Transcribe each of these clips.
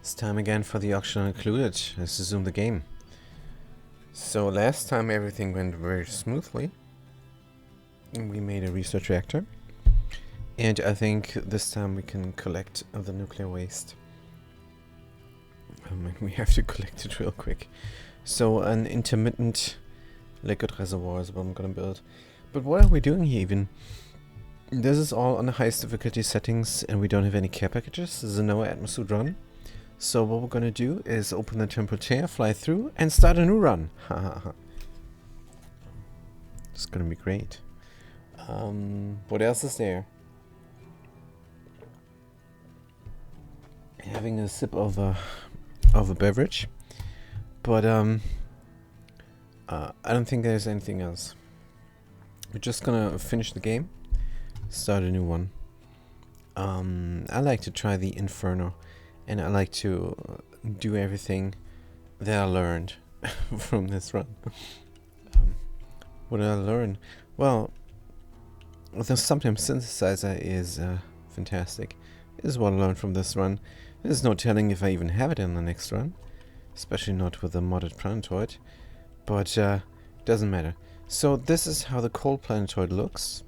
It's time again for the auction included. Let's resume the game. So last time everything went very smoothly. We made a research reactor. And I think this time we can collect the nuclear waste. And we have to collect it real quick. So an intermittent liquid reservoir is what I'm gonna build. But what are we doing here even? This is all on the highest difficulty settings and we don't have any care packages. This is a no atmosphere run. So what we're gonna do is open the temperature, fly through, and start a new run. Hahaha. It's gonna be great. What else is there? Having a sip of a beverage, but I don't think there's anything else. We're just gonna finish the game, start a new one. I like to try the Inferno. And I like to do everything that I learned from this run. What did I learn? Well, the sometimes synthesizer is fantastic. This is what I learned from this run. There's no telling if I even have it in the next run. Especially not with a modded planetoid. But doesn't matter. So this is how the cold planetoid looks.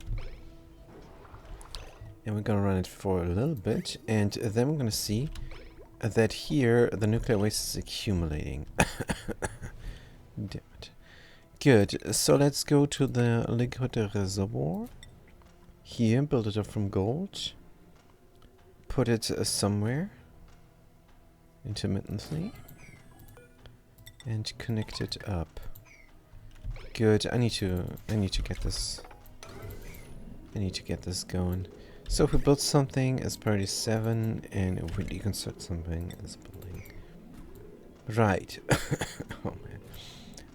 And we're gonna run it for a little bit. And then we're gonna see that here the nuclear waste is accumulating. Damn it. Good. So let's go to the liquid reservoir. Here, build it up from gold. Put it somewhere intermittently. And connect it up. Good. I need to get this. I need to get this going. So if we build something as priority 7, and if we deconstruct something as building. Right. Oh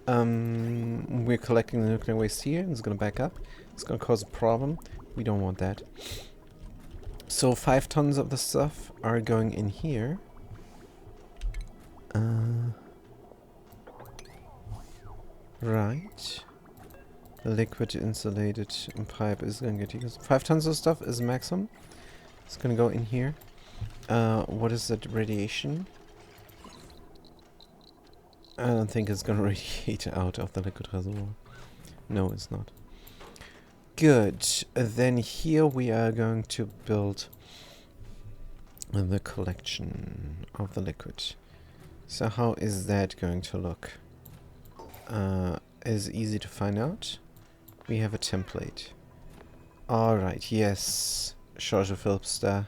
man. We're collecting the nuclear waste here, and it's gonna back up. It's gonna cause a problem. We don't want that. So 5 tons of the stuff are going in here. Right. Liquid insulated pipe is going to get used. 5 tons of stuff is maximum. It's going to go in here. What is that radiation? I don't think it's going to radiate out of the liquid reservoir. No, it's not. Good. Then here we are going to build the collection of the liquid. So how is that going to look? Is easy to find out. We have a template. Alright, yes. Charge Philipstar.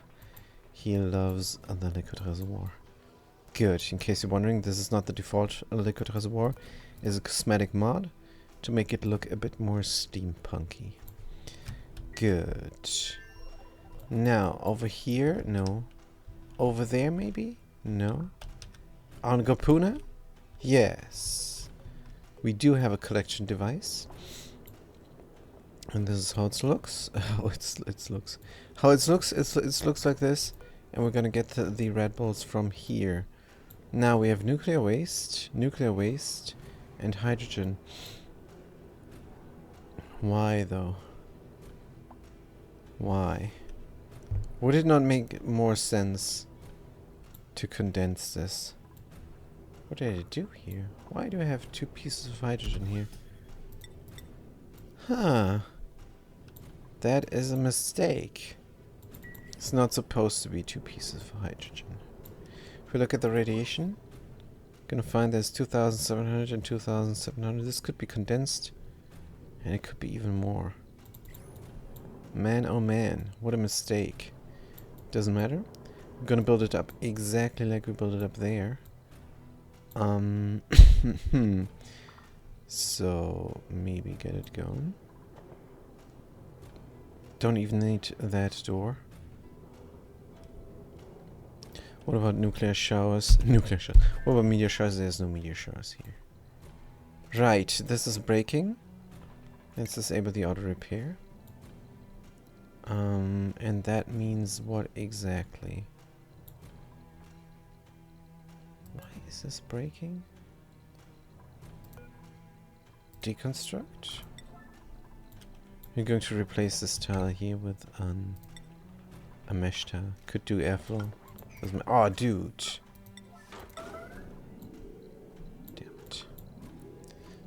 He loves the liquid reservoir. Good. In case you're wondering, this is not the default liquid reservoir. It's a cosmetic mod to make it look a bit more steampunky. Good. Now, over here, no. Over there, maybe? No. On Gopuna? Yes. We do have a collection device. And this is how it looks. How it looks. How it looks. It looks like this, and we're gonna get the red balls from here. Now we have nuclear waste, and hydrogen. Why though? Why? Would it not make more sense to condense this? What did I do here? Why do I have 2 pieces of hydrogen here? Huh. That is a mistake. It's not supposed to be 2 pieces of hydrogen. If we look at the radiation, we're gonna find there's 2,700 and 2,700. This could be condensed, and it could be even more. Man, oh man, what a mistake. Doesn't matter. We're gonna build it up exactly like we built it up there. So maybe get it going. Don't even need that door. What about nuclear showers? Nuclear showers. What about meteor showers? There's no meteor showers here. Right, this is breaking. Let's disable the auto repair. And that means what exactly? Why is this breaking? Deconstruct? We're going to replace this tile here with a mesh tile. Could do airflow. Oh, dude.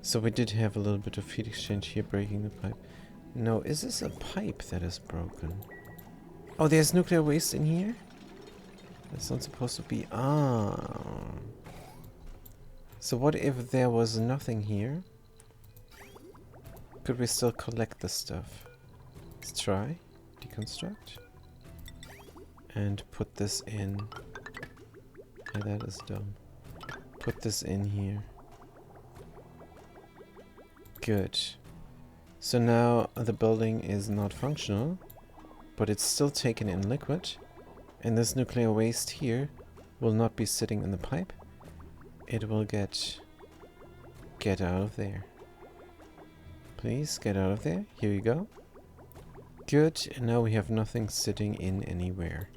So we did have a little bit of heat exchange here, breaking the pipe. No, is this a pipe that is broken? Oh, there's nuclear waste in here? That's not supposed to be... Ah. So what if there was nothing here? Could we still collect the stuff? Let's try. Deconstruct. And put this in. Yeah, that is dumb. Put this in here. Good. So now the building is not functional, but it's still taken in liquid. And this nuclear waste here will not be sitting in the pipe. It will get out of there. Please, get out of there. Here we go. Good. And now we have nothing sitting in anywhere.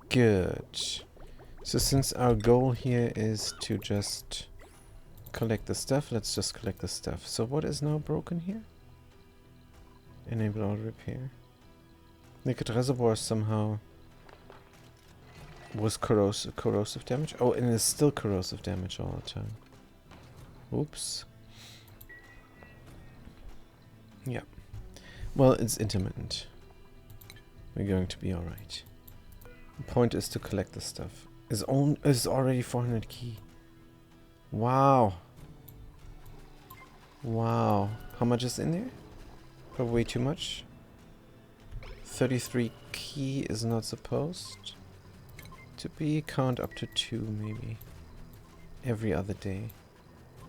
Good. So since our goal here is to just collect the stuff, let's just collect the stuff. So what is now broken here? Enable auto repair. Liquid reservoir somehow was corrosive damage. Oh, and it's still corrosive damage all the time. Oops. Yeah. Well, it's intermittent. We're going to be alright. The point is to collect the stuff. Is already 400 key. Wow. Wow. How much is in there? Probably way too much. 33 key is not supposed to be. Count up to 2 maybe. Every other day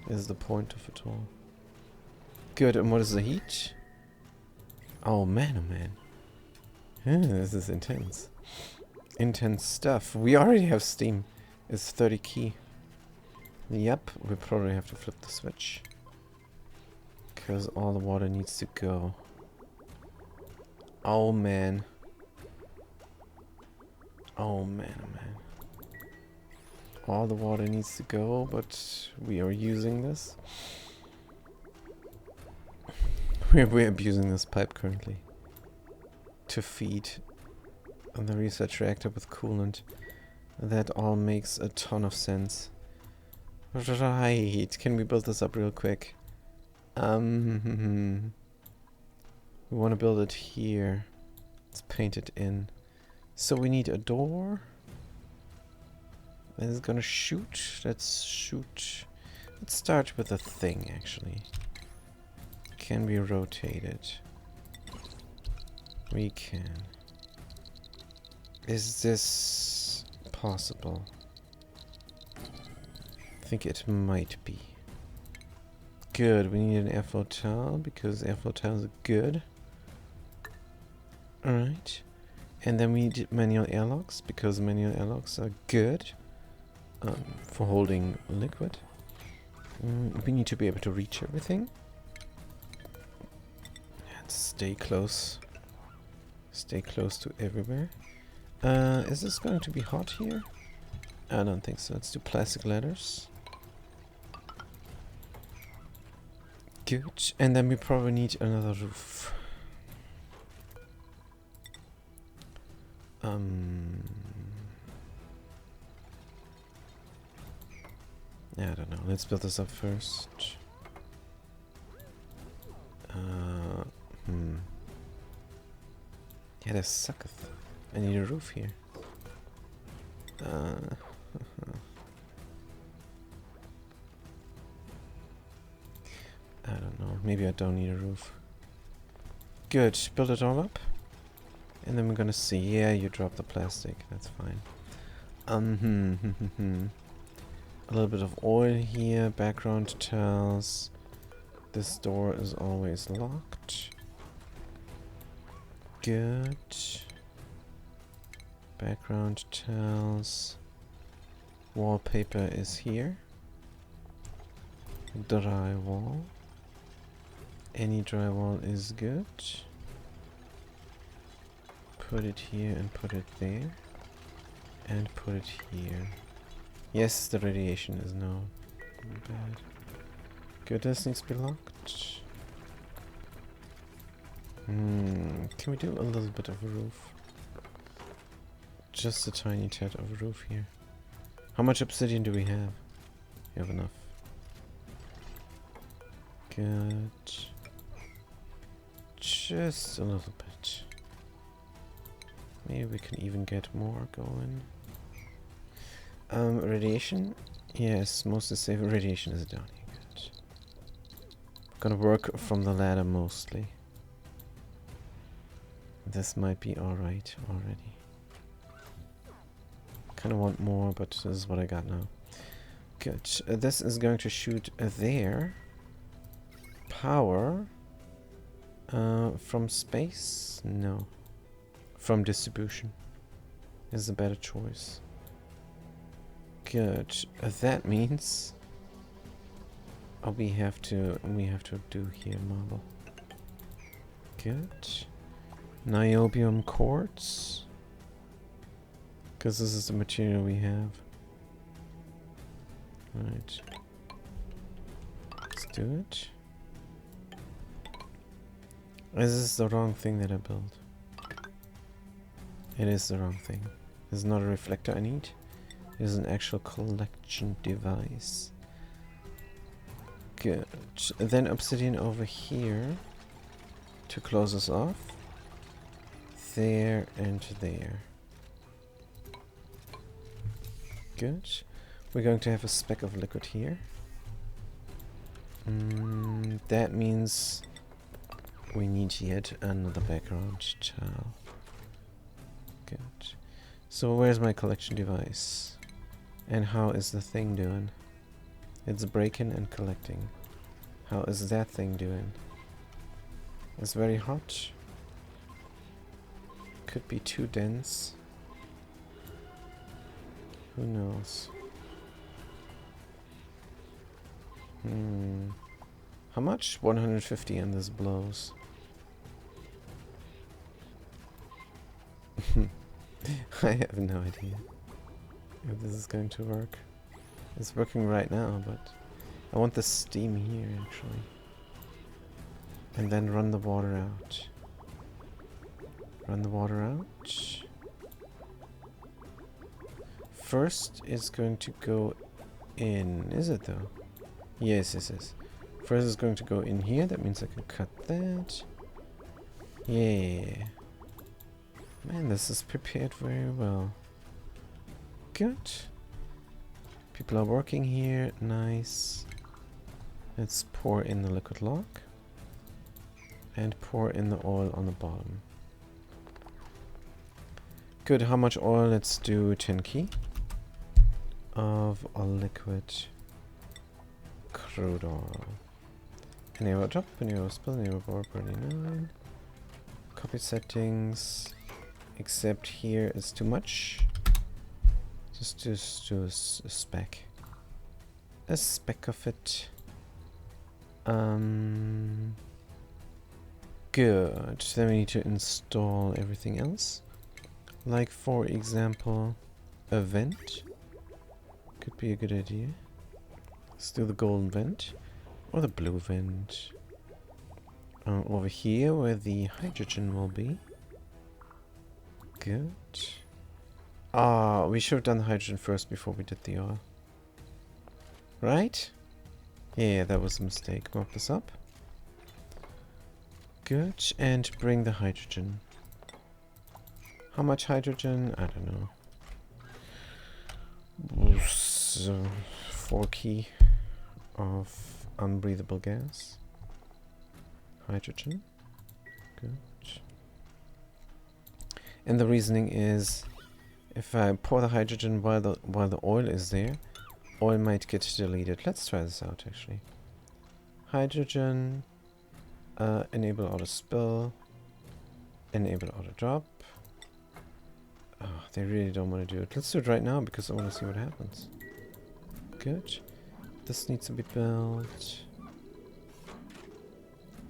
is the point of it all. Good, and what is the heat? Oh man, oh man. This is intense. Intense stuff. We already have steam. It's 30 key. Yep, we probably have to flip the switch. Because all the water needs to go. Oh man. Oh man, oh man. All the water needs to go, but we are using this. We're abusing this pipe currently. To feed the research reactor with coolant. That all makes a ton of sense. Right, can we build this up real quick? We want to build it here. Let's paint it in. So we need a door. That is gonna shoot. Let's shoot. Let's start with a thing, actually. Can we rotate it? We can. Is this possible? I think it might be. Good, we need an airflow tile because airflow tiles are good. Alright. And then we need manual airlocks because manual airlocks are good for holding liquid. We need to be able to reach everything. And stay close. Stay close to everywhere. Is this going to be hot here? I don't think so. Let's do plastic ladders. Good. And then we probably need another roof. I don't know. Let's build this up first. Yeah, that sucketh. I need a roof here. I don't know. Maybe I don't need a roof. Good. Build it all up. And then we're gonna see. Yeah, you drop the plastic. That's fine. A little bit of oil here. Background tiles. This door is always locked. Good. Background tiles. Wallpaper is here. Drywall. Any drywall is good. Put it here and put it there. And put it here. Yes, the radiation is now bad. Good, this needs to be locked. Can we do a little bit of a roof? Just a tiny tad of a roof here. How much obsidian do we have? We have enough. Good. Just a little bit. Maybe we can even get more going. Radiation? Yes, mostly safe. Radiation is down here. Good. Gonna work from the ladder mostly. This might be alright already. Kinda want more, but this is what I got now. Good. This is going to shoot there. Power. From space? No. From distribution is a better choice. Good. That means we have to do here marble. Good. Niobium quartz. Because this is the material we have. Right. Let's do it. This is the wrong thing that I built. It is the wrong thing. This is not a reflector I need. It is an actual collection device. Good. Then obsidian over here to close us off. There and there. Good. We're going to have a speck of liquid here. That means we need yet another background tile. Good. So where's my collection device? And how is the thing doing? It's breaking and collecting. How is that thing doing? It's very hot. Could be too dense. Who knows? How much? 150 and this blows. I have no idea if this is going to work. It's working right now, but I want the steam here actually. And then run the water out. Run the water out. First it's going to go in. Is it though? Yes, yes, yes. First it's going to go in here. That means I can cut that. Yeah. Man, this is prepared very well. Good. People are working here. Nice. Let's pour in the liquid log. And pour in the oil on the bottom. Good. How much oil? Let's do 10 key of a liquid crude oil. Enable drop, enable spill, enable bar 49. Copy settings. Except here it's too much. Just do a speck. A speck of it. Good. Then we need to install everything else. Like for example, a vent. Could be a good idea. Let's do the golden vent. Or the blue vent. Over here where the hydrogen will be. Good. Ah, we should have done the hydrogen first before we did the oil. Right? Yeah, that was a mistake. Mark this up. Good. And bring the hydrogen. How much hydrogen? I don't know. So 4 key of unbreathable gas. Hydrogen. Good. And the reasoning is, if I pour the hydrogen while the oil is there, oil might get deleted. Let's try this out actually. Hydrogen, enable auto spill, enable auto drop. Oh, they really don't want to do it. Let's do it right now because I want to see what happens. Good. This needs to be built.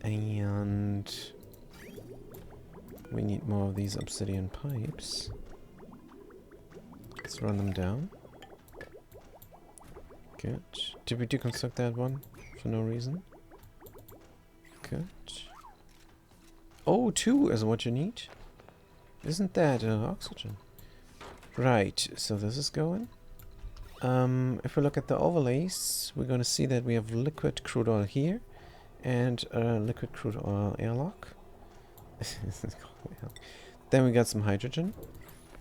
And we need more of these obsidian pipes. Let's run them down. Good. Did we deconstruct that one for no reason? Good. Oh, 2 is what you need. Isn't that oxygen? Right, so this is going. If we look at the overlays, we're going to see that we have liquid crude oil here. And a liquid crude oil airlock. Then we got some hydrogen.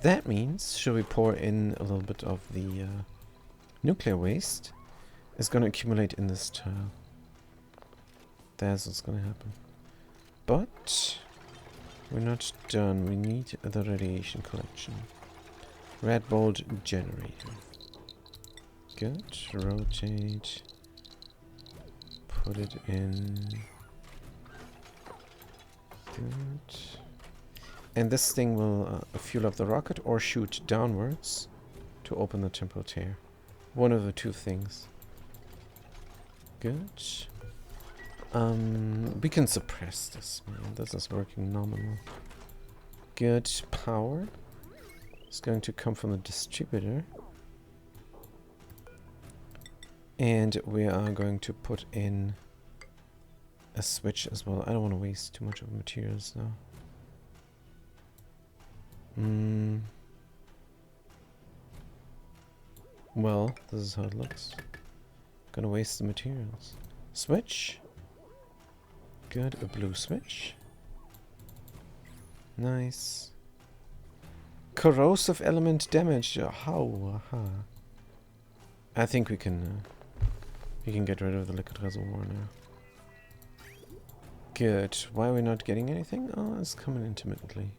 That means, should we pour in a little bit of the nuclear waste, it's going to accumulate in this tile. That's what's going to happen. But we're not done. We need the radiation collection. Red bolt generator. Good. Rotate. Put it in. Good. And this thing will fuel up the rocket or shoot downwards to open the temporal tear. One of the two things. Good. We can suppress this, man. This is working nominal. Good. Power is going to come from the distributor. And we are going to put in a switch as well. I don't want to waste too much of materials now. Well, this is how it looks. Gonna waste the materials. Switch. Good, a blue switch. Nice. Corrosive element damage. How? I think we can get rid of the liquid reservoir now. Good. Why are we not getting anything? Oh, it's coming intermittently.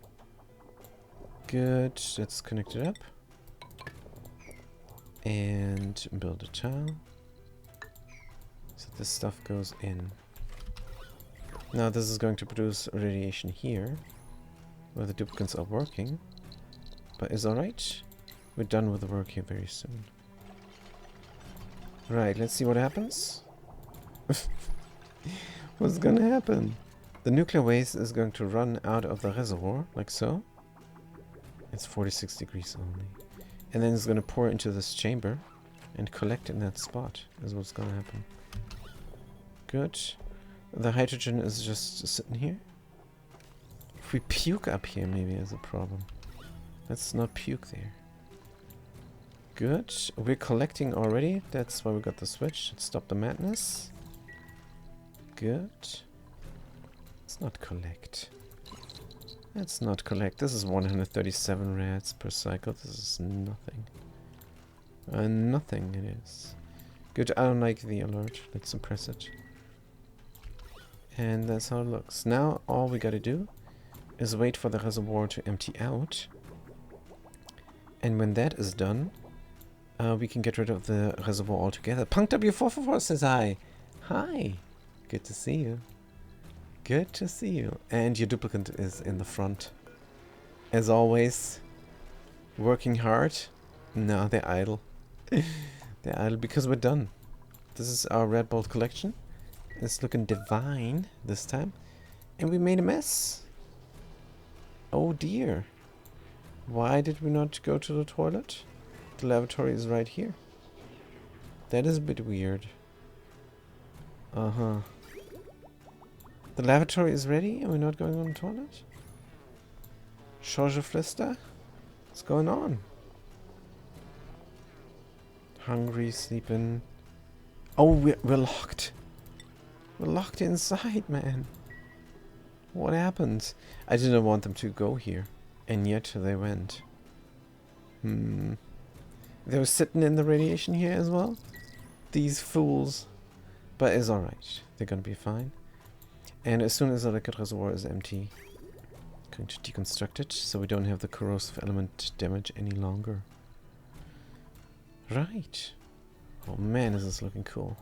Good. Let's connect it up. And build a tile. So this stuff goes in. Now this is going to produce radiation here, where the duplicates are working. But it's alright. We're done with the work here very soon. Right, let's see what happens. What's gonna happen? The nuclear waste is going to run out of the reservoir, like so. It's 46 degrees only. And then it's gonna pour into this chamber and collect in that spot, is what's gonna happen. Good. The hydrogen is just sitting here. If we puke up here, maybe there's a problem. Let's not puke there. Good. We're collecting already. That's why we got the switch. Stop the madness. Good. Let's not collect. Let's not collect. This is 137 rads per cycle. This is nothing. Nothing it is. Good. I don't like the alert. Let's suppress it. And that's how it looks. Now all we gotta do is wait for the reservoir to empty out. And when that is done, we can get rid of the reservoir altogether. Punk W444 says hi. Hi. Good to see you. Good to see you. And your duplicant is in the front. As always, working hard. No, they're idle. They're idle because we're done. This is our red bolt collection. It's looking divine this time. And we made a mess. Oh dear. Why did we not go to the toilet? The lavatory is right here. That is a bit weird. Uh-huh. The lavatory is ready and we're not going on the toilet? Schorgeflister? What's going on? Hungry, sleeping. Oh, we're locked. We're locked inside, man. What happened? I didn't want them to go here. And yet they went. They were sitting in the radiation here as well? These fools. But it's alright. They're gonna be fine. And as soon as the liquid reservoir is empty, I'm going to deconstruct it so we don't have the corrosive element damage any longer. Right. Oh man, is this looking cool.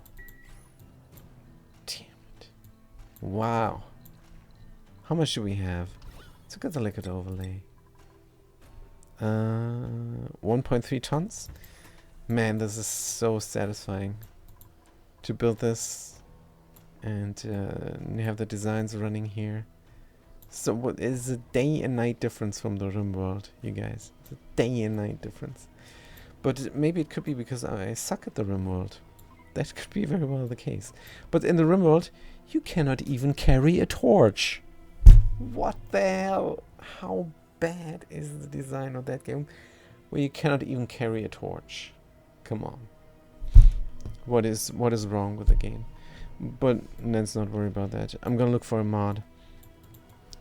Damn it. Wow. How much do we have? Let's look at the liquid overlay. 1.3 tons? Man, this is so satisfying to build this and have the designs running here. So what is a day and night difference from the RIM world, you guys? It's a day and night difference. But maybe it could be because I suck at the RIM world. That could be very well the case. But in the RIM world, you cannot even carry a torch. What the hell? How bad is the design of that game where you cannot even carry a torch? Come on. What is wrong with the game? But let's not worry about that. I'm gonna look for a mod.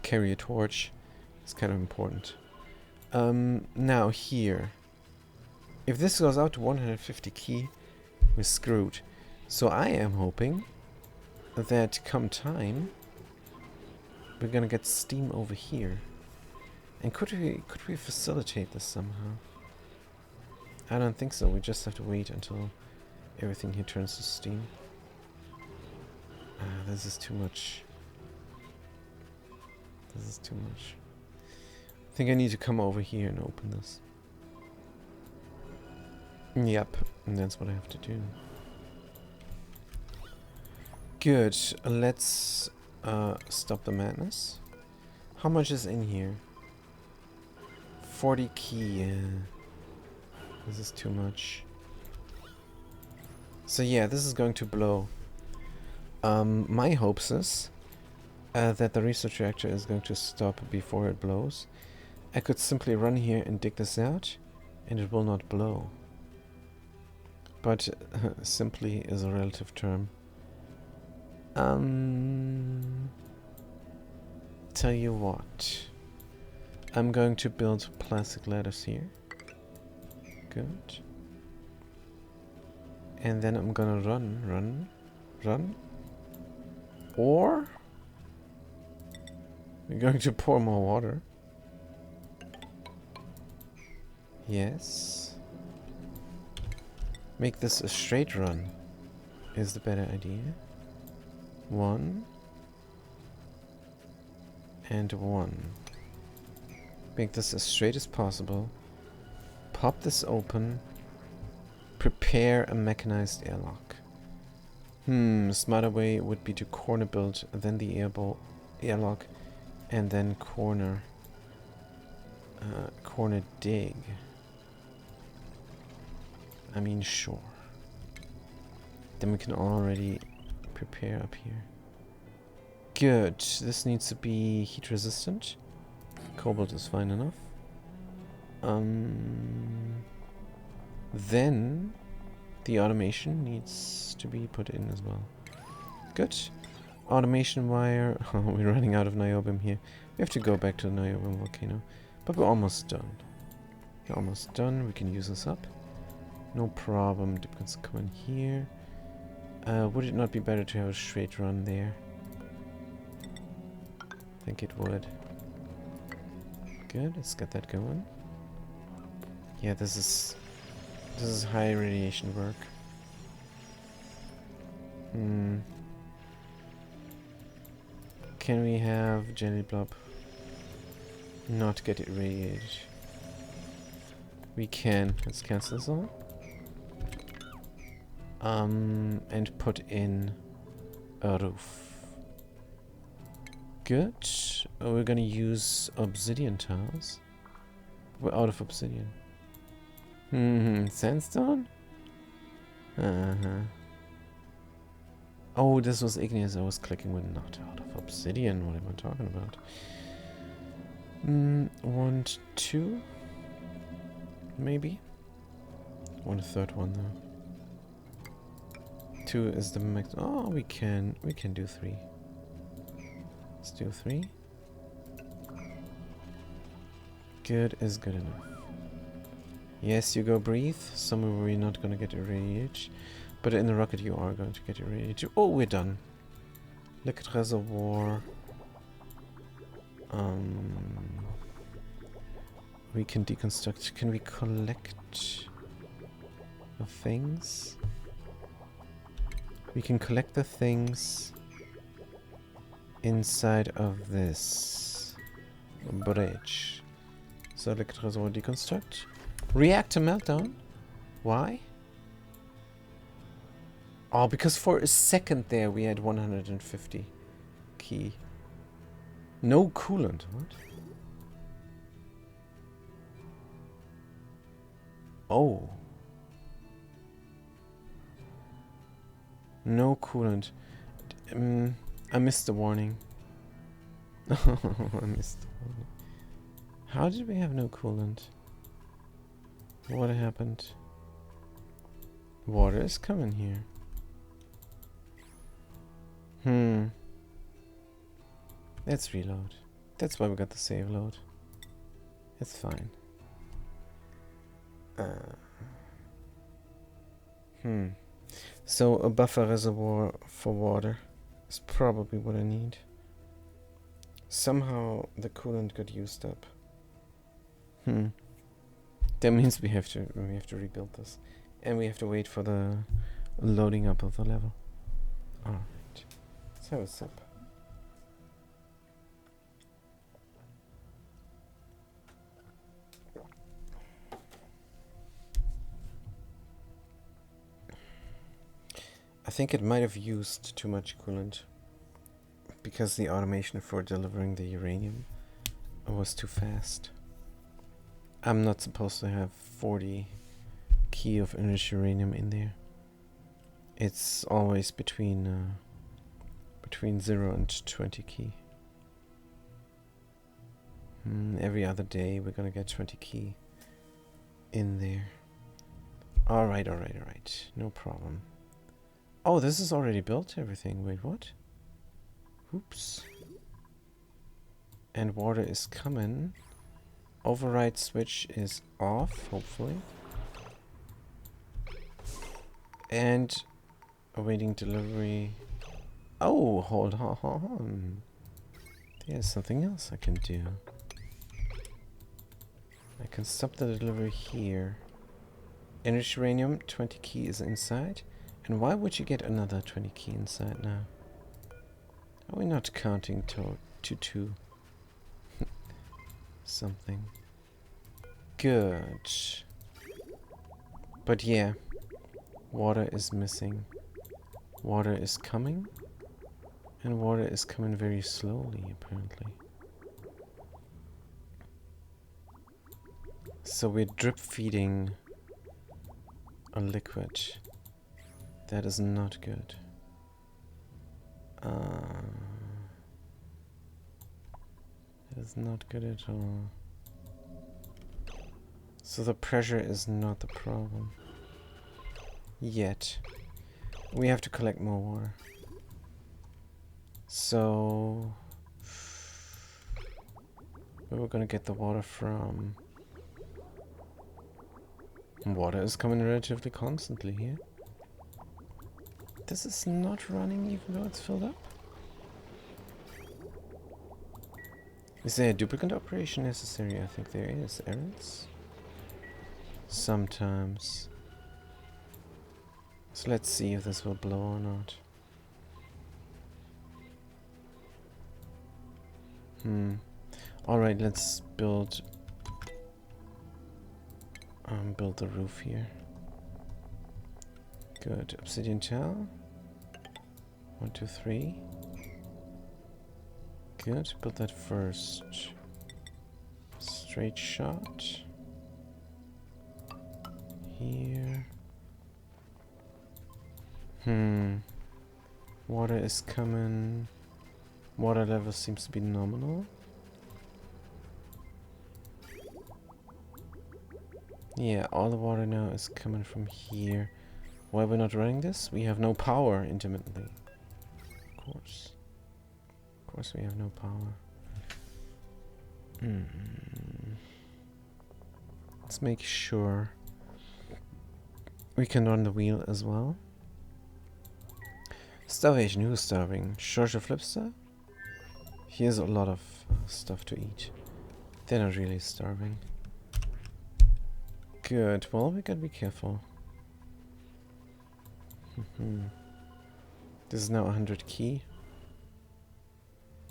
Carry a torch. It's kind of important. Now here. If this goes out to 150 key, we're screwed. So I am hoping that come time, we're gonna get steam over here. And could we facilitate this somehow? I don't think so. We just have to wait until everything here turns to steam. This is too much. This is too much. I think I need to come over here and open this. Yep, and that's what I have to do. Good. Let's stop the madness. How much is in here? 40 key. This is too much. So yeah, this is going to blow. My hopes is that the research reactor is going to stop before it blows. I could simply run here and dig this out, and it will not blow. But simply is a relative term. Tell you what. I'm going to build plastic ladders here. Good. And then I'm gonna run. Or we're going to pour more water. Yes. Make this a straight run is the better idea. 1 and 1. Make this as straight as possible. Pop this open. Prepare a mechanized airlock. A smarter way would be to corner build, then the airlock, and then corner dig. I mean, sure. Then we can already prepare up here. Good. This needs to be heat resistant. Cobalt is fine enough. Then the automation needs to be put in as well. Good. Automation wire. Oh, we're running out of niobium here. We have to go back to the niobium volcano. But we're almost done. We're almost done. We can use this up. No problem. Let's come in here. Would it not be better to have a straight run there? I think it would. Good. Let's get that going. Yeah, this is high radiation work. Can we have Jelly Blob not get irradiated? We can. Let's cancel this all. And put in a roof. Good. We're gonna use obsidian tiles. We're out of obsidian. Sandstone? Oh, this was igneous. I was clicking with not out of obsidian. What am I talking about? 1, 2? Maybe? 1/3 one though. 2 is the max. Oh, we can do 3. Let's do 3. Good is good enough. Yes, you go breathe. Somewhere where you're not gonna get irradiated. But in the rocket you are going to get irradiated. Oh, we're done. Liquid reservoir. We can deconstruct. Can we collect the things? We can collect the things inside of this bridge. So liquid reservoir deconstruct. Reactor meltdown. Why? Oh, because for a second there we had 150 key. No coolant. What? Oh. No coolant. I missed the warning. I missed the warning. How did we have no coolant? What happened? Water is coming here. Let's reload. That's why we got the save load. It's fine. So a buffer reservoir for water is probably what I need. Somehow the coolant got used up. That means we have to rebuild this, and we have to wait for the loading up of the level. All right, let's have a sip. I think it might have used too much coolant because the automation for delivering the uranium was too fast. I'm not supposed to have 40 key of enriched uranium in there. It's always between 0 and 20 key. Every other day we're gonna get 20 key in there. Alright. No problem. Oh, this is already built, everything. Wait, what? Oops. And water is coming. Override switch is off, hopefully. And awaiting delivery. Oh, hold on. There's something else I can do. I can stop the delivery here. Enriched uranium, 20 key is inside. And why would you get another 20 key inside now? Are we not counting to 2? Something. Good. But yeah, water is missing. Water is coming. And water is coming very slowly, apparently. So we're drip feeding a liquid. That is not good. That is not good at all. So the pressure is not the problem. Yet. We have to collect more water. So where we're gonna get the water from? Water is coming relatively constantly here. This is not running even though it's filled up. Is there a duplicate operation necessary? I think there is. Errands? Sometimes. So let's see if this will blow or not. Alright, let's build the roof here. Good. Obsidian tile. 1, 2, 3. Good. Build that first. Straight shot. Here. Water is coming. Water level seems to be nominal. Yeah, all the water now is coming from here. Why we're not running this? We have no power intermittently. Of course. Of course we have no power. Let's make sure we can run the wheel as well. Starvation. Who's starving? Georgia Flipster? He has a lot of stuff to eat. They're not really starving. Good. Well, we gotta be careful. This is now 100 key.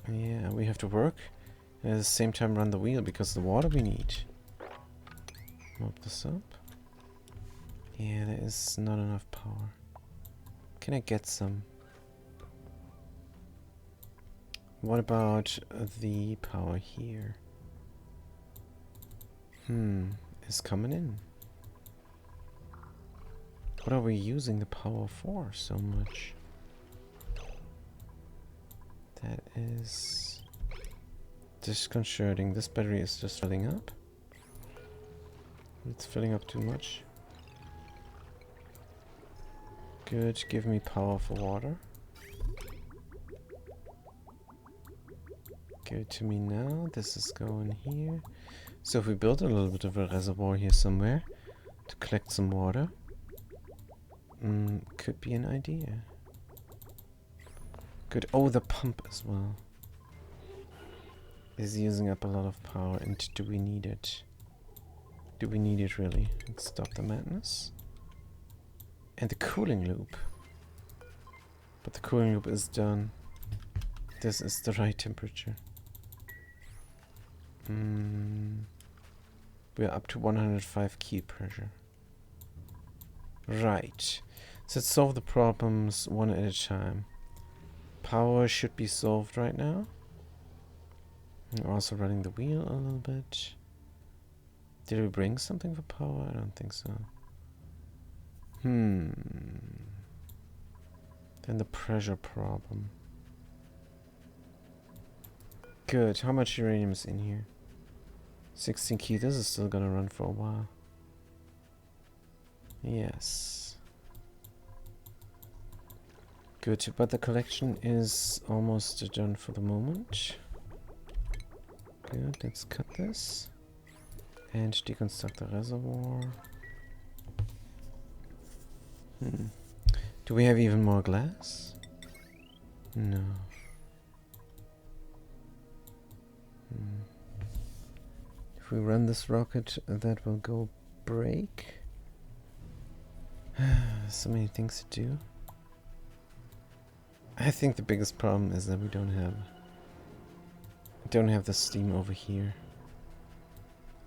Yeah, we have to work and at the same time run the wheel because the water we need. Mop this up. Yeah, there is not enough power. Can I get some? What about the power here? It's coming in. What are we using the power for so much? That is disconcerting. This battery is just filling up. It's filling up too much. Good, give me power for water. Give it to me now. This is going here. So if we build a little bit of a reservoir here somewhere to collect some water, could be an idea. Good. Oh, the pump as well is using up a lot of power. And do we need it? Do we need it really? Let's stop the madness. And the cooling loop. But the cooling loop is done. This is the right temperature. We're up to 105 key pressure. Right. So let's solve the problems one at a time. Power should be solved right now. We're also running the wheel a little bit. Did we bring something for power? I don't think so. Then the pressure problem. Good. How much uranium is in here? 16 key. This is still gonna run for a while. Yes. Good. But the collection is almost done for the moment. Good. Let's cut this. And deconstruct the reservoir. Do we have even more glass? No. If we run this rocket, that will go break. So many things to do. I think the biggest problem is that we don't have the steam over here.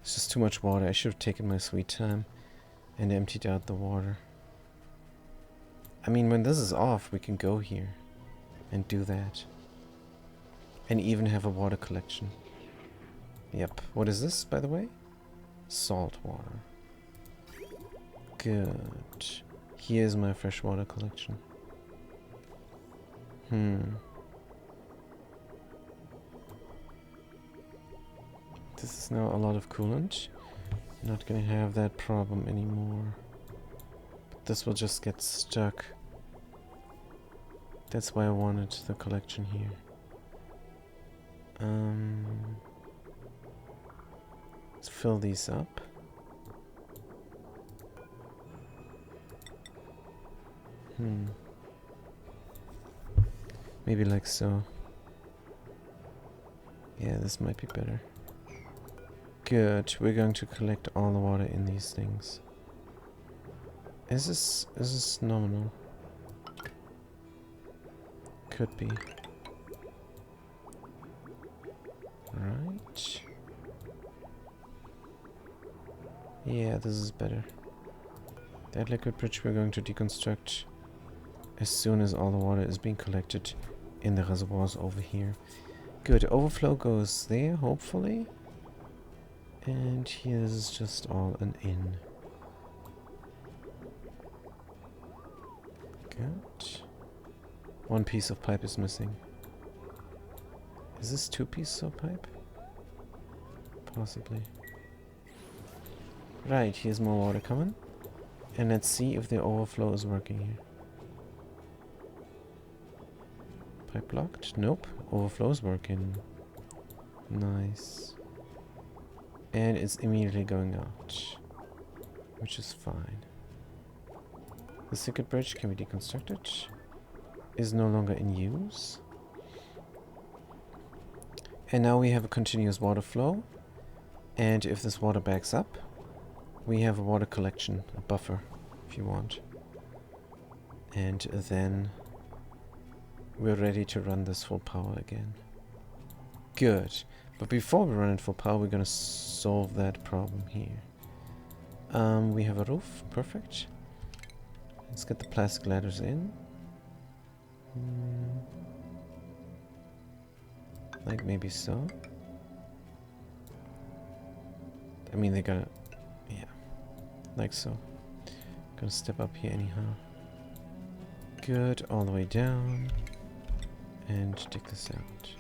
It's just too much water. I should have taken my sweet time and emptied out the water. I mean, when this is off, we can go here and do that. And even have a water collection. Yep. What is this, by the way? Salt water. Good. Here's my freshwater collection. This is now a lot of coolant. Not gonna have that problem anymore. But this will just get stuck. That's why I wanted the collection here. Let's fill these up. Maybe like so. Yeah, this might be better. Good. We're going to collect all the water in these things. Is this nominal? Could be. Right. Yeah, this is better. That liquid bridge we're going to deconstruct as soon as all the water is being collected in the reservoirs over here. Good. Overflow goes there, hopefully. And here's just all an in. Good. One piece of pipe is missing. Is this 2 pieces of pipe? Possibly. Right, here's more water coming. And let's see if the overflow is working here. Pipe blocked? Nope. Overflow is working. Nice. And it's immediately going out. Which is fine. The circuit bridge can be deconstructed. Is no longer in use. And now we have a continuous water flow. And if this water backs up, we have a water collection, a buffer, if you want. And then we're ready to run this full power again. Good. But before we run it full power, we're gonna solve that problem here. We have a roof. Perfect. Let's get the plastic ladders in. Like maybe so. I mean, they gotta... Yeah. Like so. Gonna step up here anyhow. Good. All the way down. And dig this out.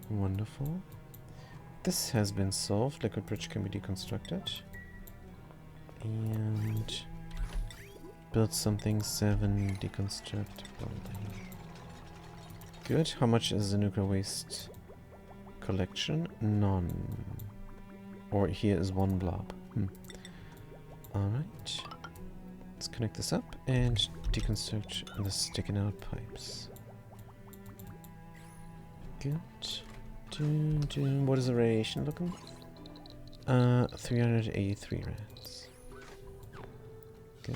Wonderful. This has been solved. Liquid bridge can be deconstructed. And... build something 7 deconstruct building. Good. How much is the nuclear waste Collection? None. Or here is one blob. Alright. Let's connect this up and deconstruct the sticking out pipes. Good. What is the radiation looking? 383 rats. Good.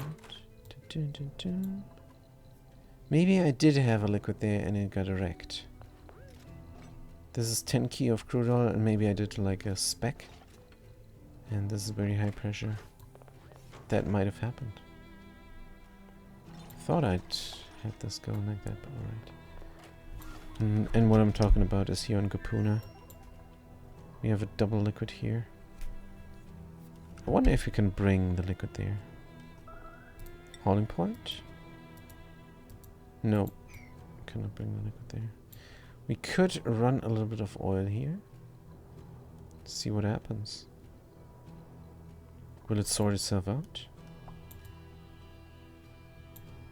Maybe I did have a liquid there and it got wrecked. This is 10 key of crude oil and maybe I did like a spec. And this is very high pressure. That might have happened. Thought I'd had this going like that, but alright. And what I'm talking about is here on Gapuna. We have a double liquid here. I wonder if we can bring the liquid there. Hauling point? No. Cannot bring the liquid there. We could run a little bit of oil here. See what happens. Will it sort itself out?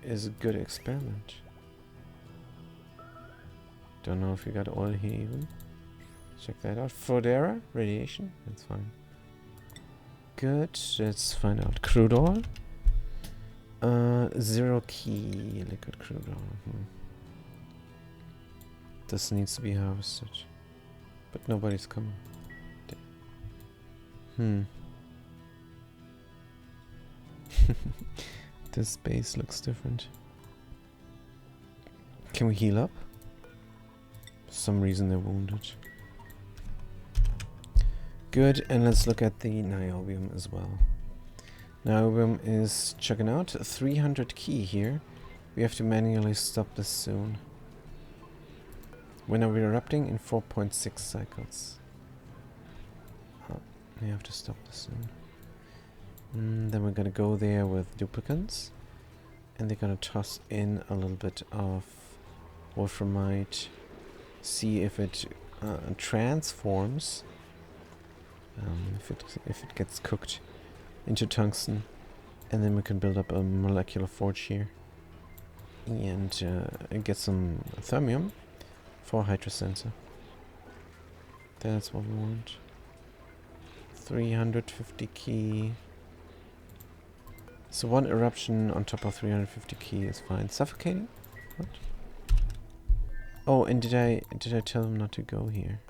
Is a good experiment. Don't know if you got oil here even. Check that out. Fodera, radiation, that's fine. Good, let's find out. Crude oil. 0 key liquid crude oil. This needs to be harvested. But nobody's coming. This base looks different. Can we heal up? For some reason they're wounded. Good, and let's look at the niobium as well. Niobium is checking out. 300 key here. We have to manually stop this soon. When are we erupting? In 4.6 cycles. Oh, we have to stop this soon. Then we're gonna go there with duplicants. And they're gonna toss in a little bit of wolframite. See if it transforms. If it gets cooked into tungsten. And then we can build up a molecular forge here. And get some thermium for hydrosensor. That's what we want. 350 key. So one eruption on top of 350 key is fine. Suffocating? What? Oh, and did I tell him not to go here?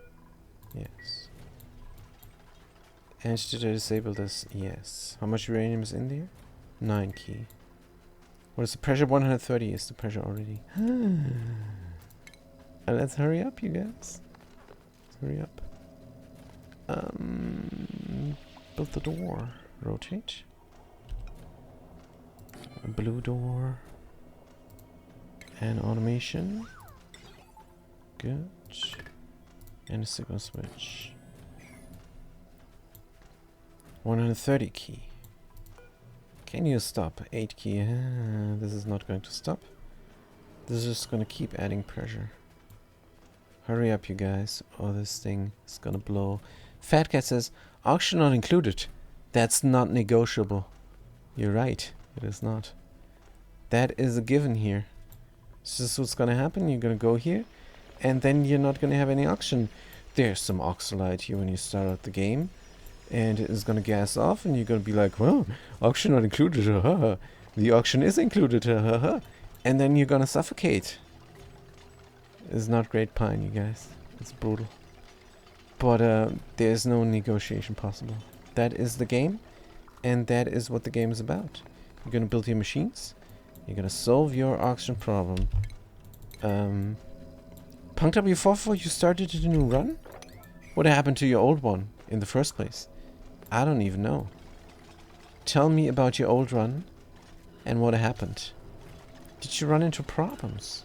Yes. And did I disable this? Yes. How much uranium is in there? 9 key. What is the pressure? 130 is the pressure already. Let's hurry up, you guys. Let's hurry up. Build the door. Rotate. A blue door. And automation. Good. And a signal switch. 130 key. Can you stop? 8 key. This is not going to stop. This is just going to keep adding pressure. Hurry up, you guys, or this thing is gonna blow. Fat Cat says, auction not included. That's not negotiable. You're right, it is not. That is a given here. This is what's gonna happen. You're gonna go here, and then you're not gonna have any auction. There's some oxalite here when you start out the game, and it is gonna gas off, and you're gonna be like, well, auction not included, the auction is included, and then you're gonna suffocate. It's not great pine, you guys. It's brutal. But there's no negotiation possible. That is the game, and that is what the game is about. You're gonna build your machines. You're gonna solve your auction problem. Punk W44, you started a new run? What happened to your old one in the first place? I don't even know. Tell me about your old run and what happened. Did you run into problems?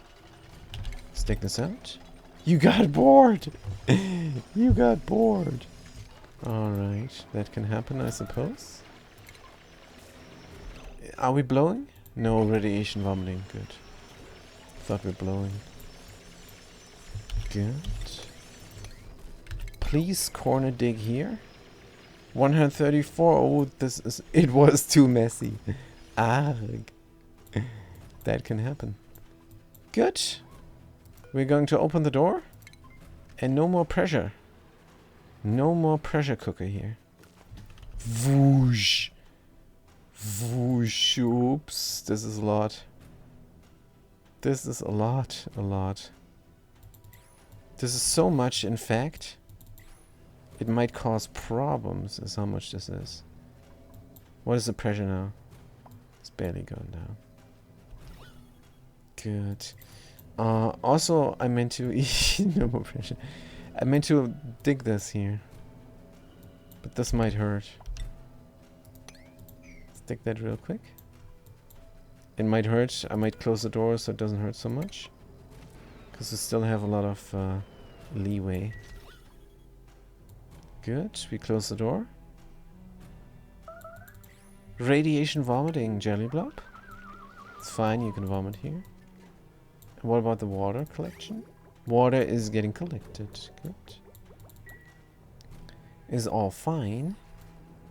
Let's take this out. You got bored! You got bored. Alright, that can happen, I suppose. Are we blowing? No, radiation vomiting. Good. Thought we're blowing. Good. Please corner dig here. 134. Oh, this is... It was too messy. That can happen. Good. We're going to open the door. And no more pressure. No more pressure cooker here. Whoosh. Whoosh. Oops. This is a lot. This is a lot. A lot. This is so much, in fact. It might cause problems, is how much this is. What is the pressure now? It's barely going down. Good. Also, I meant to... no more pressure. I meant to dig this here. But this might hurt. Let's dig that real quick. It might hurt. I might close the door so it doesn't hurt so much. Because we still have a lot of leeway. Good. We close the door. Radiation vomiting, jelly blob. It's fine, you can vomit here. And what about the water collection? Water is getting collected. Good. Is all fine.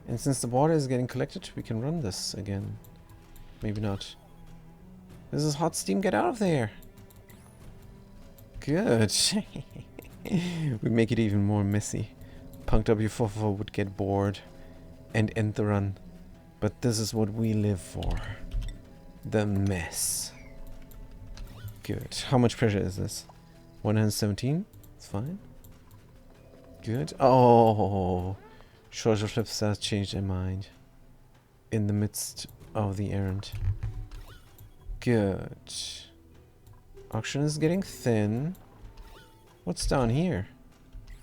And since the water is getting collected, we can run this again. Maybe not. This is hot steam, get out of there! Good. We make it even more messy. Punk W44 would get bored and end the run. But this is what we live for. The mess. Good. How much pressure is this? 117? It's fine. Good. Oh! Shorter Flips has changed their mind. In the midst of the errand. Good. Oxygen is getting thin. What's down here?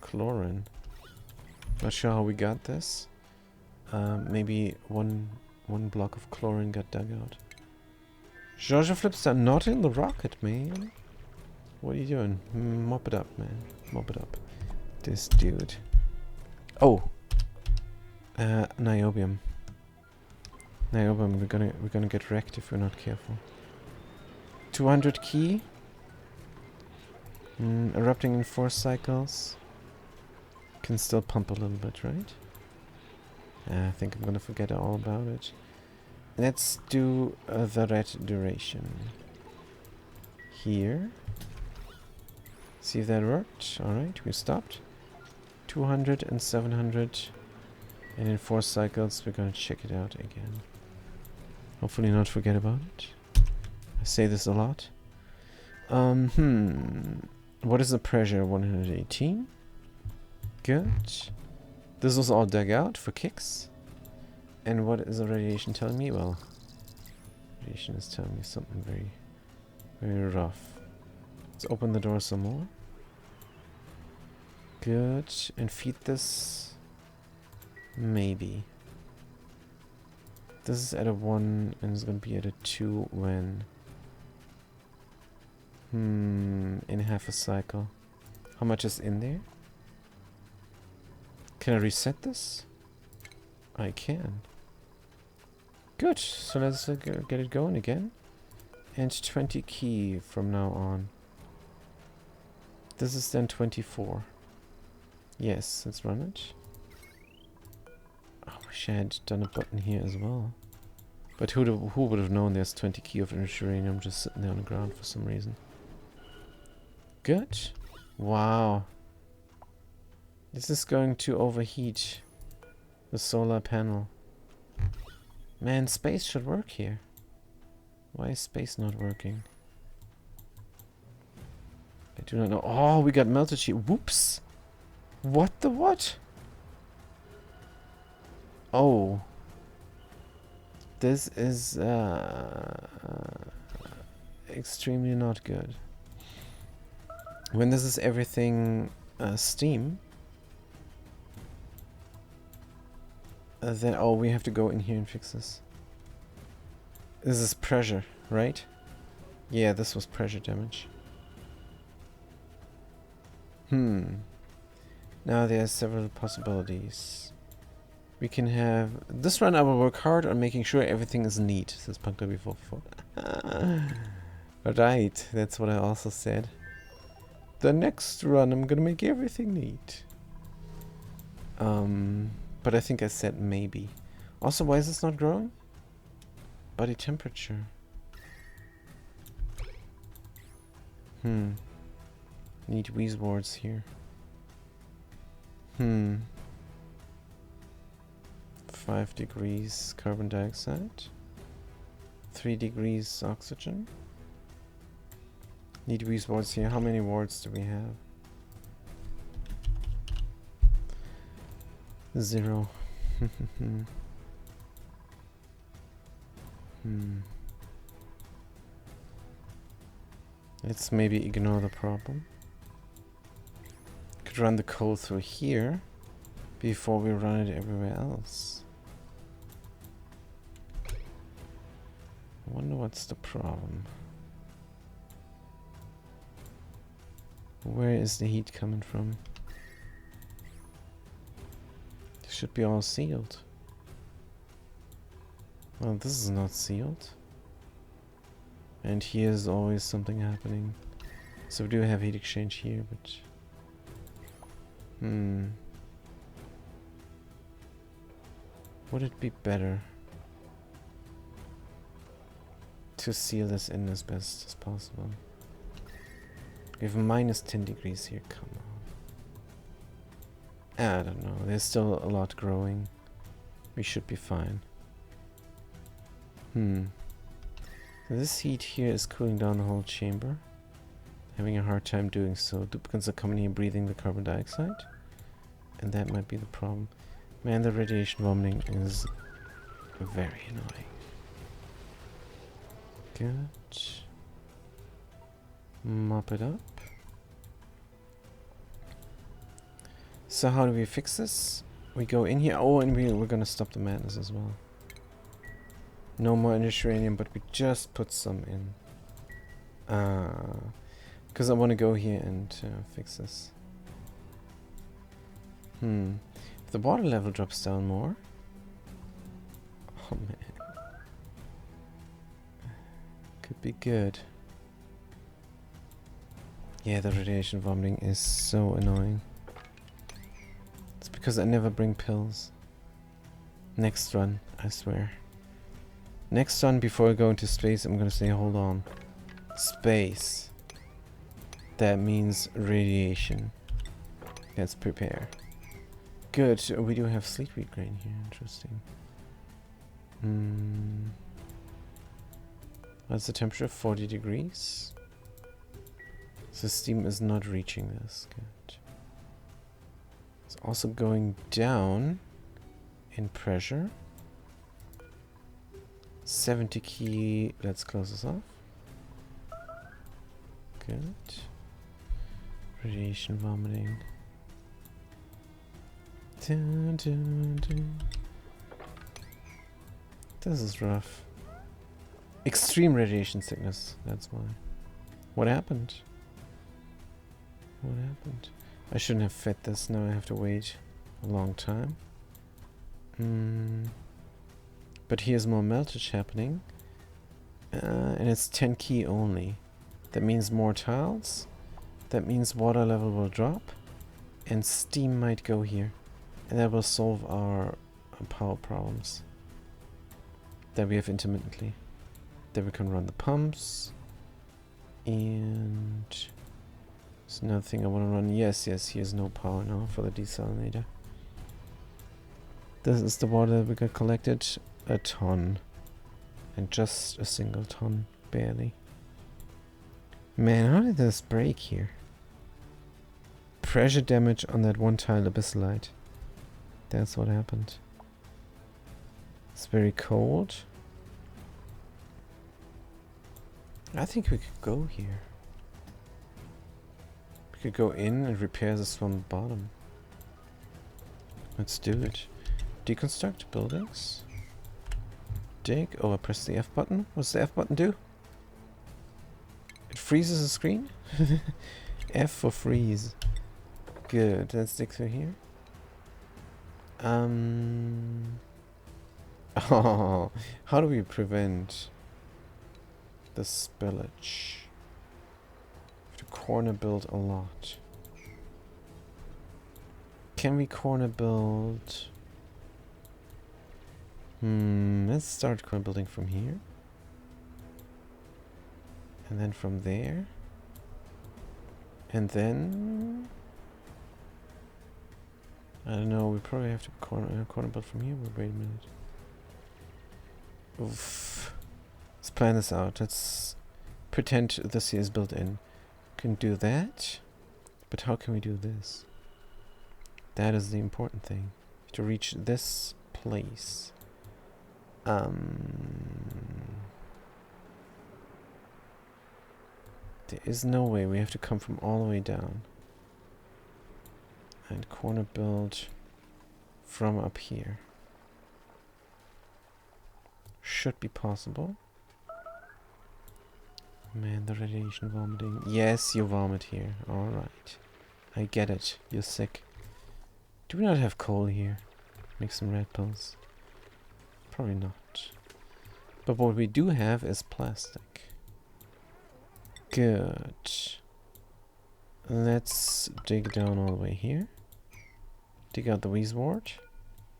Chlorine. Not sure how we got this. Maybe one block of chlorine got dug out. Georgia Flips are not in the rocket, man. What are you doing? Mop it up, man. Mop it up. This dude. Oh. Niobium. Niobium. We're gonna get wrecked if we're not careful. 200 key. Erupting in 4 cycles. Can still pump a little bit, right? I think I'm gonna forget all about it. Let's do the red duration. Here. See if that worked. Alright, we stopped. 200 and 700. And in 4 cycles, we're gonna check it out again. Hopefully not forget about it. I say this a lot. What is the pressure? 118. Good. This was all dug out for kicks. And what is the radiation telling me? Well, radiation is telling me something very, very rough. Let's open the door some more. Good. And feed this. Maybe. This is at a 1 and it's going to be at a 2 when... in half a cycle. How much is in there? Can I reset this? I can. Good. So let's get it going again. And 20 key from now on. This is then 24. Yes, let's run it. I wish I had done a button here as well. But who would have known there's 20 key of enriched uranium just sitting there on the ground for some reason. Good. Wow. This is going to overheat the solar panel. Man, space should work here. Why is space not working? I do not know. Oh, we got melted sheet. Whoops. What the what? Oh. This is extremely not good. When this is everything steam, then oh, we have to go in here and fix this. This is pressure, right? Yeah, this was pressure damage. Now there are several possibilities. We can have this run. I will work hard on making sure everything is neat, says Punk W44. Right, that's what I also said. The next run, I'm gonna make everything neat. But I think I said maybe. Also, why is this not growing? Body temperature. Need wheeze wards here. Hmm. 5 degrees carbon dioxide. 3 degrees oxygen. Need to use wards here. How many wards do we have? 0. Let's maybe ignore the problem. Could run the code through here before we run it everywhere else. I wonder what's the problem. Where is the heat coming from? This should be all sealed. Well, this is not sealed. And here's always something happening. So we do have heat exchange here, but... Would it be better to seal this in as best as possible? We have minus 10 degrees here, come on. I don't know, there's still a lot growing. We should be fine. This heat here is cooling down the whole chamber. Having a hard time doing so. Duplicants are coming here breathing the carbon dioxide. And that might be the problem. Man, the radiation vomiting is very annoying. Good. Mop it up. So how do we fix this? We go in here. Oh, and we're gonna stop the madness as well. No more enriched uranium, but we just put some in. Because I want to go here and fix this. If the water level drops down more. Oh man. Could be good. Yeah, the radiation vomiting is so annoying. It's because I never bring pills. Next run, I swear. Next run, before I go into space, I'm gonna say, hold on. Space. That means radiation. Let's prepare. Good, we do have sleet wheat grain here, interesting. What's the temperature? 40 degrees. So steam is not reaching this, good. It's also going down in pressure. 70 key, let's close this off. Good. Radiation vomiting. Dun, dun, dun. This is rough. Extreme radiation sickness, that's why. What happened? What happened? I shouldn't have fed this, now I have to wait a long time. But here's more meltage happening. And it's 10 key only. That means more tiles. That means water level will drop. And steam might go here. And that will solve our power problems that we have intermittently. Then we can run the pumps. And there's another thing I want to run. Yes, here's no power now for the desalinator. This is the water that we got collected. A ton. And just a single ton. Barely. Man, how did this break here? Pressure damage on that one tile abyssalite. That's what happened. It's very cold. I think we could go here. We could go in and repair this from the bottom. Let's do it. Deconstruct buildings. Dig. Oh, I pressed the F button. What's the F button do? It freezes the screen? F for freeze. Good. Let's dig through here. Oh, how do we prevent the spillage? We have to corner build a lot. Can we corner build? Let's start corner building from here. And then from there. And then... I don't know, we probably have to corner build from here, but wait a minute. Oof. Let's plan this out. Let's pretend this here is built in. Can do that, but how can we do this? That is the important thing. To reach this place. There is no way. We have to come from all the way down. And corner build from up here. Should be possible. Man, the radiation vomiting. Yes, you vomit here. Alright. I get it. You're sick. Do we not have coal here? Make some red pills. Probably not. But what we do have is plastic. Good. Let's dig down all the way here. Dig out the Weezwort.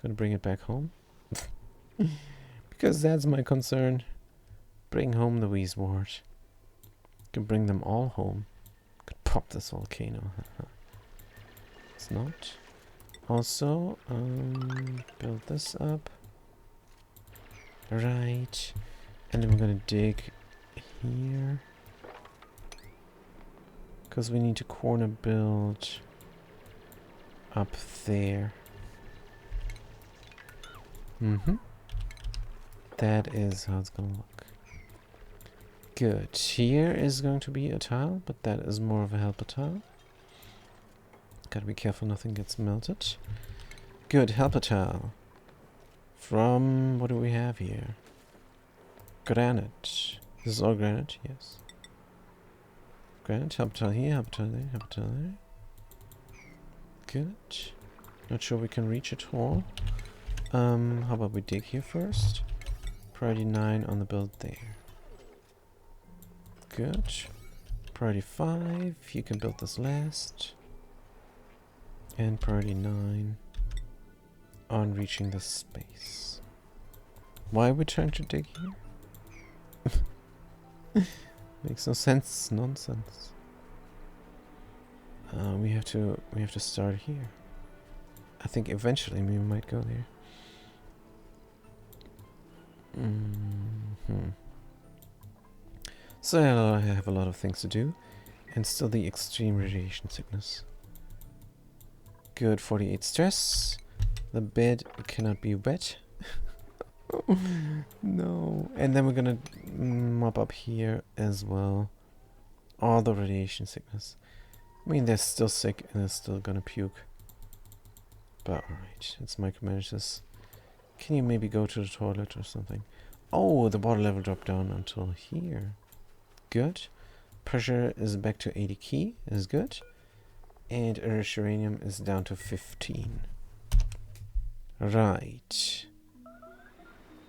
Gonna bring it back home. Because that's my concern. Bring home the Weezwort. Can bring them all home. Could pop this volcano. It's not. Also, build this up. Right. And then we're gonna dig here. Because we need to corner build up there. That is how it's gonna look. Good. Here is going to be a tile, but that is more of a helper tile. Gotta be careful nothing gets melted. Good, helper tile. From, what do we have here? Granite. This is all granite, yes. Granite, helper tile here, helper tile there, helper tile there. Good. Not sure we can reach it all. How about we dig here first? Priority 9 on the build there. Good. Priority 5, you can build this last. And priority 9 on reaching this space. Why are we trying to dig here? Makes no sense. Nonsense. We have to start here. I think eventually we might go there. So I have a lot of things to do, and still the extreme radiation sickness. Good, 48 stress. The bed cannot be wet. No. And then we're gonna mop up here as well. All the radiation sickness. I mean, they're still sick and they're still gonna puke. But alright, let's micromanage this. Can you maybe go to the toilet or something? Oh, the water level dropped down until here. Good. Pressure is back to 80 key. Is good. And Irish uranium is down to 15. Right.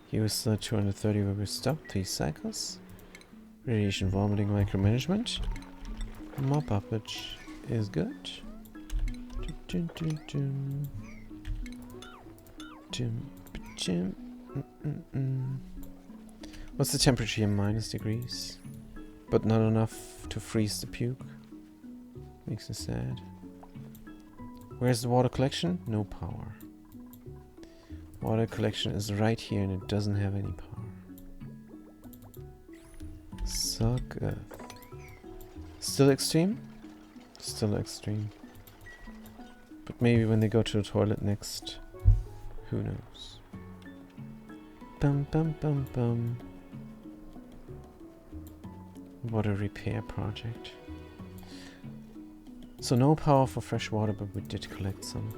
Here was still 230 where we stopped. 3 cycles. Radiation vomiting micromanagement. Mop uppage is good. What's the temperature here? -degrees. But not enough to freeze the puke. Makes me sad. Where's the water collection? No power. Water collection is right here and it doesn't have any power. Suck up. Still extreme? Still extreme. But maybe when they go to the toilet next, who knows? Bum bum bum bum. What a repair project. So no power for fresh water, but we did collect some.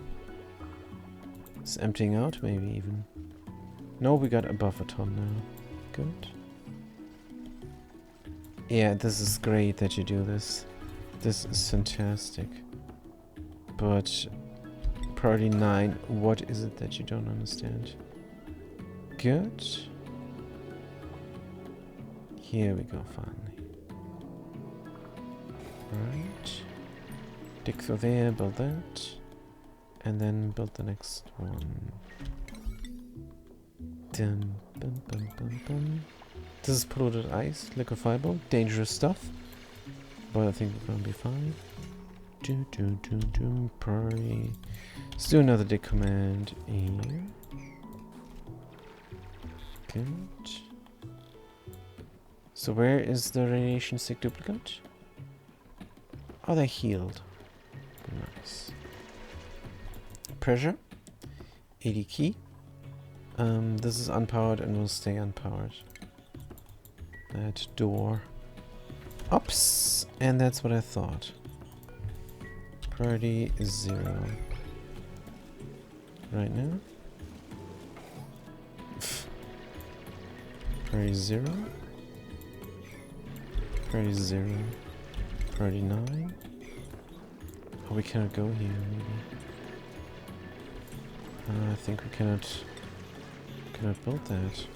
It's emptying out, maybe even. No, we got above a ton now. Good. Yeah, this is great that you do this. This is fantastic. But priority 9, what is it that you don't understand? Good. Here we go, finally. Right. Dig through there, build that. And then build the next one. Dun, dun, dun, dun, dun. This is polluted ice, liquefiable, dangerous stuff. But I think we're gonna be fine. Priority Let's do another dig command here. Good. So where is the radiation stick duplicate? Oh, they healed. Nice. Pressure. 80 key. This is unpowered and will stay unpowered. That door. Oops! And that's what I thought. Priority is 0. Right now. Priority 0. Priority 0. Priority 9. Oh, we cannot go here, maybe. I think we cannot build that.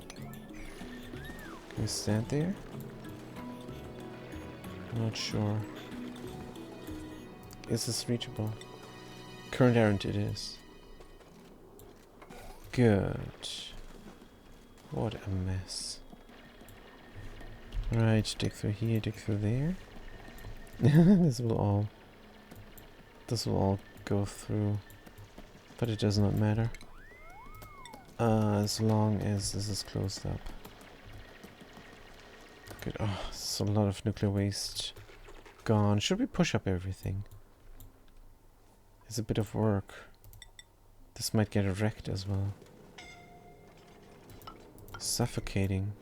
Can we stand there? I'm not sure. Is this reachable? Current errand it is. Good. What a mess. Right, dig through here, dig through there. This will all go through. But it does not matter. As long as this is closed up. Good. Oh, there's a lot of nuclear waste gone. Should we push up everything? It's a bit of work. This might get wrecked as well. Suffocating.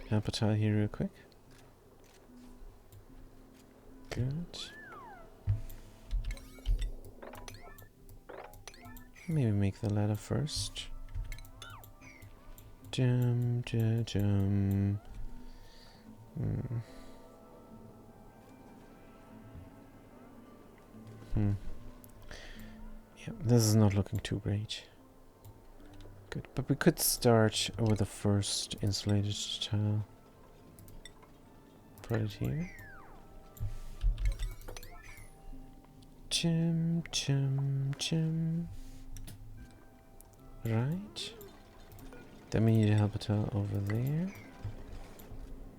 Help a tile here real quick. Good. Maybe make the ladder first. Jum, jum, jum. Yeah, this is not looking too great. Good, but we could start with the first insulated tile. Put it here. Chim, chim, chim. Right. Then we need a helper tile over there.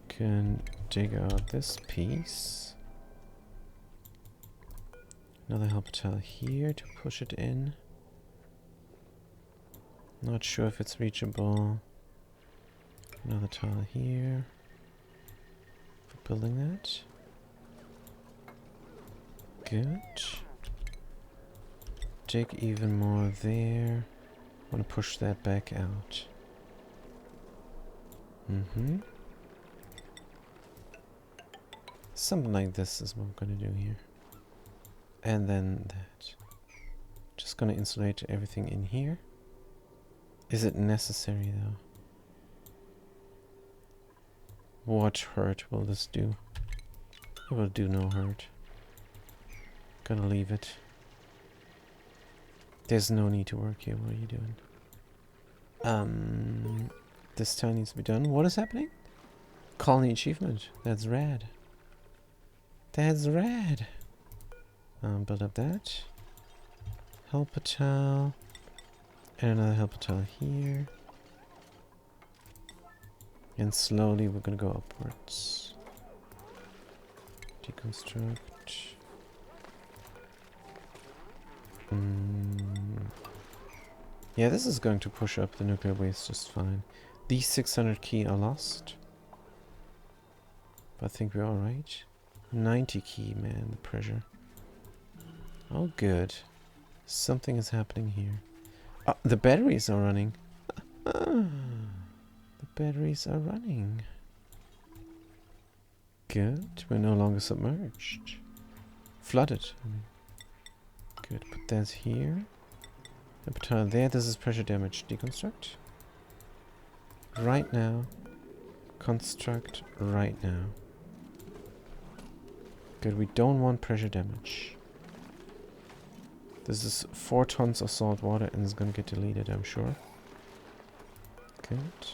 Can dig out this piece. Another helper tile here to push it in. Not sure if it's reachable. Another tile here for building that. Good. Dig even more there. Want to push that back out. Something like this is what I'm gonna do here. And then that. Just gonna insulate everything in here. Is it necessary though? What hurt will this do? It will do no hurt. Gonna leave it. There's no need to work here. What are you doing? This tile needs to be done. What is happening? Colony achievement. That's rad. That's rad. Build up that. Helper tile. And another helper tile here. And slowly we're gonna go upwards. Deconstruct. Yeah, this is going to push up the nuclear waste just fine. These 600 key are lost. But I think we're alright. 90 key, man, the pressure. Oh, good. Something is happening here. Oh, the batteries are running. The batteries are running. Good. We're no longer submerged. Flooded. Good. Put that here. Put it there. This is pressure damage. Deconstruct. Right now. Construct right now. Good. We don't want pressure damage. This is 4 tons of salt water and it's gonna get deleted, I'm sure. Good.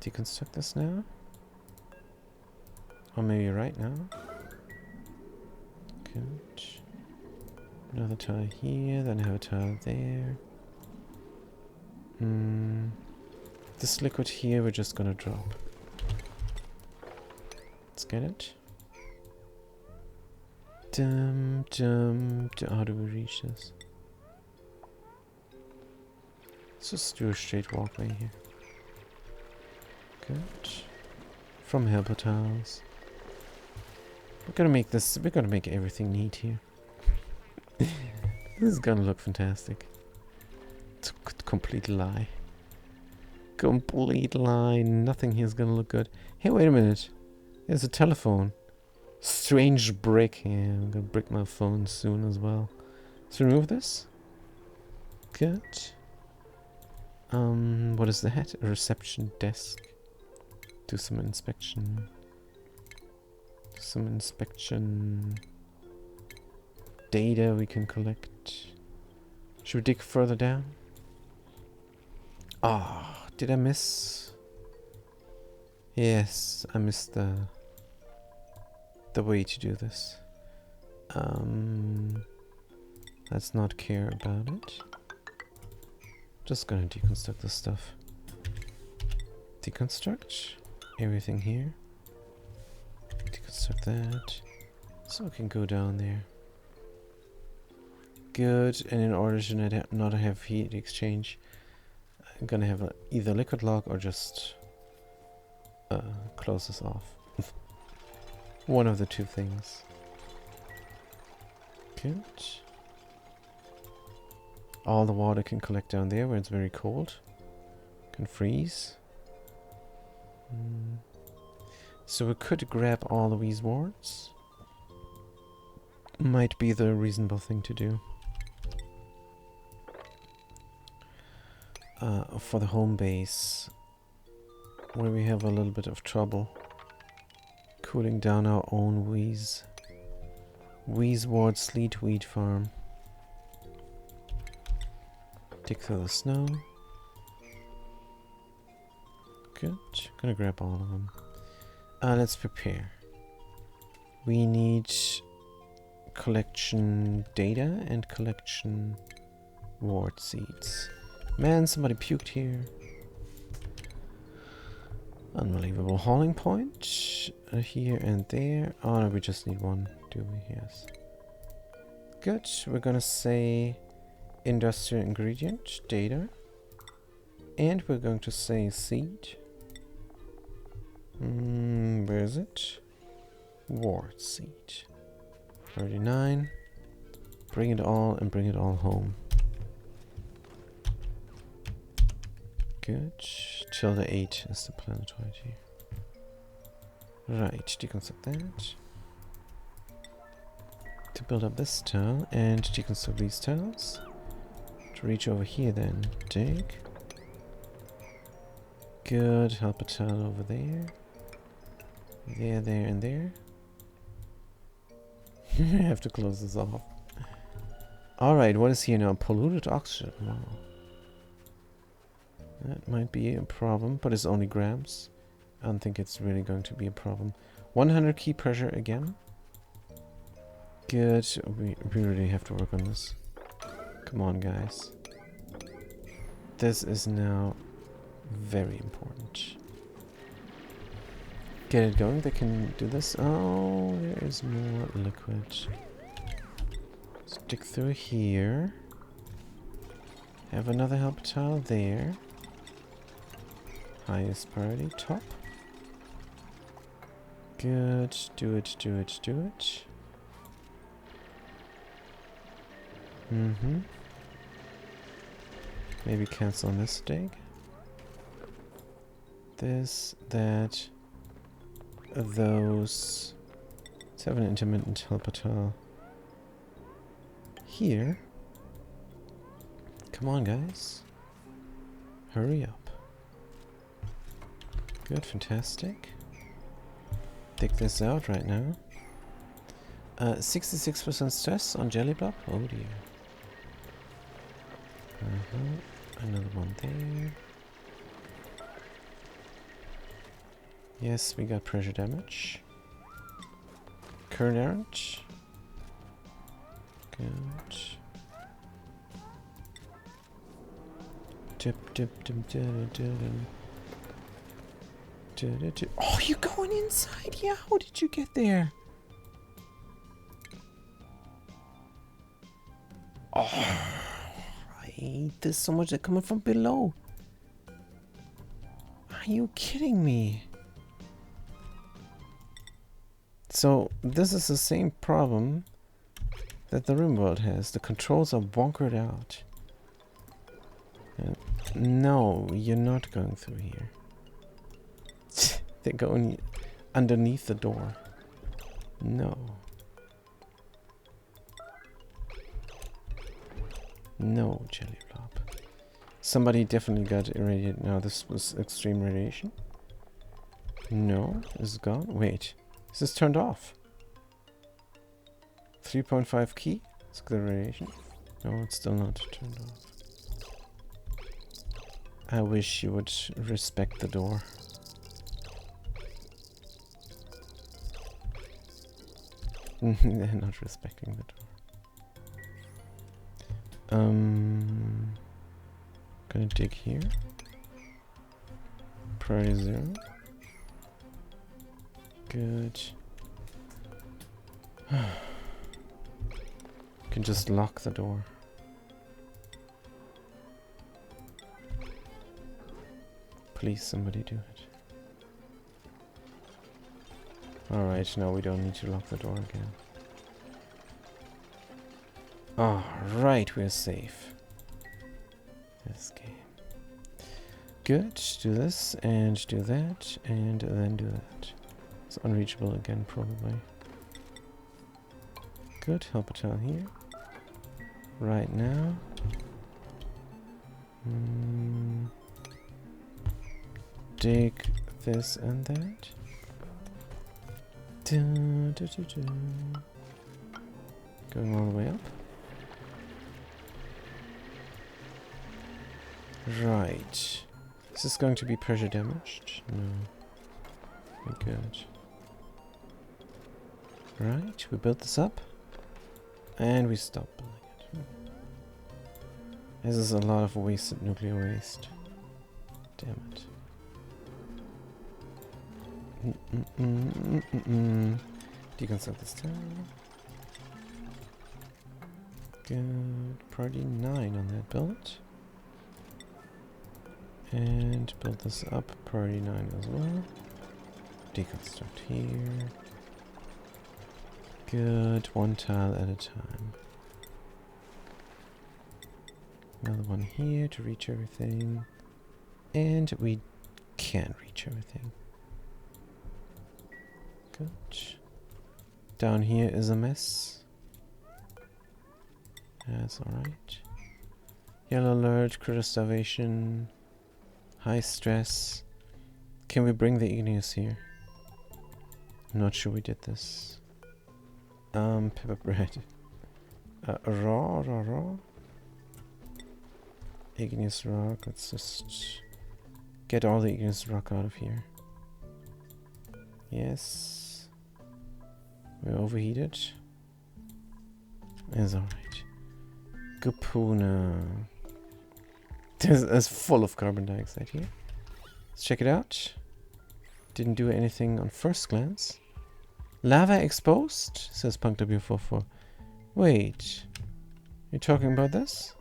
Deconstruct this now. Or maybe right now. Good. Another tile here, then I have a tile there. This liquid here we're just gonna drop. Let's get it. How do we reach this? Let's just do a straight walkway here. Good. From helper tiles. We're gonna make this. We're gonna make everything neat here. This is gonna look fantastic. It's a complete lie. Complete lie. Nothing here is gonna look good. Hey, wait a minute. There's a telephone. Strange brick. Yeah, I'm gonna brick my phone soon as well. Let's remove this. Good. What is that? A reception desk. Do some inspection. Do some inspection. Data we can collect. Should we dig further down? Ah, did I miss? Yes, I missed the way to do this. Let's not care about it. Just gonna deconstruct this stuff. Deconstruct everything here. Deconstruct that. So we can go down there. Good, and in order to not have heat exchange, I'm gonna have either liquid lock or just close this off. One of the two things. Good. All the water can collect down there where it's very cold. Can freeze. So we could grab all of these wards. Might be the reasonable thing to do. For the home base, where we have a little bit of trouble cooling down our own Wheeze Ward Sleet Wheat Farm. Dig through the snow. Good. Gonna grab all of them. Let's prepare. We need collection data and collection ward seeds. Man, somebody puked here. Unbelievable. Hauling point here and there. Oh no, we just need one, do we? Yes. Good. We're gonna say industrial ingredient data, and we're going to say seed. Where is it? Ward seed. 39. Bring it all and bring it all home. Good. Tilde 8 is the planetoid here. Right, deconstruct that. To build up this tile and deconstruct these tiles. To reach over here then. Dig. Good. Help a tile over there. There, there, and there. I have to close this off. Alright, what is here now? Polluted oxygen. Wow. That might be a problem, but it's only grams. I don't think it's really going to be a problem. 100 key pressure again. Good. We really have to work on this. Come on, guys. This is now very important. Get it going. They can do this. Oh, there is more liquid. Stick through here. Have another help tile there. Highest priority, top. Good. Do it, do it, do it. Maybe cancel on this dig. This, that, those. Let's have an intermittent helper tile here. Come on, guys. Hurry up. Good, fantastic. Take this out right now. 66% stress on Jelly Blob. Oh dear. Another one there. Yes, we got pressure damage. Current errant. Good. Tip, tip, tip, tip, tip, tip. Oh, you're going inside? Yeah, how did you get there? Oh, right. There's so much that coming from below. Are you kidding me? So, this is the same problem that the RimWorld has. The controls are bonkered out. And no, you're not going through here. They're going underneath the door. No. No, Jelly Blob. Somebody definitely got irradiated. Now, this was extreme radiation. No, is it gone? Wait, is this turned off? 3.5 key? It's the radiation. No, it's still not turned off. I wish you would respect the door. They're not respecting the door. Gonna dig here. Priority 0. Good. Can just lock the door. Please, somebody do it. Alright, now we don't need to lock the door again. Alright, we're safe. This game. Good, do this, and do that, and then do that. It's unreachable again, probably. Good, help a tile here. Right now. Dig this and that. Going all the way up. Right. Is this going to be pressure damaged? No. We're good. Right, we built this up. And we stop building it. This is a lot of wasted nuclear waste. Damn it. Deconstruct this tower. Good. Priority 9 on that build. And build this up. Priority 9 as well. Deconstruct here. Good. One tile at a time. Another one here to reach everything. And we can reach everything. Good. Down here is a mess. That's alright. Yellow alert, critter starvation, high stress. Can we bring the igneous here? I'm not sure we did this. Pepper bread. Raw. Igneous rock. Let's just get all the igneous rock out of here. Yes. We're overheated. It's alright. Gapuna. It's full of carbon dioxide here. Let's check it out. Didn't do anything on first glance. Lava exposed, says PunkW44. Wait. You're talking about this?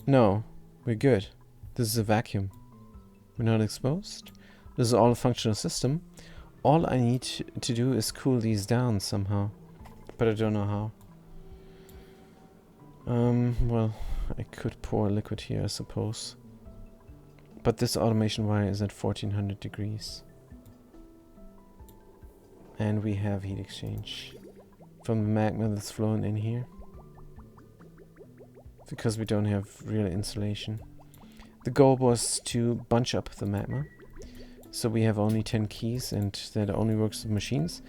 No. We're good. This is a vacuum. We're not exposed. This is all a functional system. All I need to do is cool these down somehow. But I don't know how. Well, I could pour a liquid here, I suppose. But this automation wire is at 1400 degrees. And we have heat exchange from the magma that's flowing in here. Because we don't have real insulation. The goal was to bunch up the magma. So we have only 10 keys, and that only works with machines.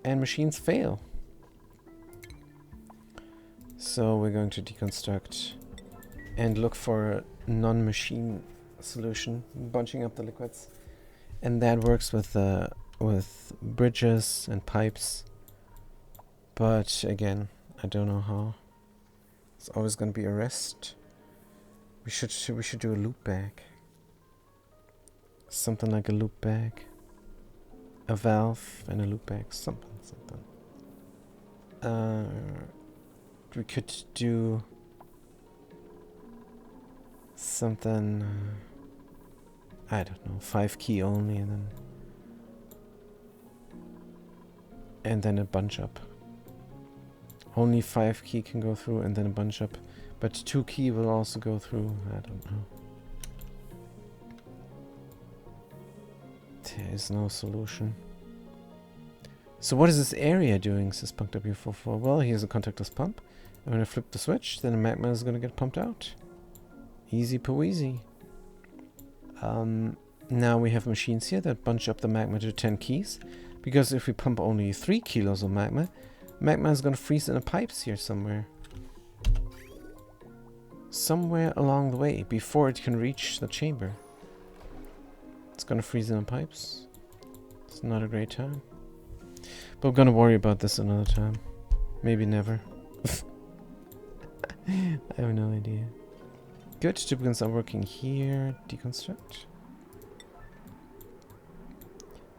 And machines fail. So we're going to deconstruct and look for a non-machine solution, bunching up the liquids. And that works with bridges and pipes. But again, I don't know how. It's always going to be a rest. We should do a loop back. Something like a loop back. A valve and a loopback. Something. We could do something. I don't know. 5 key only, and then a bunch up. Only 5 key can go through, and then a bunch up. But 2 key will also go through. I don't know. There is no solution. So what is this area doing, says Punk W44? Well, here's a contactless pump. I'm gonna flip the switch, then the magma is gonna get pumped out. Easy peasy. Now we have machines here that bunch up the magma to 10 keys. Because if we pump only 3 kilos of magma, magma is gonna freeze in the pipes here somewhere. Somewhere along the way, before it can reach the chamber. It's gonna freeze in the pipes. It's not a great time. But we're gonna worry about this another time. Maybe never. I have no idea. Good, duplicates are working here. Deconstruct.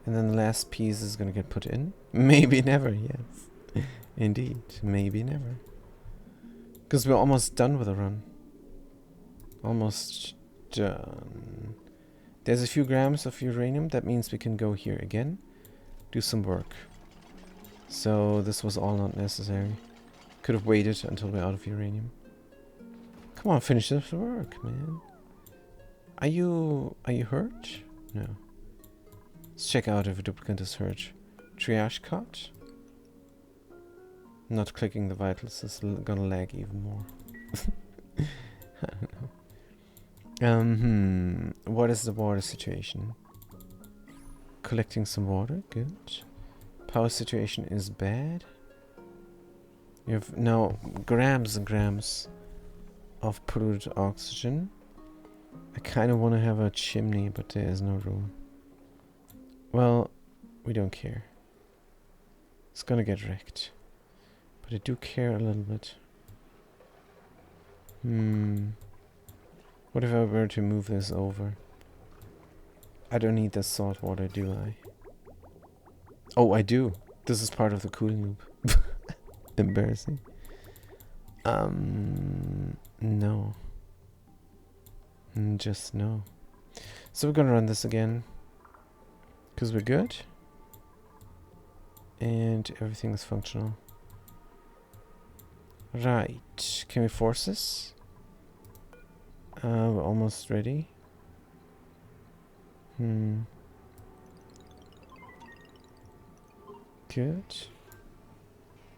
And then the last piece is gonna get put in. Maybe never, yes. Indeed, maybe never. Because we're almost done with the run. Almost done. There's a few grams of uranium. That means we can go here again. Do some work. So this was all not necessary. Could have waited until we're out of uranium. Come on, finish this work, man. Are you hurt? No. Let's check out if a duplicant is hurt. Triage caught. Not clicking the vitals is gonna lag even more. I don't know. What is the water situation? Collecting some water, good. Power situation is bad. You have now grams and grams of polluted oxygen. I kind of want to have a chimney, but there is no room. Well, we don't care. It's gonna get wrecked. But I do care a little bit. What if I were to move this over? I don't need this salt water, do I? Oh, I do. This is part of the cooling loop. Embarrassing. No. Just no. So we're gonna run this again. Because we're good. And everything is functional. Right. Can we force this? We're almost ready. Good.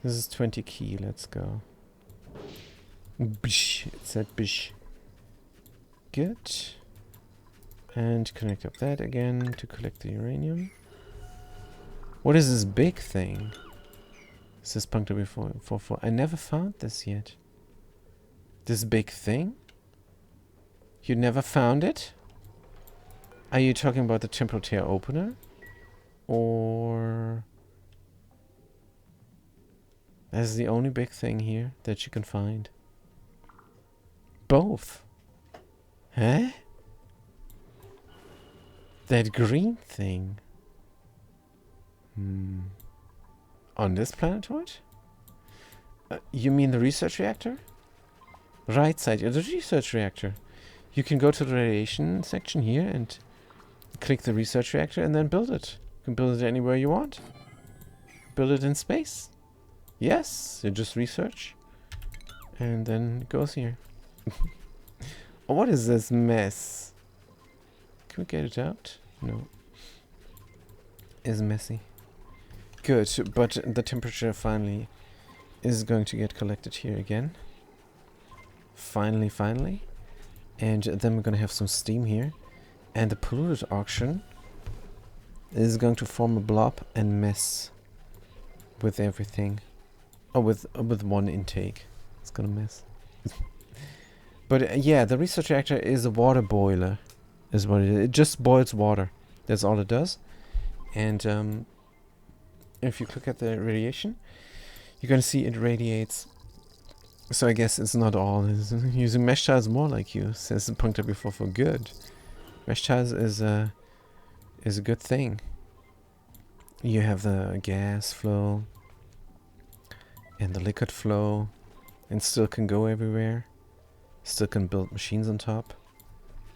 This is 20 key. Let's go. Bish. It said bish. Good. And connect up that again to collect the uranium. What is this big thing? This is Punk W44. I never found this yet. This big thing? You never found it? Are you talking about the temporal tear opener? Or... That's the only big thing here that you can find. Both. Huh? That green thing. On this planetoid? You mean the research reactor? Right side, the research reactor. You can go to the radiation section here and click the research reactor and then build it. You can build it anywhere you want. Build it in space. Yes, you just research. And then it goes here. Oh, what is this mess? Can we get it out? No. It's messy. Good, but the temperature finally is going to get collected here again. Finally. And then we're going to have some steam here. And the polluted oxygen is going to form a blob and mess with everything. Oh, with one intake. It's going to mess. But yeah, the research reactor is a water boiler. Is what it is. It just boils water. That's all it does. And if you click at the radiation, you're going to see it radiates. So I guess it's not all. Using mesh tiles more like you, says the Punked before for good. Mesh tiles is a good thing. You have the gas flow and the liquid flow, and still can go everywhere. Still can build machines on top.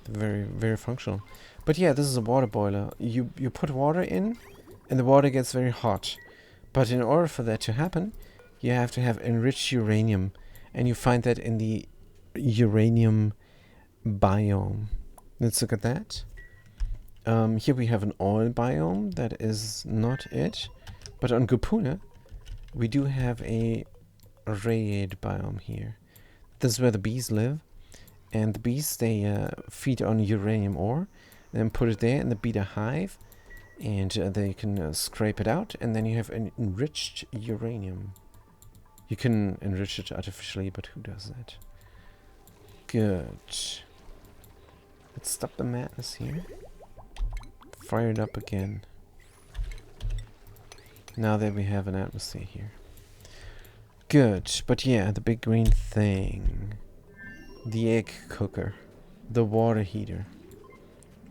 Very, very functional. But yeah, this is a water boiler. You put water in, and the water gets very hot. But in order for that to happen, you have to have enriched uranium, and you find that in the uranium biome. Let's look at that. Here we have an oil biome. That is not it. But on Gupuna, we do have a radiate biome here. This is where the bees live. And the bees, they feed on uranium ore, then put it there in the beta hive, and they can scrape it out, and then you have an enriched uranium. You can enrich it artificially, but who does that? Good. Let's stop the madness here. Fire it up again. Now that we have an atmosphere here. Good, but yeah, the big green thing. The egg cooker. The water heater.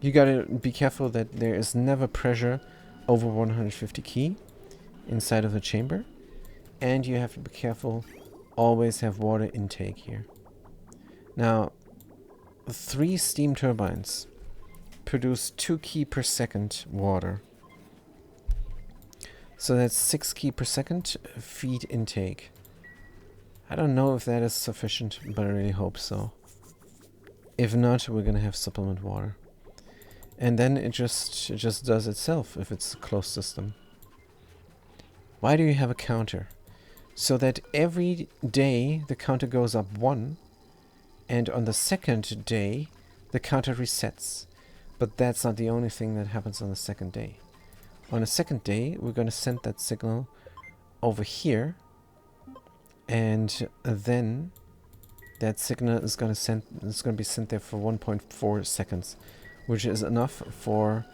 You gotta be careful that there is never pressure over 150 key inside of the chamber. And you have to be careful, always have water intake here. Now, 3 steam turbines produce 2 key per second water. So that's 6 key per second feed intake. I don't know if that is sufficient, but I really hope so. If not, we're gonna have supplement water. And then it just does itself if it's a closed system. Why do you have a counter? So that every day the counter goes up 1, and on the second day the counter resets. But that's not the only thing that happens on the second day. On the second day, we're gonna send that signal over here. And then that signal is gonna be sent there for 1.4 seconds, which is enough for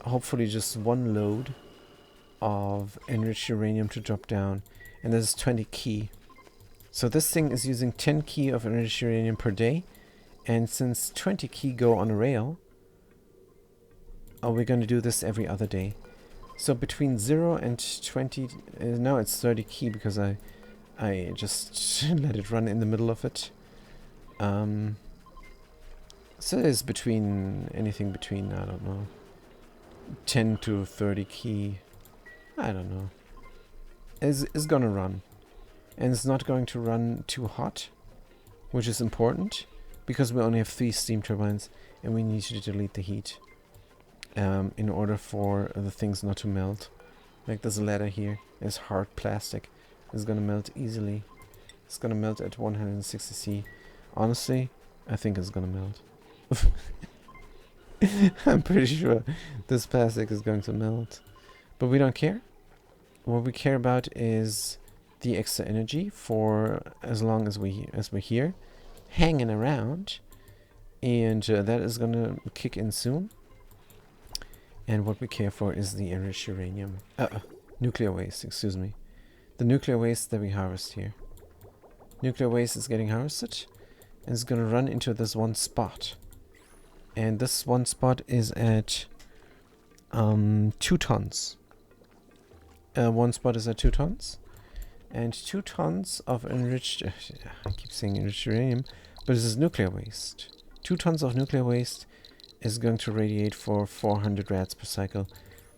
hopefully just 1 load of enriched uranium to drop down, and this is 20 key. So this thing is using 10 key of enriched uranium per day, and since 20 key go on a rail, we're gonna do this every other day. So between 0 and 20, now it's 30 key because I just let it run in the middle of it. So it's anything between, I don't know, 10 to 30 key. I don't know. Is gonna run. And it's not going to run too hot, which is important, because we only have 3 steam turbines, and we need to delete the heat in order for the things not to melt. Like this ladder here is hard plastic. It's gonna melt easily. It's gonna melt at 160 C. Honestly, I think it's gonna melt. I'm pretty sure this plastic is going to melt. But we don't care. What we care about is the extra energy for as long as we're here, hanging around, and that is gonna kick in soon. And what we care for is the enriched uranium, nuclear waste. Excuse me, the nuclear waste that we harvest here. Nuclear waste is getting harvested, and it's gonna run into this one spot. And this one spot is at 2 tons. One spot is at 2 tons. And 2 tons of enriched... I keep saying enriched uranium, but this is nuclear waste. 2 tons of nuclear waste is going to radiate for 400 rads per cycle,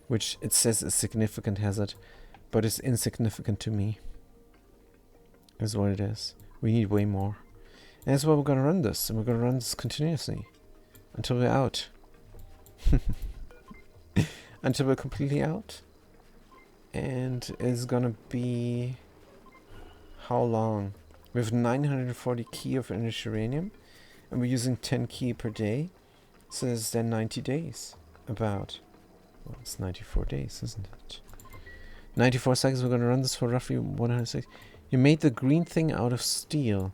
which it says is significant hazard, but it's insignificant to me. Is what it is. We need way more. And that's why we're going to run this, and we're going to run this continuously. Until we're out. Until we're completely out. And it's gonna be... how long? We have 940 key of enriched uranium, and we're using 10 key per day. So it's then 90 days. About. Well, it's 94 days, isn't it? 94 seconds, we're gonna run this for roughly 106. You made the green thing out of steel.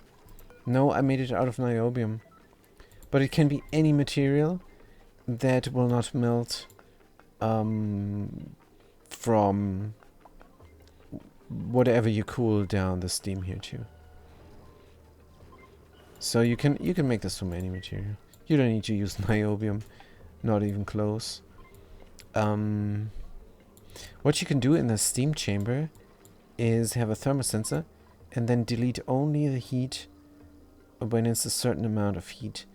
No, I made it out of niobium. But it can be any material that will not melt from whatever you cool down the steam here to. So you can make this from any material. You don't need to use niobium, not even close. What you can do in the steam chamber is have a thermosensor and then delete only the heat when it's a certain amount of heat.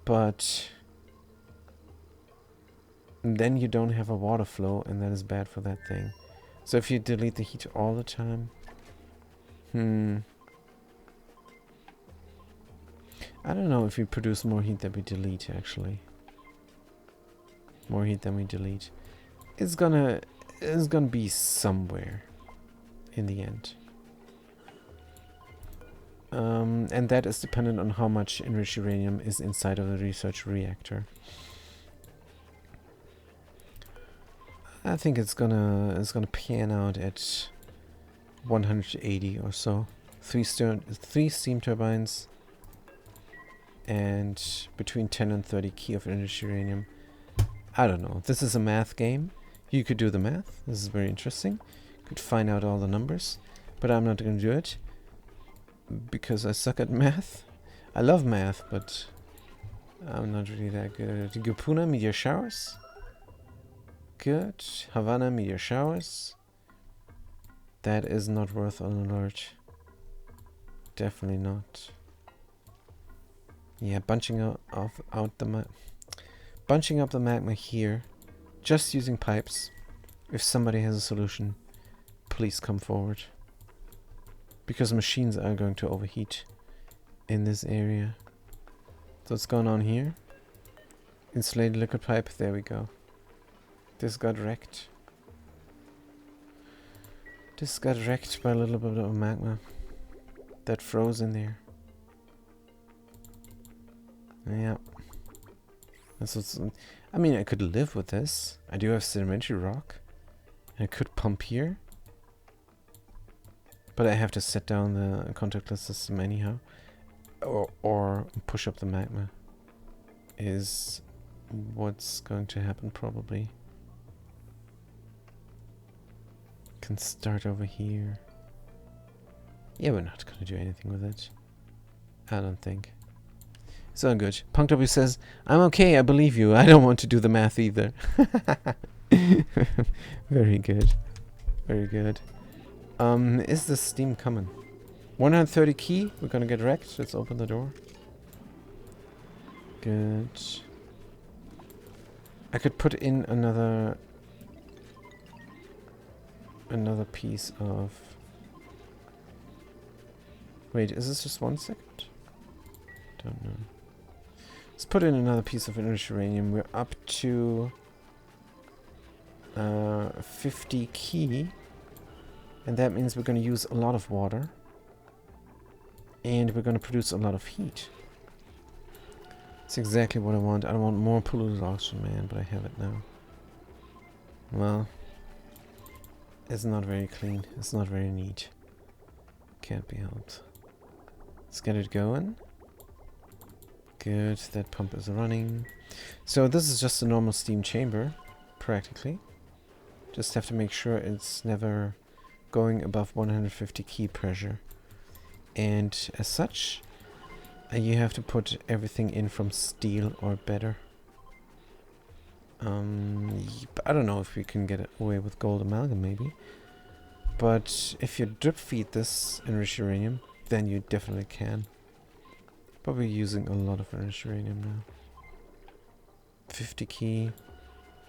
But then you don't have a water flow, and that is bad for that thing. So if you delete the heat all the time... I don't know if we produce more heat than we delete, actually. More heat than we delete. It's gonna be somewhere in the end. And that is dependent on how much enriched uranium is inside of the research reactor. I think it's gonna pan out at 180 or so. Three steam turbines and between 10 and 30 key of enriched uranium. I don't know. This is a math game. You could do the math. This is very interesting. You could find out all the numbers, but I'm not gonna do it because I suck at math. I love math, but I'm not really that good. Gupuna, meteor showers. Good. Havana, meteor showers. That is not worth an alert. Definitely not. Yeah, bunching up the magma here, just using pipes. If somebody has a solution, please come forward. Because machines are going to overheat in this area. So what's going on here? Insulated liquid pipe, there we go. This got wrecked. This got wrecked by a little bit of magma that froze in there. Yeah. That's what's, I mean, I could live with this. I do have sedimentary rock. I could pump here. But I have to set down the contactless system anyhow. Or push up the magma. Is what's going to happen probably. Can start over here. Yeah, we're not going to do anything with it. I don't think. So good. Punk W says, I'm okay, I believe you. I don't want to do the math either. Very good. Very good. Is the steam coming? 130 key. We're gonna get wrecked. Let's open the door. Good. I could put in another piece of... Wait, is this just 1 second? Don't know. Let's put in another piece of enriched uranium. We're up to 50 key. And that means we're going to use a lot of water. And we're going to produce a lot of heat. That's exactly what I want. I don't want more polluted oxygen, man, but I have it now. Well, it's not very clean. It's not very neat. Can't be helped. Let's get it going. Good, that pump is running. So this is just a normal steam chamber, practically. Just have to make sure it's never going above 150 key pressure. And as such, you have to put everything in from steel or better. I don't know if we can get away with gold amalgam, maybe. But if you drip feed this enriched uranium, then you definitely can. But we're using a lot of enriched uranium now. 50 key.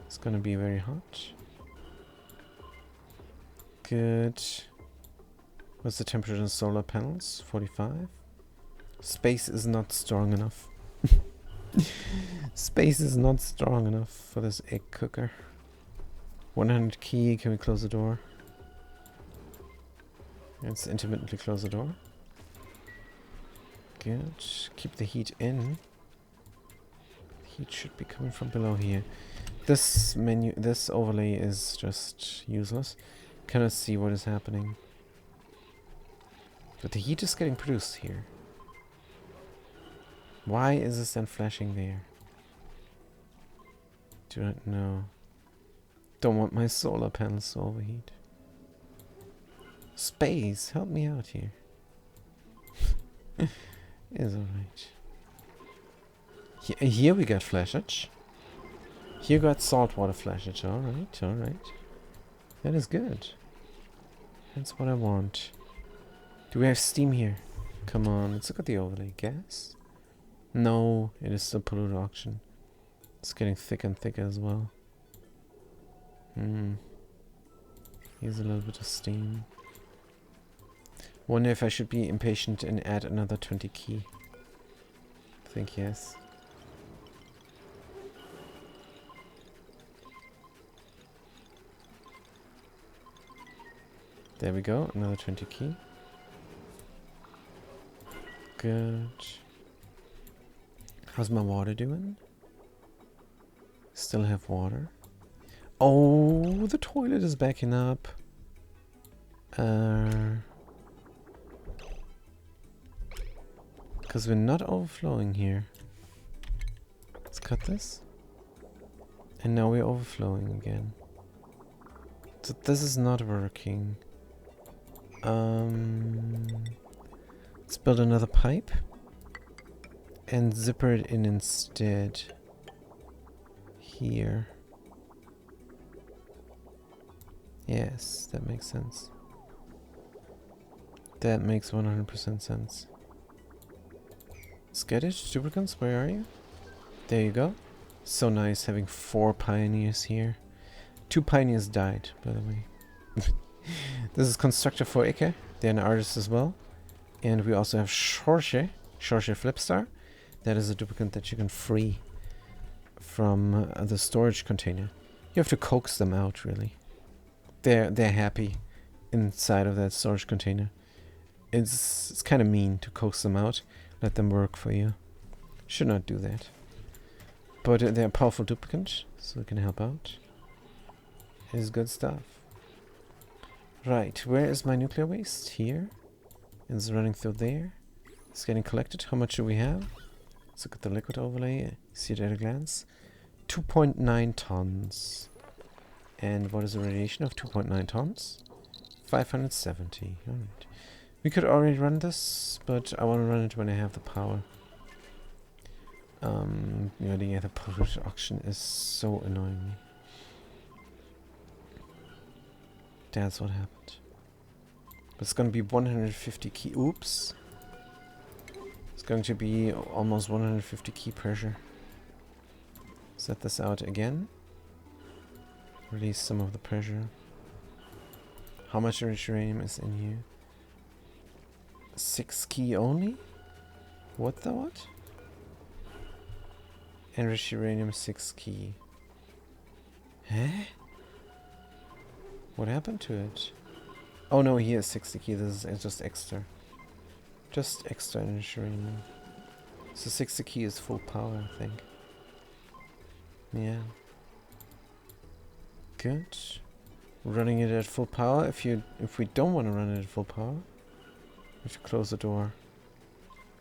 It's gonna be very hot. Good. What's the temperature in solar panels? 45. Space is not strong enough. Space is not strong enough for this egg cooker. 100 key. Can we close the door? Let's intermittently close the door. Good. Keep the heat in. Heat should be coming from below here. This menu, this overlay is just useless. Cannot see what is happening. But the heat is getting produced here. Why is this then flashing there? Do not know. Don't want my solar panels to overheat. Space, help me out here. Is alright. Here we got flashage. Here got saltwater flashage. Alright, alright. That is good. That's what I want. Do we have steam here? Come on, let's look at the overlay. Gas? No, it is still polluted oxygen. It's getting thicker and thicker as well. Here's a little bit of steam. Wonder if I should be impatient and add another 20 key. I think yes. There we go, another 20 key. Good. How's my water doing? Still have water. Oh, the toilet is backing up. Because we're not overflowing here. Let's cut this. And now we're overflowing again. So this is not working. Let's build another pipe. And zipper it in instead. Here. Yes, that makes sense. That makes 100% sense. Skittish, Dubricants, where are you? There you go. So nice having 4 pioneers here. 2 pioneers died, by the way. This is Constructor for Ike. They're an artist as well. And we also have Shorshe Flipstar. That is a duplicant that you can free from the storage container. You have to coax them out, really. They're happy inside of that storage container. It's kind of mean to coax them out. Let them work for you. Should not do that. But they're a powerful duplicant, so they can help out. Is good stuff. Right, where is my nuclear waste? Here. It's running through there. It's getting collected. How much do we have? Let's look at the liquid overlay. See it at a glance. 2.9 tons. And what is the radiation of 2.9 tons? 570. Alright. We could already run this, but I want to run it when I have the power. Yeah, the polluted oxygen is so annoying me. That's what happened. But it's gonna be 150 key. Oops. It's going to be almost 150 key pressure. Set this out again. Release some of the pressure. How much uranium is in here? 6 key only? What the what? Enriched uranium 6 key. Huh? What happened to it? Oh no, here is 60 key. This is just extra. Just extra enriched uranium. So 60 key is full power, I think. Yeah. Good. Running it at full power. If we don't want to run it at full power, we have to close the door.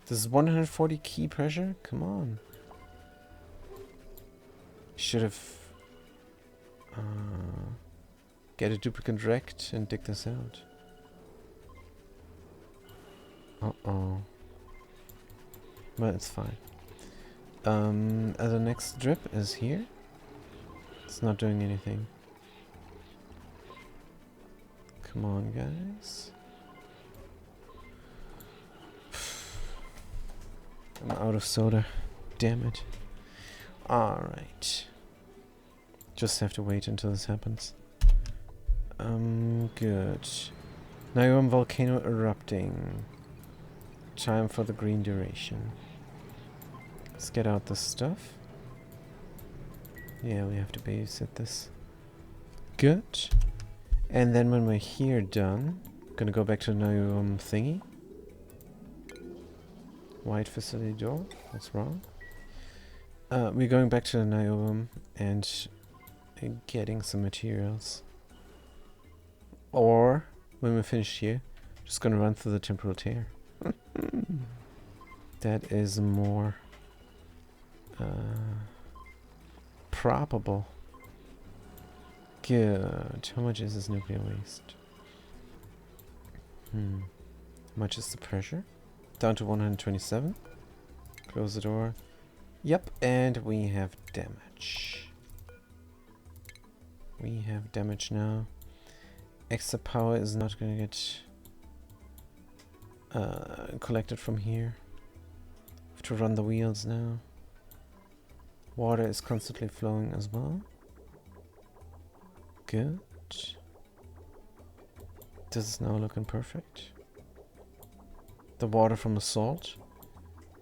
This is 140 key pressure? Come on. Should have get a duplicate wrecked and dig this out. Uh-oh. But it's fine. The next drip is here. It's not doing anything. Come on, guys. I'm out of soda. Damn it. Alright. Just have to wait until this happens. Good. Now volcano erupting. Time for the green duration. Let's get out this stuff. Yeah, we have to babysit this. Good. And then when we're here done, gonna go back to the thingy. White facility door. What's wrong? We're going back to the Niobum and getting some materials. Or, when we're finished here, just gonna run through the temporal tear. That is more probable. Good. How much is this nuclear waste? How much is the pressure? Down to 127. Close the door. Yep, and we have damage. We have damage now. Extra power is not going to get collected from here. Have to run the wheels now. Water is constantly flowing as well. Good. This is now looking perfect. The water from the salt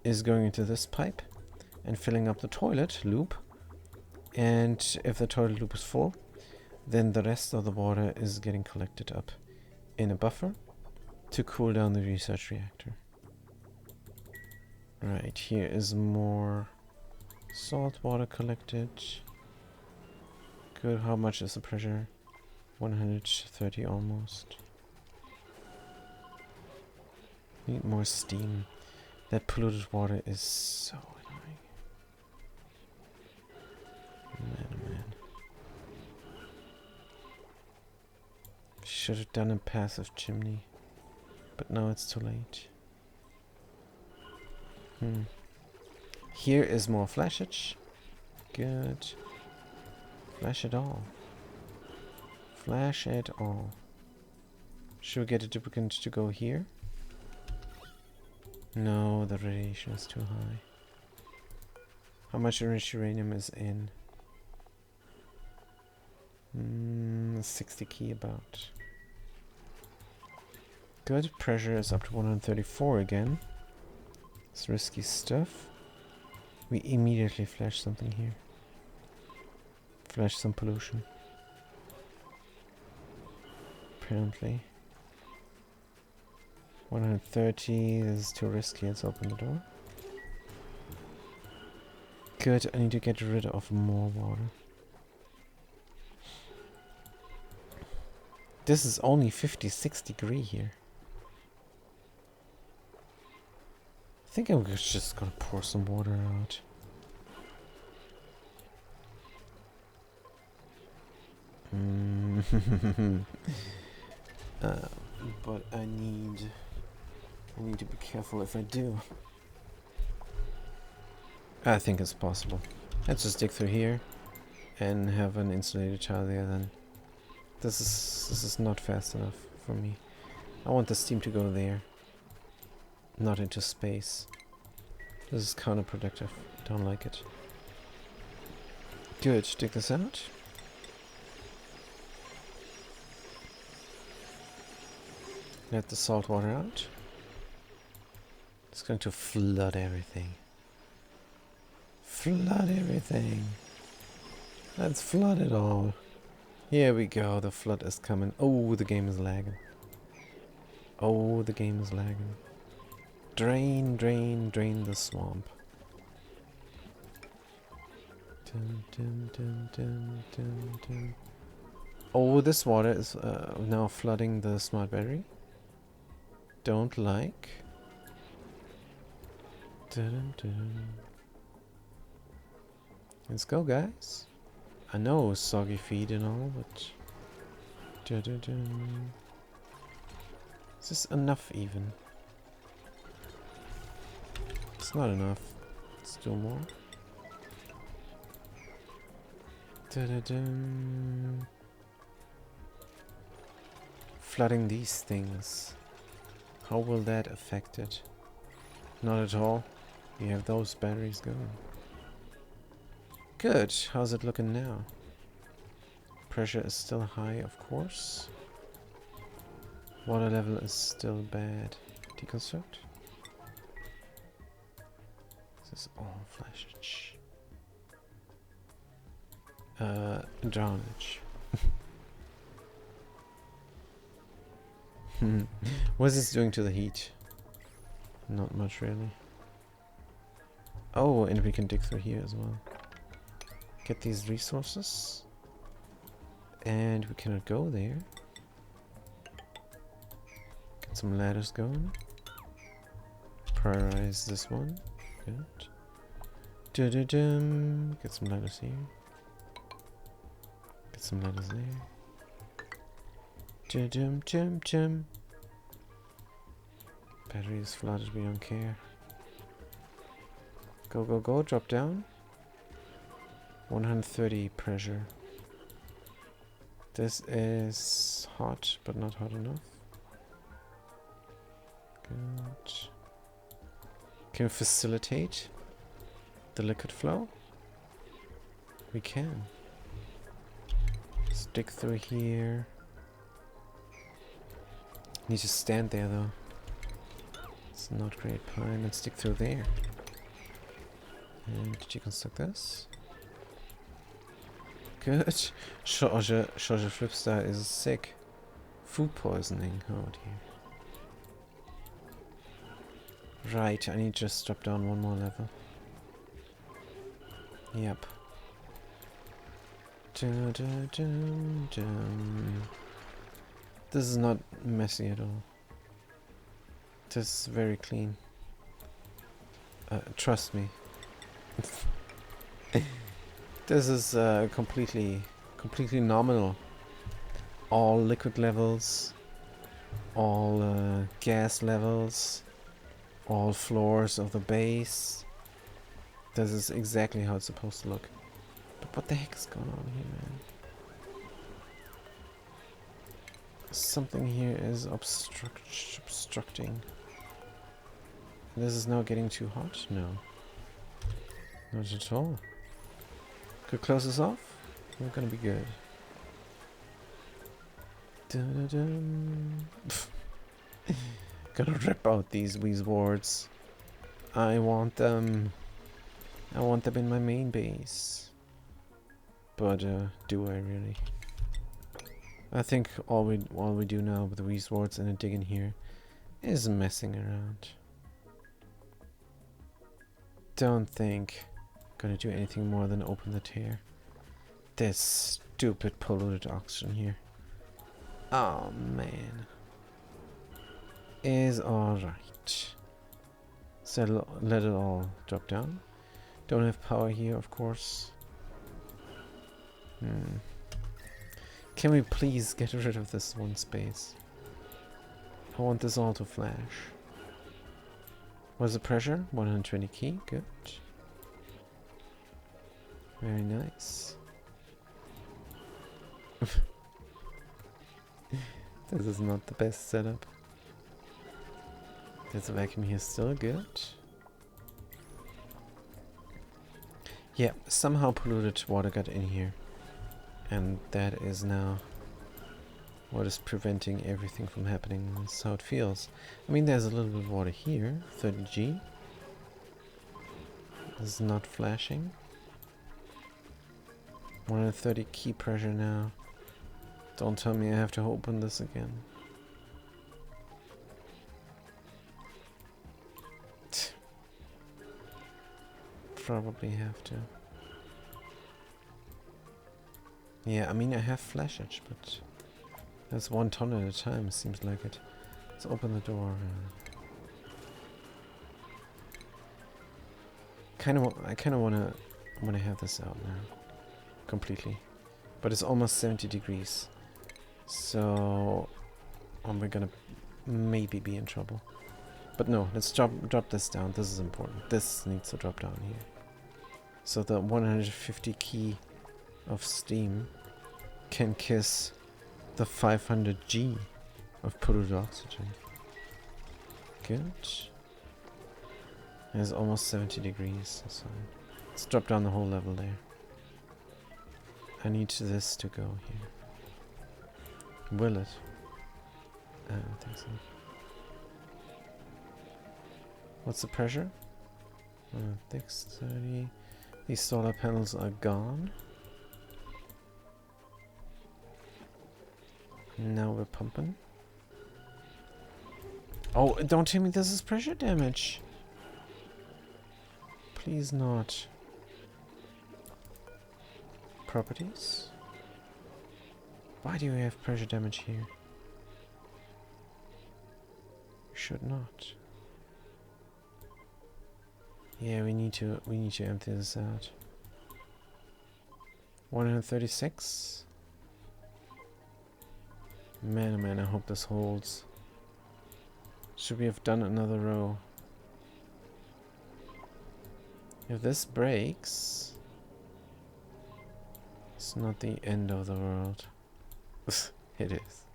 is going into this pipe and filling up the toilet loop. And if the toilet loop is full, then the rest of the water is getting collected up in a buffer to cool down the research reactor. Right, here is more salt water collected. Good, how much is the pressure? 130 almost. Need more steam. That polluted water is so annoying. Man, oh man. Should have done a passive chimney. But now it's too late. Here is more flashage. Good. Flash it all. Flash it all. Should we get a duplicate to go here? No, the radiation is too high. How much enriched uranium is in? 60 key about. Good, pressure is up to 134 again. It's risky stuff. We immediately flash something here. Flash some pollution. Apparently. 130 is too risky, let's open the door. Good, I need to get rid of more water. This is only 56 degrees here. I think I'm just gonna pour some water out. But I need to be careful if I do. I think it's possible. Let's just dig through here and have an insulated tile there then. This is not fast enough for me. I want the steam to go there, not into space. This is counterproductive. Don't like it. Good, dig this out. Let the salt water out. It's going to flood everything. Flood everything. Let's flood it all. Here we go, the flood is coming. Oh, the game is lagging. Oh, the game is lagging. Drain, drain, drain the swamp. Dun, dun, dun, dun, dun, dun. Oh, this water is now flooding the smart battery. Don't like. Dun, dun. Let's go, guys. I know soggy feet and all, but dun, dun, dun. Is this enough even? It's not enough. Let's do more. Dun, dun, dun. Flooding these things. How will that affect it? Not at all. You have those batteries going. Good. How's it looking now? Pressure is still high, of course. Water level is still bad. Deconstruct. This is all flashage. Drownage. What is this doing to the heat? Not much, really. Oh, and we can dig through here as well. Get these resources. And we cannot go there. Get some ladders going. Prioritize this one. Good. Dun-dun-dun. Get some ladders here. Get some ladders there. Dun-dun-dun-dun. Battery is flooded, we don't care. Go, go, go, drop down. 130 pressure. This is hot, but not hot enough. Good. Can we facilitate the liquid flow? We can. Stick through here. Need to stand there though. It's not great pine. Let's stick through there. And deconstruct this. Good. Shorter Flipstar is sick. Food poisoning. Oh dear. Right, I need to just drop down one more level. Yep. Dun, dun, dun, dun. This is not messy at all. This is very clean. Trust me. This is completely nominal. All liquid levels, all gas levels, all floors of the base. This is exactly how it's supposed to look. But what the heck is going on here, man? Something here is obstructing. This is now getting too hot? No. Not at all. Could close this off? We're gonna be good. Dun, dun, dun. Gotta rip out these wards. I want them. I want them in my main base. But do I really? I think all we do now with the wards and a dig in here is messing around. Don't think gonna do anything more than open the tear. This stupid polluted oxygen here. Oh man. Is alright. So let it all drop down. Don't have power here, of course. Can we please get rid of this one space? I want this all to flash. What's the pressure? 120 key. Good. Very nice. This is not the best setup. There's a vacuum here still. Good. Yeah, somehow polluted water got in here. And that is now what is preventing everything from happening. That's how it feels. I mean, there's a little bit of water here. 30G. This is not flashing. 130 key pressure now. Don't tell me I have to open this again. Probably have to. Yeah, I mean I have flashage, but that's 1 ton at a time, seems like it. Let's open the door. I kind of wanna have this out now, completely, but it's almost 70 degrees, so we're gonna maybe be in trouble. But no, let's drop this down. This is important. This needs to drop down here. So the 150 key of steam can kiss the 500 G of polluted oxygen. Good. It's almost 70 degrees. So let's drop down the whole level there. I need this to go here. Will it? I don't think so. What's the pressure? 630. These solar panels are gone. Now we're pumping. Oh, don't tell me this is pressure damage. Please not. Properties? Why do we have pressure damage here? Should not. Yeah, we need to empty this out. 136. Man, oh man, I hope this holds. Should we have done another row? If this breaks, it's not the end of the world. It is.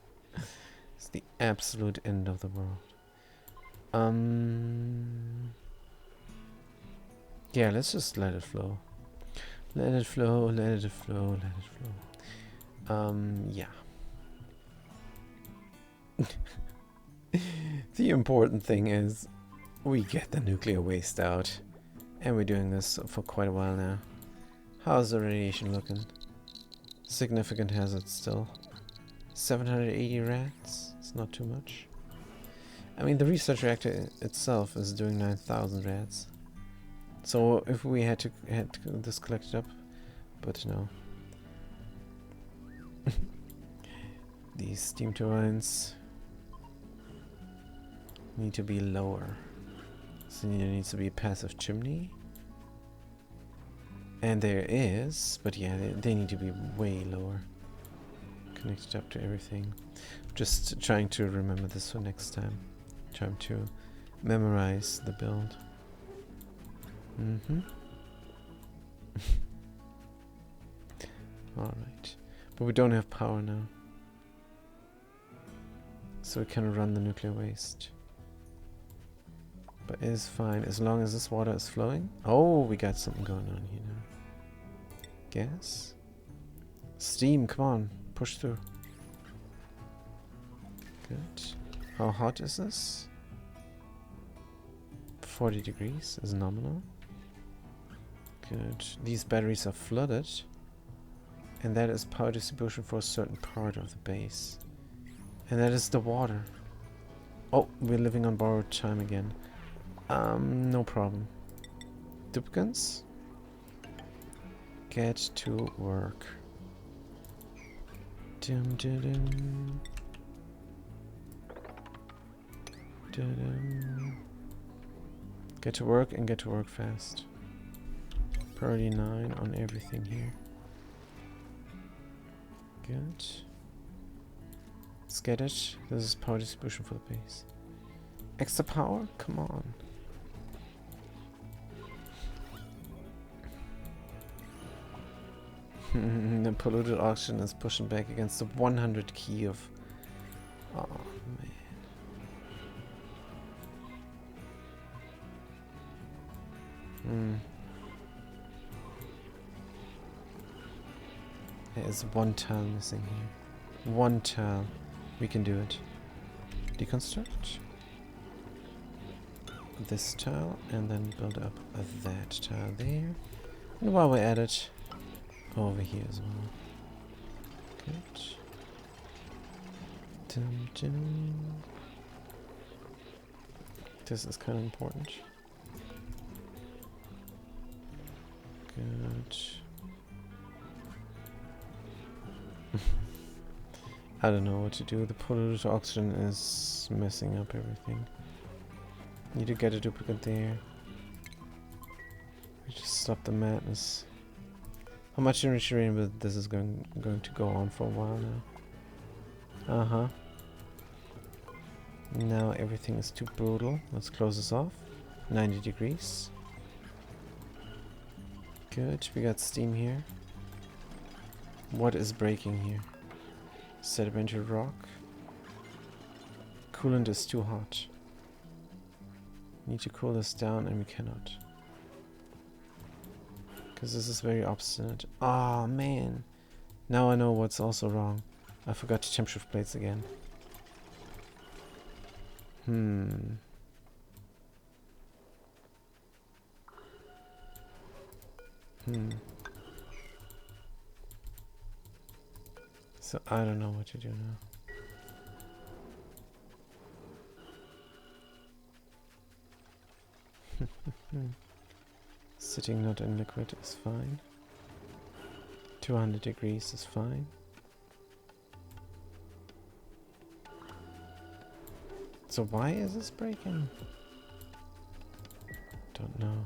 It's the absolute end of the world. Yeah, let's just let it flow. Let it flow, let it flow, let it flow. Yeah. The important thing is we get the nuclear waste out. And we're doing this for quite a while now. How's the radiation looking? Significant hazard still. 780 rats? It's not too much. I mean, the research reactor itself is doing 9,000 rats. So if we had this collected up, but no. These steam turbines need to be lower. So there needs to be a passive chimney. And there is, but yeah, they need to be way lower. Connected up to everything. Just trying to remember this for next time. Trying to memorize the build. Alright. But we don't have power now. So we can run the nuclear waste. But it's fine as long as this water is flowing. Oh, we got something going on here now. Gas? Steam, come on. Push through. Good. How hot is this? 40 degrees is nominal. Good. These batteries are flooded. And that is power distribution for a certain part of the base. And that is the water. Oh, we're living on borrowed time again. No problem. Duplicants? Get to work. Dum dum dum. Dum. Get to work and get to work fast. Priority 9 on everything here. Good. Let's get it. This is power distribution for the base. Extra power? Come on. The polluted oxygen is pushing back against the 100 key of... Oh, man. There's one tile missing here. One tile. We can do it. Deconstruct. This tile and then build up that tile there. And while we're at it, over here as well. Good. Dum, dum. This is kind of important. Good. I don't know what to do. The polluted oxygen is messing up everything. Need to get a duplicate there. We just stop the madness. How much enrichment with this is going to go on for a while now. Now everything is too brutal. Let's close this off. 90 degrees. Good. We got steam here. What is breaking here? Sedimentary rock. Coolant is too hot. Need to cool this down and we cannot. Because this is very obstinate. Ah, man. Now I know what's also wrong. I forgot to temp shift plates again. So I don't know what to do now. Sitting not in liquid is fine. 200 degrees is fine. So why is this breaking? Don't know.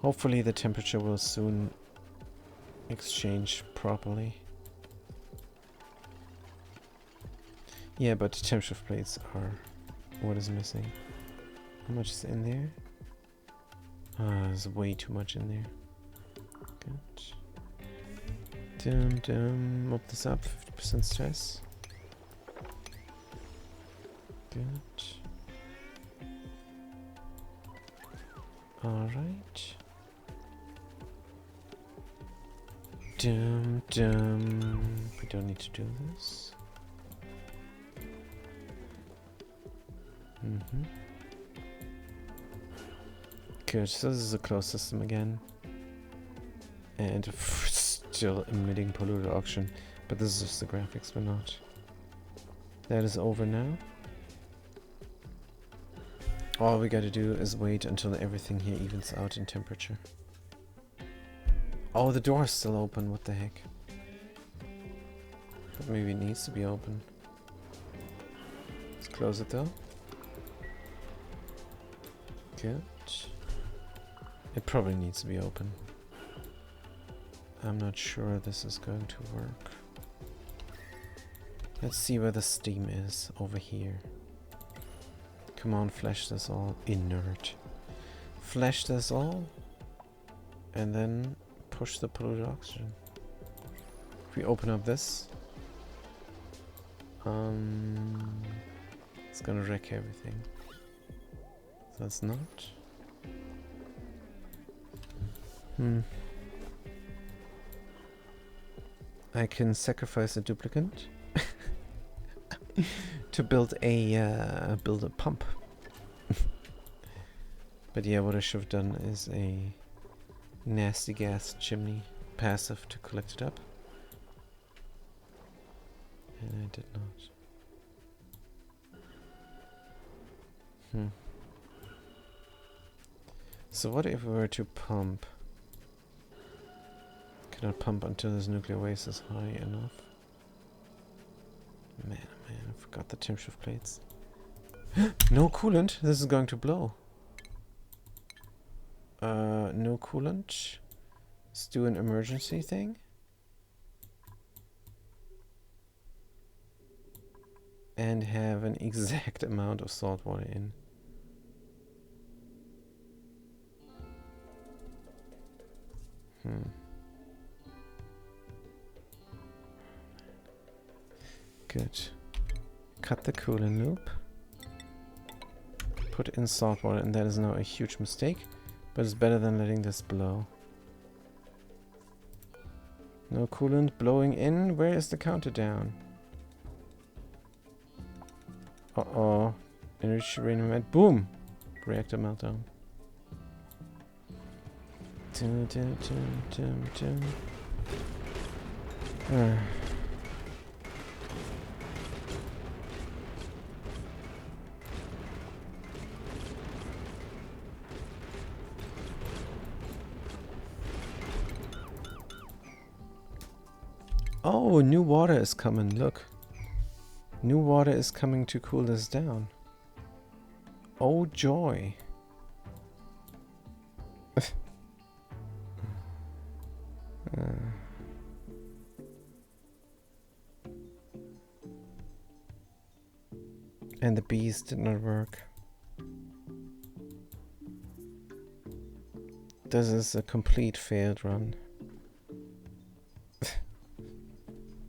Hopefully the temperature will soon exchange properly. Yeah, but temp shift plates are what is missing. How much is in there? There's way too much in there. Good. Dum dum. Mop this up. 100% stress. Good. Alright. Dum dum. We don't need to do this. Good, so this is a closed system again. And still emitting polluted oxygen. But this is just the graphics, but not. That is over now. All we gotta do is wait until everything here evens out in temperature. Oh, the door is still open, what the heck. But maybe it needs to be open. Let's close it though. Good. It probably needs to be open. I'm not sure this is going to work. Let's see where the steam is over here. Come on, flash this all. Inert. Flash this all. And then push the polluted oxygen. If we open up this, it's gonna wreck everything. So that's not. I can sacrifice a duplicate to build a pump. But yeah, what I should have done is a nasty gas chimney passive to collect it up. And I did not. So what if we were to pump? Cannot pump until this nuclear waste is high enough. Man, oh man, I forgot the temp shift plates. No coolant? This is going to blow. No coolant. Let's do an emergency thing. And have an exact amount of salt water in. Good. Cut the coolant loop. Put in salt water, and that is now a huge mistake. But it's better than letting this blow. No coolant blowing in. Where is the counter down? Uh-oh. Enriched uranium at boom! Reactor meltdown. Oh, new water is coming, look. New water is coming to cool this down. Oh joy. And the bees did not work. This is a complete failed run.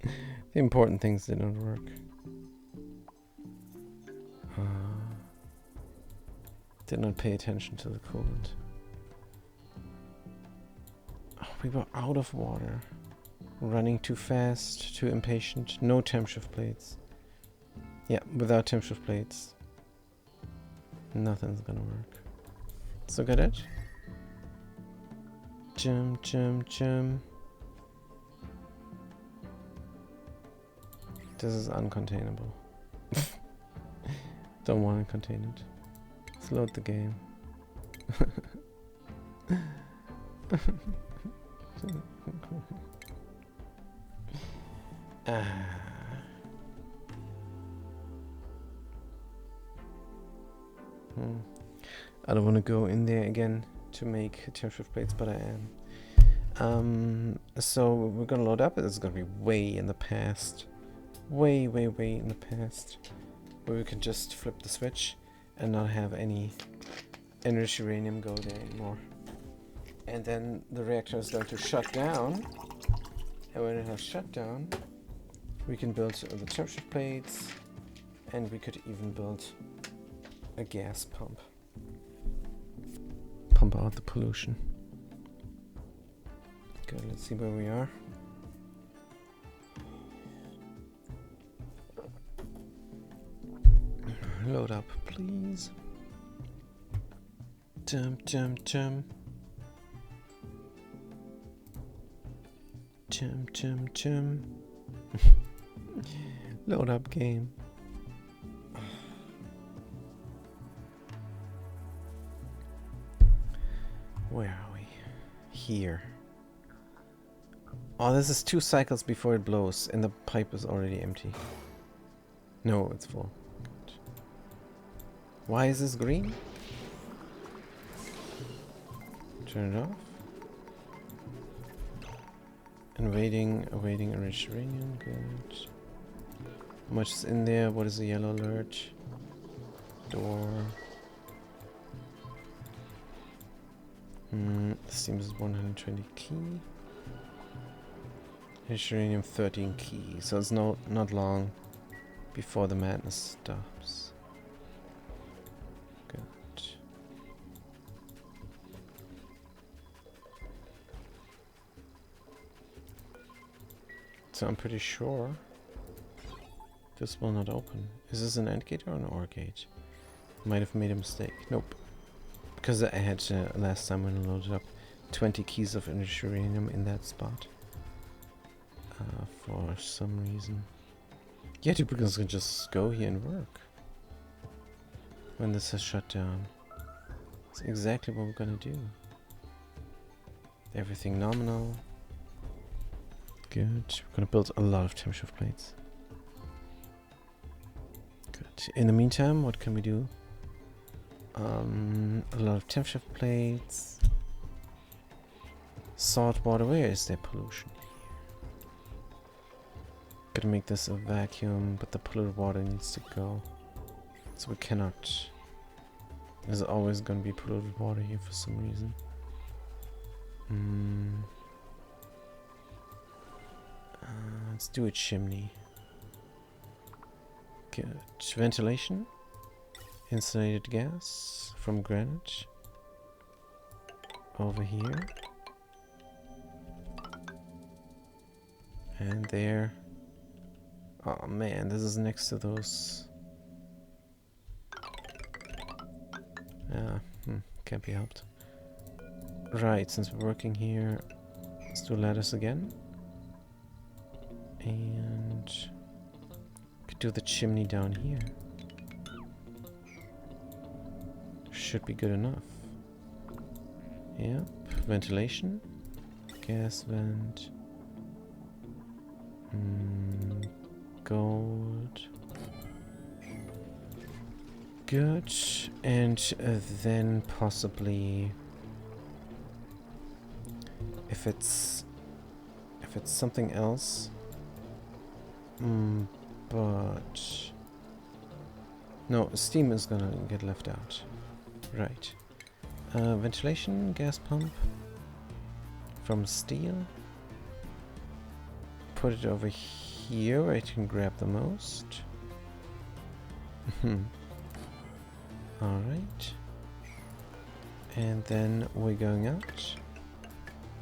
The important things did not work. Did not pay attention to the coolant. Oh, we were out of water. Running too fast, too impatient. No temp shift plates. Yeah, without temp shift plates, nothing's gonna work. So got it? Jim. This is uncontainable. Don't want to contain it. Let's load the game. I don't want to go in there again to make temp shift plates, but I am. So we're gonna load up. It's gonna be way in the past. Way in the past. Where we can just flip the switch and not have any enriched uranium go there anymore. And then the reactor is going to shut down. And when it has shut down, We can build the temperature plates, and we could even build a gas pump. Pump out the pollution. Good, let's see where we are. Load up, please. Jump, jump, jump. Jump, jump, jump. Load up, game. Where are we? Here. Oh, this is 2 cycles before it blows, and the pipe is already empty. No, it's full. Good. Why is this green? Turn it off. And awaiting enriched uranium. Good. How much is in there? What is the yellow alert? Door. This seems 120 key. Enriched uranium 13 key. So it's not long before the madness stops. Good. So I'm pretty sure this will not open. Is this an AND gate or an OR gate? Might have made a mistake. Nope. Because I had last time when I loaded up 20 keys of enriched uranium in that spot. For some reason. Yeah, duplicates can just go here and work. When this has shut down. That's exactly what we're gonna do. Everything nominal. Good. We're gonna build a lot of temperature plates. Good. In the meantime, what can we do? A lot of temperature plates. Salt water. Where is there pollution? Gotta make this a vacuum, but the polluted water needs to go. So we cannot. There's always gonna be polluted water here for some reason. Let's do a chimney. Good. Ventilation. Insulated gas from granite. Over here. And there. Oh man, this is next to those. Can't be helped. Right, since we're working here, let's do ladders again. And could do the chimney down here. Should be good enough. Yep, ventilation. Gas vent. Gold. Good. And then possibly if it's something else, but no, steam is gonna get left out. Right. Ventilation, gas pump from steel. Put it over here where I can grab the most. Alright. And then we're going out.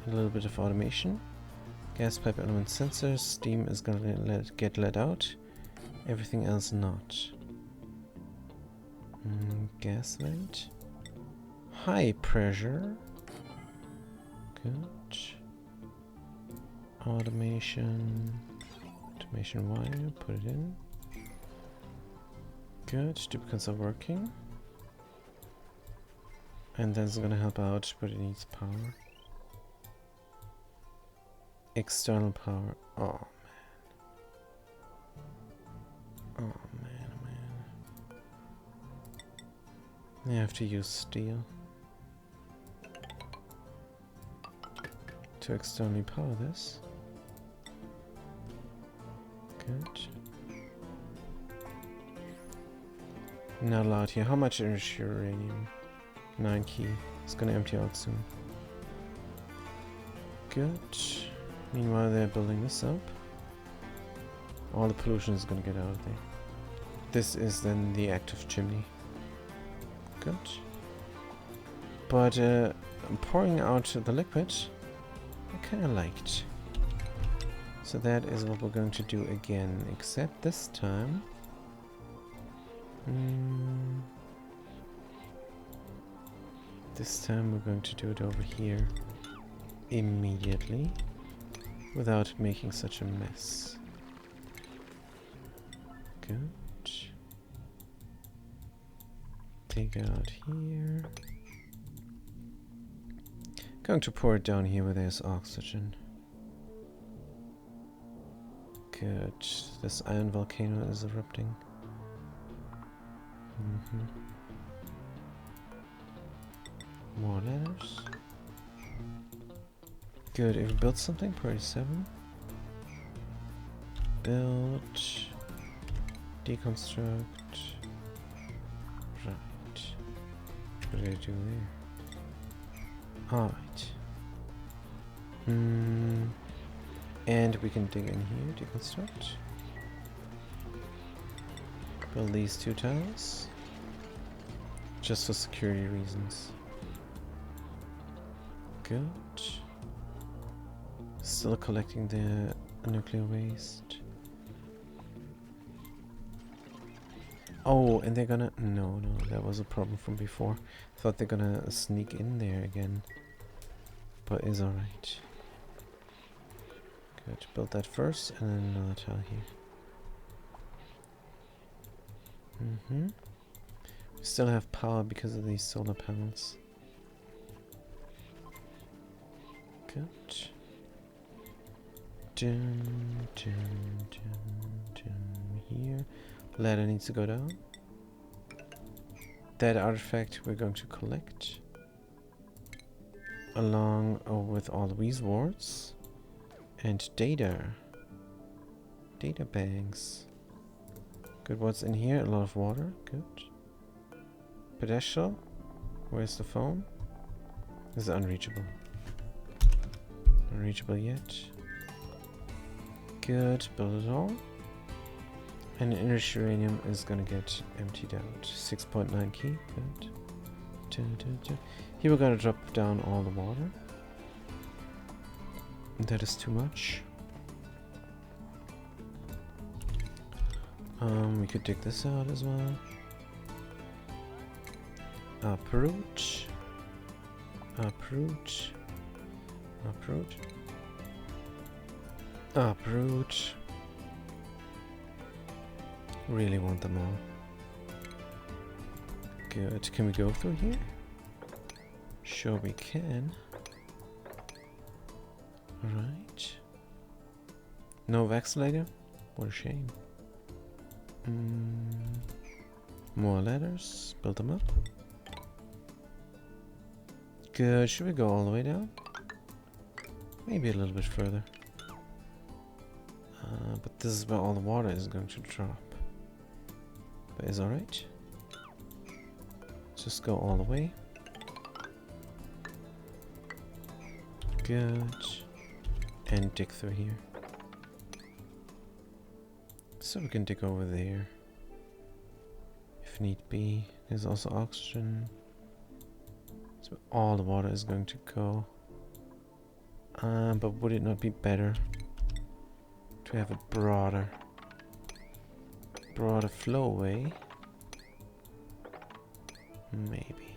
A little bit of automation. Gas pipe element sensor. Steam is gonna get let out. Everything else not. Gas vent. High pressure. Good. Automation. Automation wire. Put it in. Good. Duplicates are working. And that's gonna help out, but it needs power. External power. Oh man. Oh man, oh man. I have to use steel to externally power this. Good. Not allowed here. How much is uranium? 9 key. It's gonna empty out soon. Good. Meanwhile, they're building this up. All the pollution is gonna get out of there. This is then the active chimney. Good. But pouring out the liquid, I kind of liked. So that is what we're going to do again, except this time. This time we're going to do it over here immediately without making such a mess. Good. Take out here. Going to pour it down here where there's oxygen. Good. This iron volcano is erupting. More letters. Good. If we build something, priority 7. Build. Deconstruct. Right. What did I do there? Alright. And we can dig in here, deconstruct. Build these 2 tiles. Just for security reasons. Good. Still collecting the nuclear waste. Oh, and they're gonna... No, that was a problem from before. Thought they're gonna sneak in there again. But it's alright. Good, build that first, and then another tile here. We still have power because of these solar panels. Good. Here. Ladder needs to go down. That artifact we're going to collect. Along with all these wards. And data. Data banks. Good, what's in here? A lot of water. Good. Pedestal. Where's the phone? This is unreachable. Unreachable yet. Good, build it all. And enriched uranium is gonna get emptied out. 6.9 key. Good. Here we're gonna drop down all the water. That is too much. We could dig this out as well. Uproot. Uproot. Uproot. Uproot. Really want them all. Good. Can we go through here? Sure we can. Alright. No vaccinator? What a shame. More ladders. Build them up. Good. Should we go all the way down? Maybe a little bit further. But this is where all the water is going to drop. But it's alright. Just go all the way. Good. And dig through here. So we can dig over there. If need be. There's also oxygen. So all the water is going to go. But would it not be better to have a broader flowway? Maybe.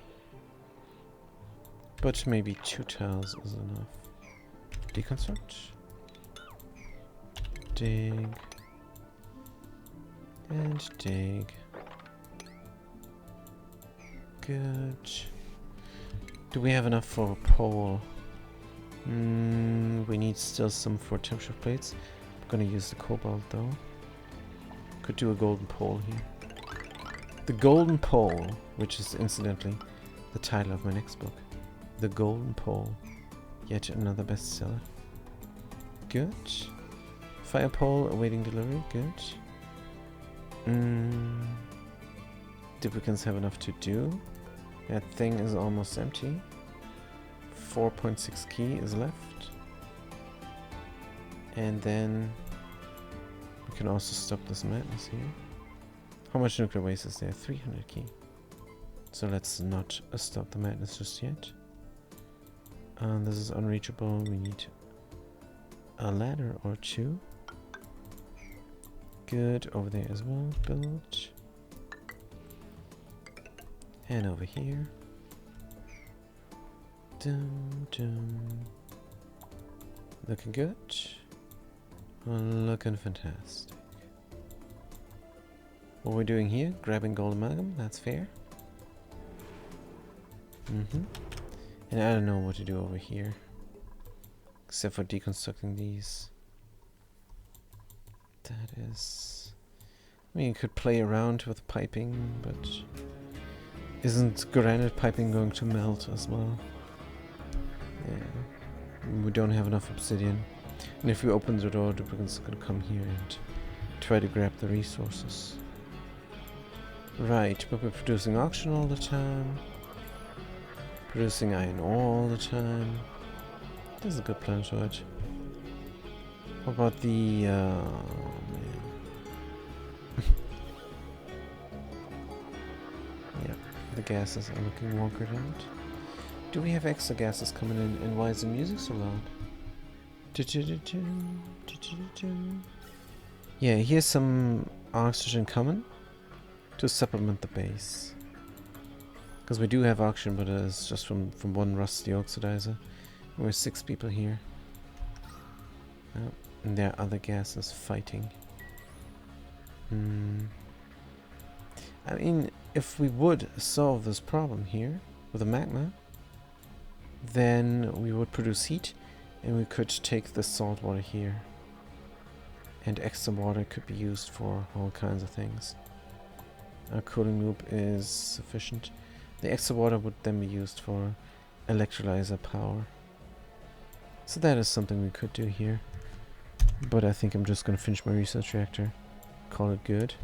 But maybe 2 tiles is enough. Deconstruct. Dig. And dig. Good. Do we have enough for a pole? We need still some for temperature plates. I'm gonna use the cobalt though. Could do a golden pole here. The golden pole, which is incidentally the title of my next book. The golden pole. Yet another bestseller. Good. Fire pole awaiting delivery. Good. Duplicants have enough to do. That thing is almost empty. 4.6 key is left. And then we can also stop this madness here. How much nuclear waste is there? 300 key. So let's not stop the madness just yet. And this is unreachable. We need a ladder or two. Good. Over there as well. Build. And over here. Dum, dum. Looking good. Looking fantastic. What we're doing here, grabbing gold amalgam, that's fair. And I don't know what to do over here. Except for deconstructing these. That is... I mean, you could play around with piping, but... Isn't granite piping going to melt as well? Yeah. We don't have enough obsidian. And if we open the door, duplicants are gonna come here and try to grab the resources. Right, but we're producing oxygen all the time. Producing iron ore all the time. This is a good planetoid. What about the... man. Yeah, the gases are looking wonkered out. Do we have extra gases coming in, and why is the music so loud? Yeah, here's some oxygen coming to supplement the base. Because we do have oxygen, but it's just from one rusty oxidizer. We're 6 people here. Oh, and there are other gases fighting. I mean, if we would solve this problem here with the magma, then we would produce heat, and we could take the salt water here. And extra water could be used for all kinds of things. Our cooling loop is sufficient. The extra water would then be used for electrolyzer power. So that is something we could do here. But I think I'm just going to finish my research reactor. Call it good.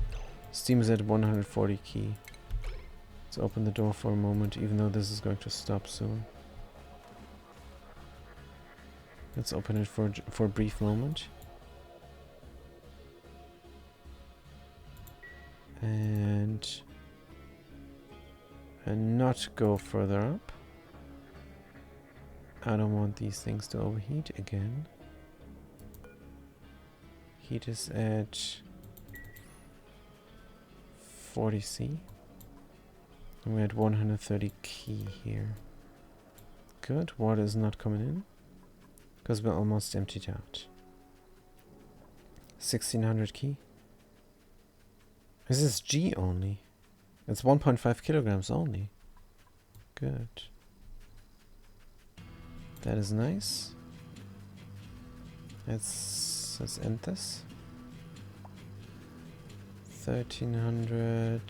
Steam is at 140 key. Let's open the door for a moment, even though this is going to stop soon. Let's open it for a brief moment. And not go further up. I don't want these things to overheat again. Heat is at 40 C. And we're at 130 key here. Good, water is not coming in. Because we're almost emptied out. 1600 key. This is G only. It's 1.5 kilograms only. Good. That is nice. Let's end this. 1300.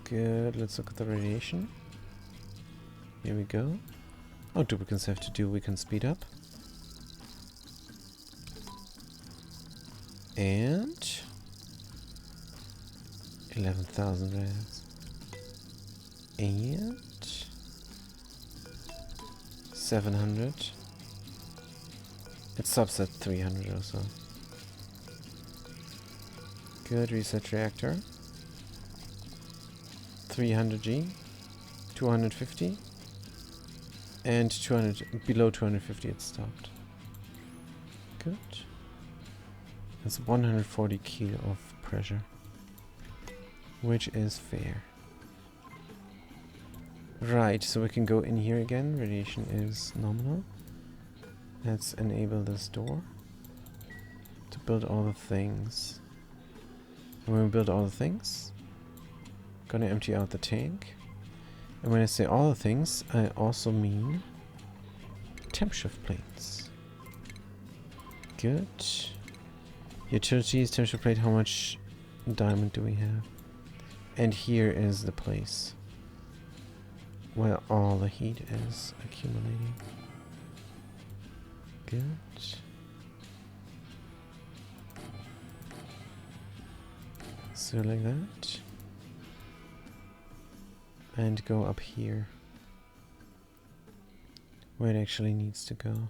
Good. Let's look at the radiation. Here we go. Oh, duplicants have to do. We can speed up. And 11,000 reds. And 700. It stops at 300 or so. Good, research reactor. 300G. 250. And 200, below 250 it stopped. Good. That's 140 kilo of pressure. Which is fair. Right, so we can go in here again. Radiation is nominal. Let's enable this door to build all the things. And when we build all the things, gonna empty out the tank. And when I say all the things, I also mean temp shift plates. Good. Utilities, temp shift plate, how much diamond do we have? And here is the place where all the heat is accumulating. Good. So like that. And go up here where it actually needs to go.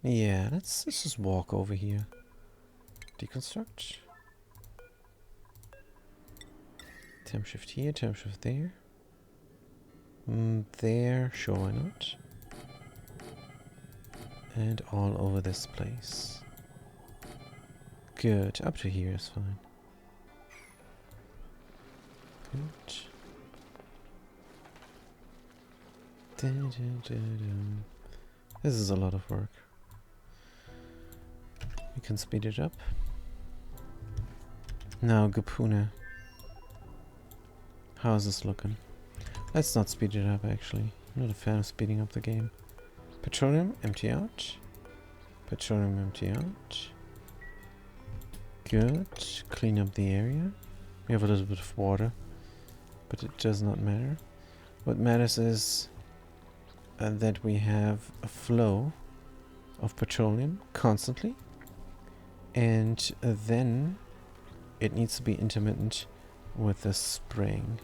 Yeah, let's just walk over here. Deconstruct. Temp shift here, temp shift there. There, sure, why not? And all over this place. Good, up to here is fine. Good. This is a lot of work. We can speed it up. Now, Gapuna. How's this looking? Let's not speed it up, actually. I'm not a fan of speeding up the game. Petroleum, empty out. Petroleum, empty out. Good. Clean up the area. We have a little bit of water, but it does not matter. What matters is that we have a flow of petroleum constantly, and then it needs to be intermittent with the spraying.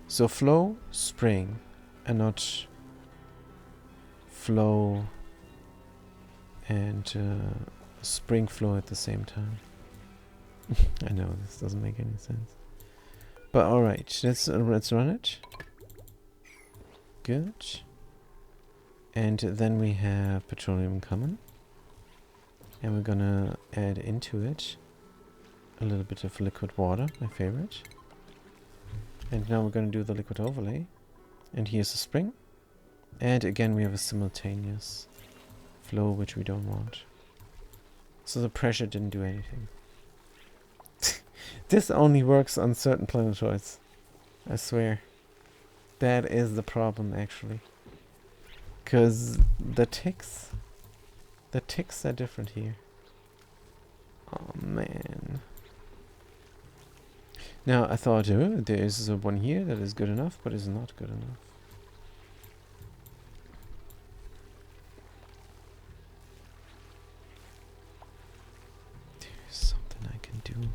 So flow, spraying, and not flow and spring flow at the same time. I know this doesn't make any sense, but all right, let's run it. Good. And then we have petroleum coming, and we're gonna add into it a little bit of liquid water, my favorite. And now we're gonna do the liquid overlay, and here's the spring, and again we have a simultaneous flow, which we don't want. So the pressure didn't do anything. This only works on certain planetoids, I swear. That is the problem, actually. Because the ticks are different here. Oh man. Now I thought, oh, there is one here that is good enough, but is not good enough. There is something I can do.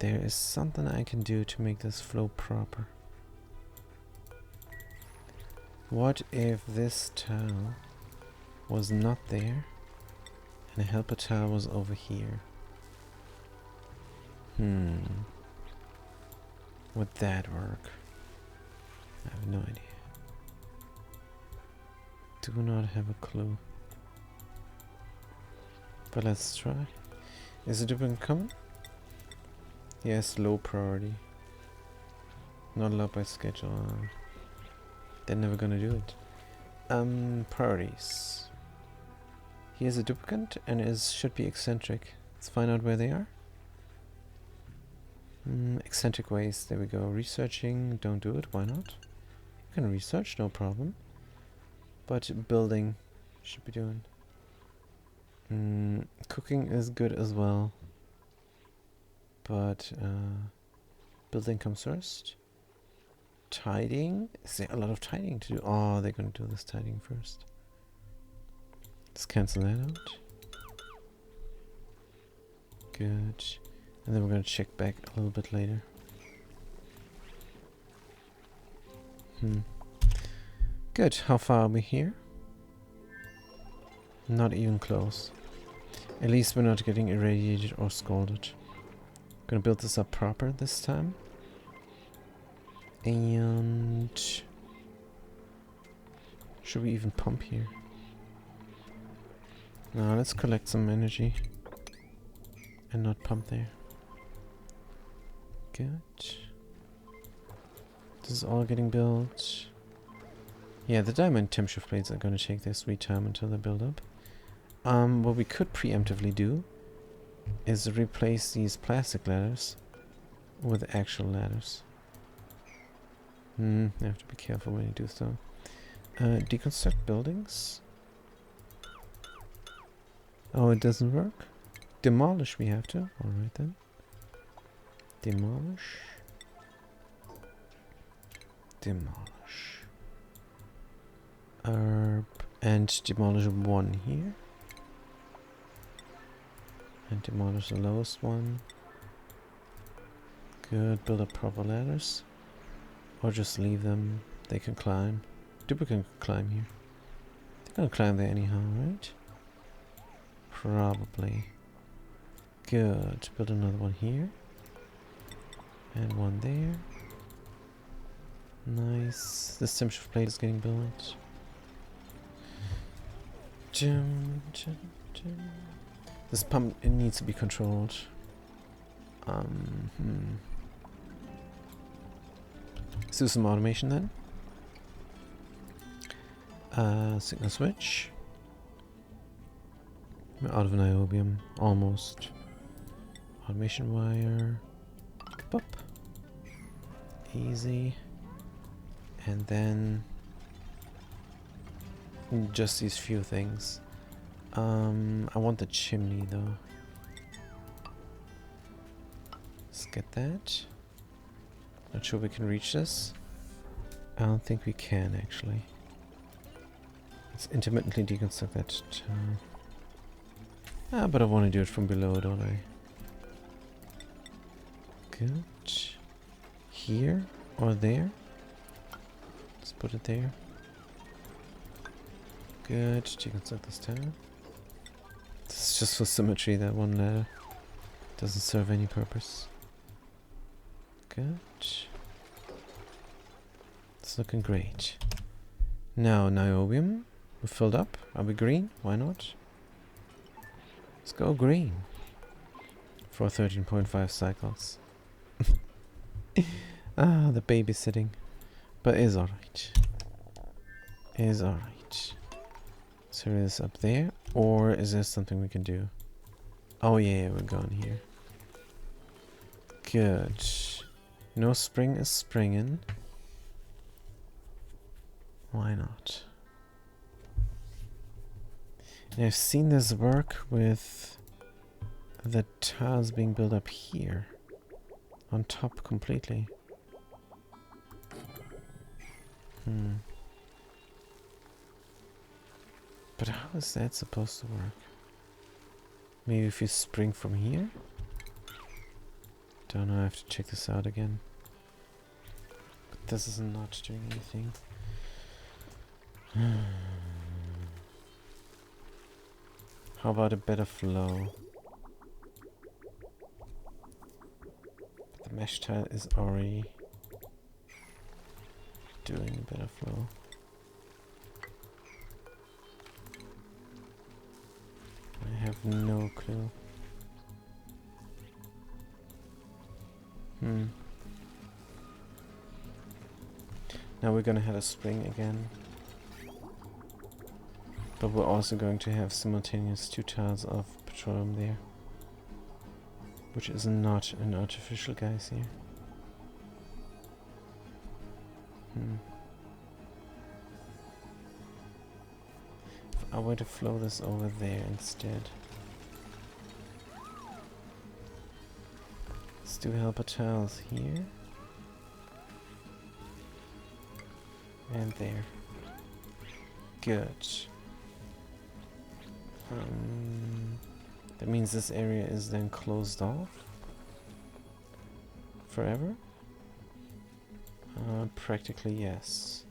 There is something I can do to make this flow proper. What if this tile was not there and a helper tile was over here? Would that work? I have no idea. Do not have a clue. But let's try. Is it even coming? Yes, low priority. Not allowed by schedule. They're never gonna do it. Priorities. Here's a duplicant and should be eccentric. Let's find out where they are. Eccentric ways, there we go. Researching, don't do it, why not? You can research, no problem. But building should be doing. Cooking is good as well. But building comes first. Tidying? Is there a lot of tidying to do? Oh, they're gonna do this tidying first. Let's cancel that out. Good. And then we're gonna check back a little bit later. Good. How far are we here? Not even close. At least we're not getting irradiated or scalded. Gonna build this up proper this time. And should we even pump here? No, let's collect some energy and not pump there. Good. This is all getting built. Yeah, the diamond temp shift blades are gonna take their sweet time until they build up. What we could preemptively do is replace these plastic ladders with actual ladders. You have to be careful when you do so. Deconstruct buildings. Oh, it doesn't work? Demolish we have to. Alright then. Demolish. Demolish. And demolish one here. And demolish the lowest one. Good, build up proper ladders. Or just leave them. They can climb. Duplicate can climb here. They're gonna climb there anyhow, right? Probably. Good. Build another one here. And one there. Nice. The steam shift plate is getting built. This pump, it needs to be controlled. Let's do some automation then. Signal switch. We're out of niobium, almost. Automation wire. Boop. Easy. And then just these few things. I want the chimney though. Let's get that. Not sure we can reach this. I don't think we can actually. Let's intermittently deconstruct that tower. But I want to do it from below, don't I? Good. Here or there? Let's put it there. Good. Deconstruct this tower. This is just for symmetry, that one ladder. Doesn't serve any purpose. Good. It's looking great. Now, niobium. We're filled up. Are we green? Why not? Let's go green. For 13.5 cycles. The babysitting. But it's alright. It's alright. So is this up there? Or is there something we can do? Oh yeah, we're going here. Good. No spring is springing. Why not? And I've seen this work with the tiles being built up here. On top completely. But how is that supposed to work? Maybe if you spring from here? Don't know, I have to check this out again. But this is not doing anything. How about a better flow? The mesh tile is already doing a better flow. I have no clue. Now we're gonna have a spring again. But we're also going to have simultaneous 2 tiles of petroleum there. Which is not an artificial gas here. If I were to flow this over there instead. Let's do helper tiles here. And there. Good. That means this area is then closed off forever? Practically yes.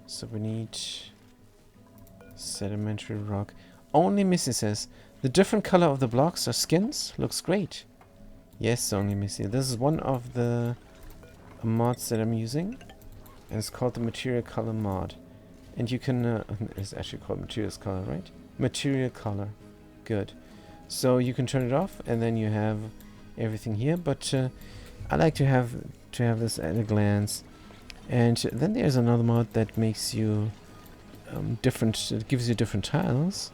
So we need sedimentary rock. Only Missy says, the different color of the blocks or skins looks great. Yes, only Missy. This is one of the mods that I'm using. And it's called the Material Color mod. And you can, it's actually called Materials Color, right? Material Color. Good. So you can turn it off and then you have everything here. But I like to have this at a glance. And then there's another mod that makes you it gives you different tiles.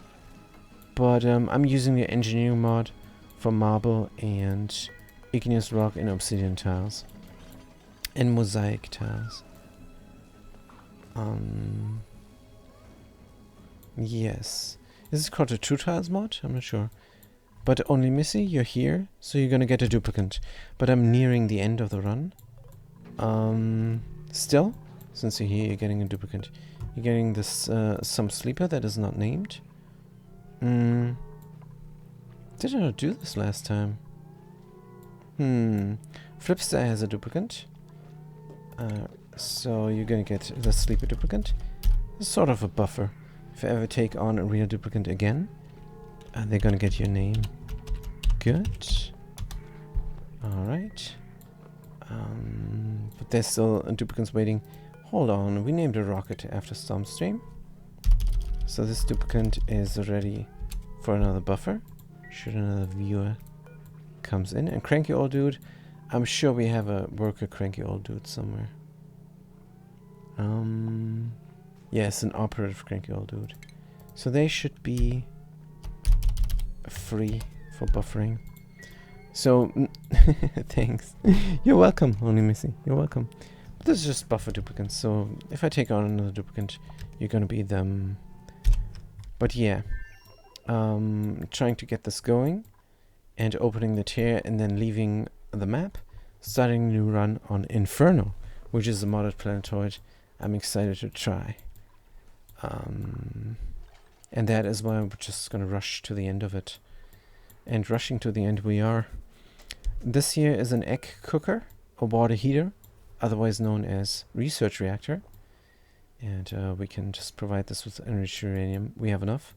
But I'm using the engineering mod for marble and igneous rock and obsidian tiles. And mosaic tiles. Yes. Is this called a True Tiles mod? I'm not sure. But only Missy, you're here, so you're gonna get a duplicate. But I'm nearing the end of the run. Still, since you're here, you're getting a duplicate. You're getting this some sleeper that is not named. Did I not do this last time? Flipstar has a duplicate. So you're gonna get the sleeper duplicate. It's sort of a buffer. If I ever take on a real duplicant again, they're gonna get your name. Good. Alright. But there's still duplicants waiting. Hold on, we named a rocket after Stormstream. So this duplicant is ready for another buffer. Should another viewer comes in. And Cranky Old Dude, I'm sure we have a worker Cranky Old Dude somewhere. Yes, an operative Cranky Old Dude. So they should be free for buffering. So, thanks. You're welcome, Only Missy. You're welcome. But this is just buffer duplicants, so if I take on another duplicant, you're gonna be them. But yeah, trying to get this going and opening the tier and then leaving the map, starting a new run on Inferno, which is a modded planetoid I'm excited to try. And that is why we're just gonna rush to the end of it. And rushing to the end we are. This here is an egg cooker, a water heater, otherwise known as research reactor. And we can just provide this with enriched uranium. We have enough.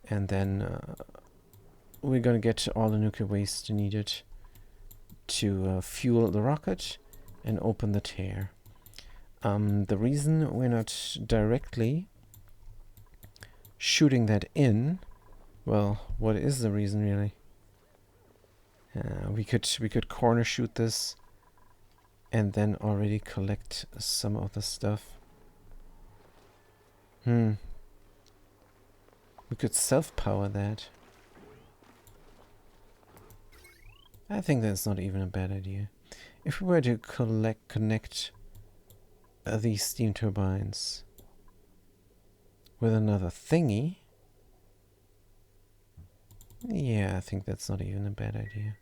And then we're gonna get all the nuclear waste needed to fuel the rocket and open the tear. The reason we're not directly shooting that in, well, what is the reason really? We could corner shoot this and then already collect some of the stuff. We could self-power that. I think that's not even a bad idea. If we were to connect these steam turbines with another thingy, yeah, I think that's not even a bad idea.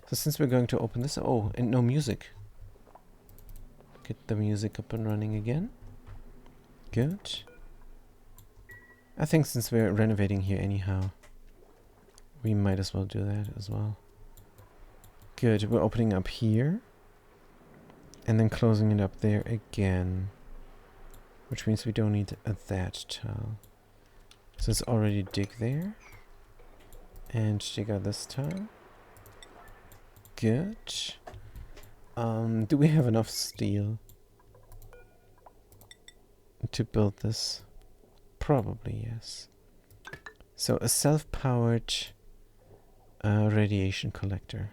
So since we're going to open this, oh, and no music. Get the music up and running again. Good. I think since we're renovating here anyhow, we might as well do that as well. Good, we're opening up here. And then closing it up there again. Which means we don't need that tile. So let's already dig there. And dig out this tile. Good. Do we have enough steel to build this? Probably yes. So a self-powered radiation collector.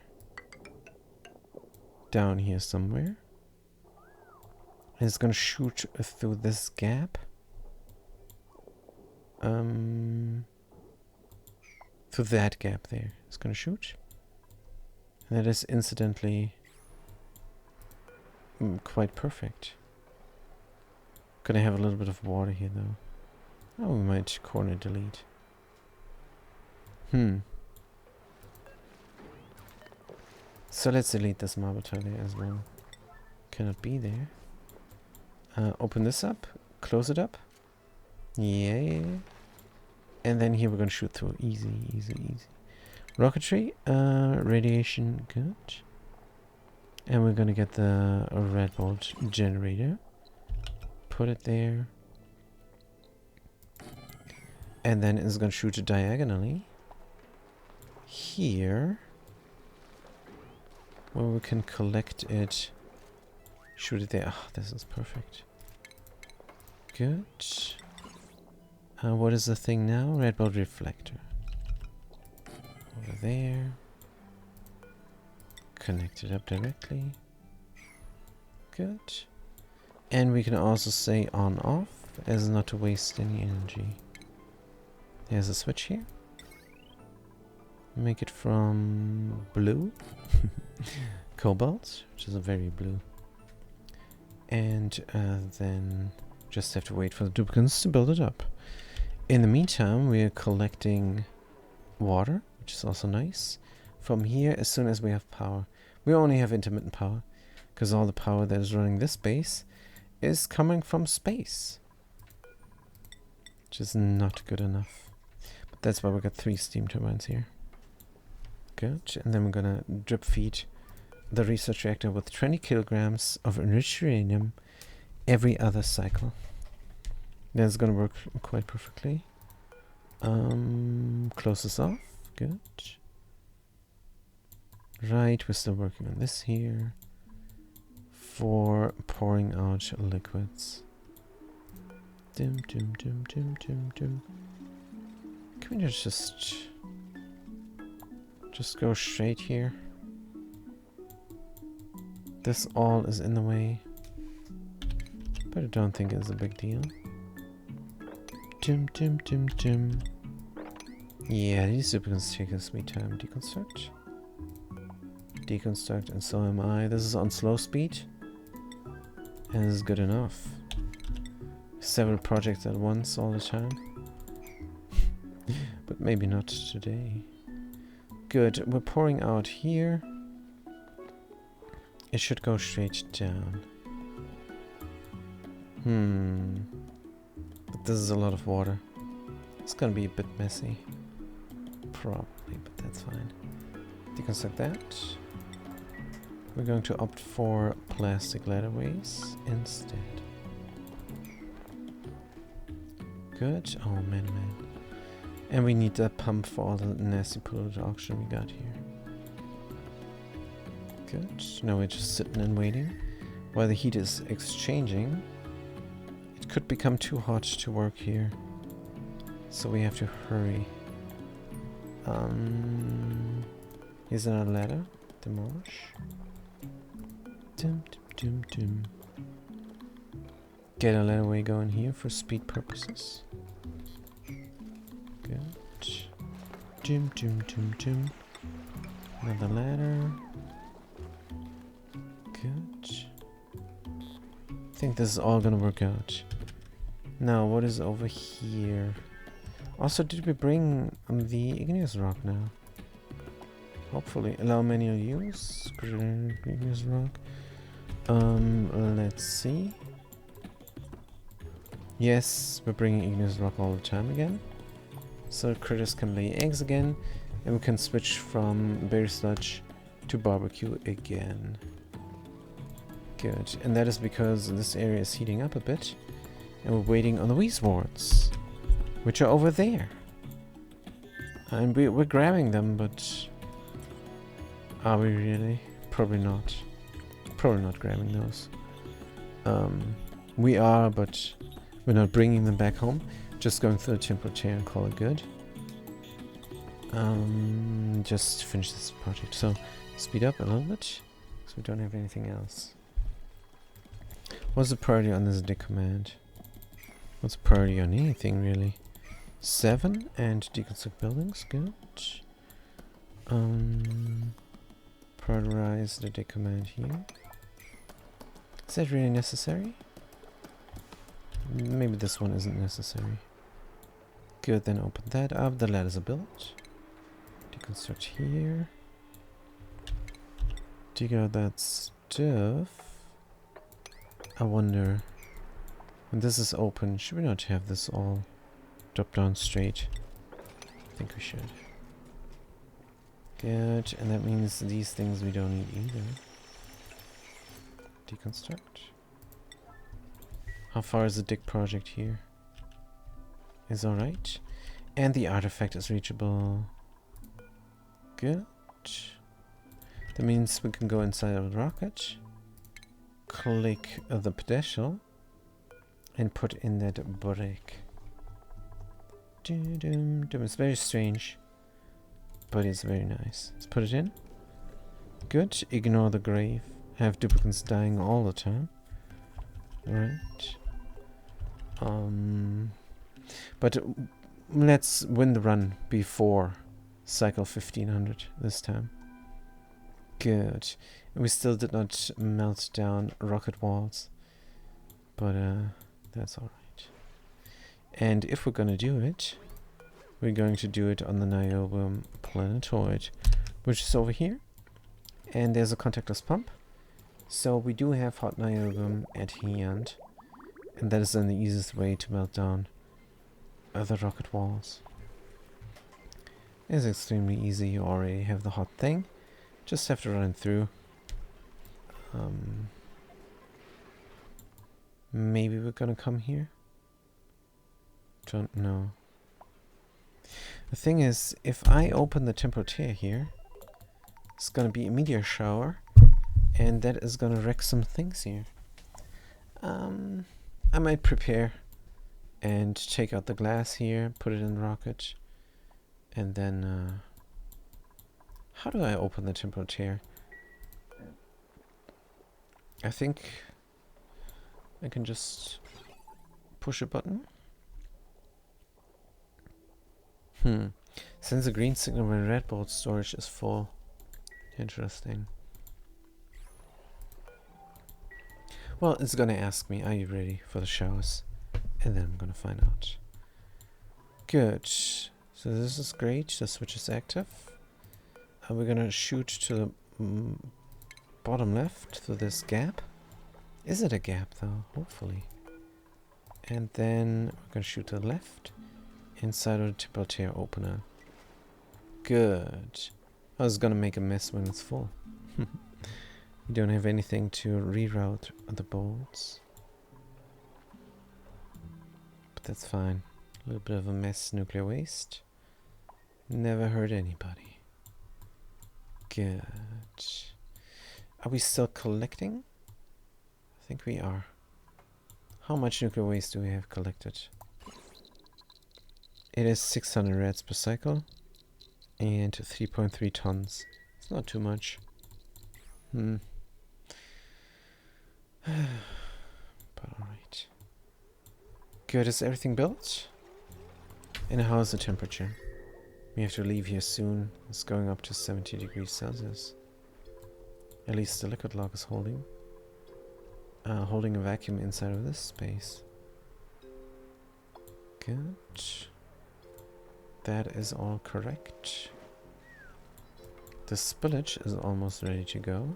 Down here somewhere. And it's gonna shoot through this gap. Through that gap there. It's gonna shoot. And that is incidentally quite perfect. Gonna have a little bit of water here though. Oh, we might corner delete. So let's delete this marble tile there as well. Cannot be there. Open this up. Close it up. Yeah. And then here we're gonna shoot through. Easy, easy, easy. Rocketry. Radiation. Good. And we're gonna get the red bolt generator. Put it there. And then it's gonna shoot diagonally. Here. Where we can collect it. Shoot it there. Oh, this is perfect. Good. What is the thing now? Red bolt reflector. Over there. Connect it up directly. Good. And we can also say on off as not to waste any energy. There's a switch here. Make it from blue. Cobalt, which is a very blue. And then just have to wait for the duplicants to build it up. In the meantime, we are collecting water, which is also nice. From here, as soon as we have power. We only have intermittent power, because all the power that is running this base is coming from space. Which is not good enough. But that's why we got 3 steam turbines here. Good. And then we're gonna drip feed the research reactor with 20 kilograms of enriched uranium every other cycle. That's gonna work quite perfectly. Close this off. Good. Right, we're still working on this here. For pouring out liquids. Dim, dim, dim, dim, dim, dim. Can we just go straight here? This all is in the way, but I don't think it's a big deal. Dim, dim, dim, dim. Yeah, these supercons take a sweet time. Deconstruct. Deconstruct, and so am I. This is on slow speed, and this is good enough. Several projects at once all the time. But maybe not today. Good, we're pouring out here. It should go straight down. But this is a lot of water. It's gonna be a bit messy. Probably, but that's fine. Deconstruct that. We're going to opt for plastic ladderways instead. Good. Oh man, man. And we need a pump for all the nasty polluted oxygen we got here. Good. Now we're just sitting and waiting. While the heat is exchanging, it could become too hot to work here. So we have to hurry. Here's another ladder. Demolish. Dim, dim, dim, dim. Get a ladderway going here for speed purposes. Good. Dim, dim, dim, dim. Another ladder. Good. I think this is all gonna work out. Now, what is over here? Also, did we bring the igneous rock now? Hopefully. Allow manual use. Igneous rock. Let's see. Yes, we're bringing igneous rock all the time again. So critters can lay eggs again. And we can switch from berry sludge to barbecue again. Good. And that is because this area is heating up a bit. And we're waiting on the weezeworts, which are over there. And we're grabbing them, but... Are we really? Probably not. Probably not grabbing those. We are, but we're not bringing them back home. Just going through the temperature and call it good. Just finish this project. So, speed up a little bit, so we don't have anything else. What's the priority on this dig command? What's the priority on anything, really? 7 and deconstruct buildings, good. Prioritize the dig command here. Is that really necessary? Maybe this one isn't necessary. Good, then open that up. The ladders are built. Deconstruct here. Dig out that stuff. I wonder, when this is open, should we not have this all drop down straight? I think we should. Good, and that means these things we don't need either. Deconstruct. How far is the dig project here? Is alright. And the artifact is reachable. Good. That means we can go inside of the rocket. Click the pedestal. And put in that brick. It's very strange. But it's very nice. Let's put it in. Good. Ignore the grave. Have duplicates dying all the time. Right. But let's win the run before cycle 1500 this time. Good. We still did not melt down rocket walls. But that's alright. And if we're gonna do it, we're going to do it on the Niobium planetoid, which is over here. And there's a contactless pump. So we do have hot niobium at hand. And that is then the easiest way to melt down other rocket walls. It's extremely easy. You already have the hot thing. Just have to run through. Maybe we're gonna come here. Don't know. The thing is, if I open the temperature here, it's gonna be a meteor shower, and that is gonna wreck some things here. I might prepare and take out the glass here, put it in the rocket, and then, how do I open the temperature? I think I can just push a button. Sends a green signal when red bolt storage is full. Interesting. Well, it's gonna ask me, are you ready for the showers? And then I'm gonna find out. Good. So this is great. The switch is active. We're gonna shoot to the bottom left through this gap. Is it a gap though? Hopefully. And then we're gonna shoot to the left. Inside of the temperature opener. Good. I was gonna make a mess when it's full. You don't have anything to reroute the bolts. But that's fine. A little bit of a mess, nuclear waste. Never hurt anybody. Good. Are we still collecting? I think we are. How much nuclear waste do we have collected? It is 600 rats per cycle and 3.3 tons. It's not too much. But alright. Good, is everything built? And how is the temperature? We have to leave here soon. It's going up to 70 degrees Celsius. At least the liquid lock is holding. Holding a vacuum inside of this space. Good. That is all correct. The spillage is almost ready to go.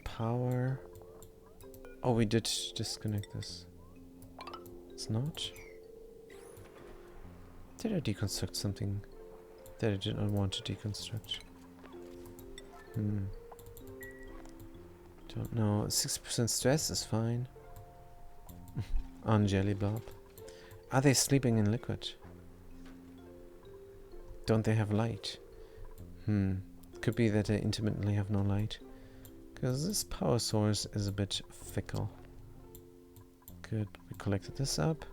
Power. Oh, we did disconnect this. It's not. Did I deconstruct something that I did not want to deconstruct? Don't know. 60% stress is fine. On Jelly Blob. Are they sleeping in liquid? Don't they have light? Could be that they intermittently have no light. Because this power source is a bit fickle. Good. We collected this up.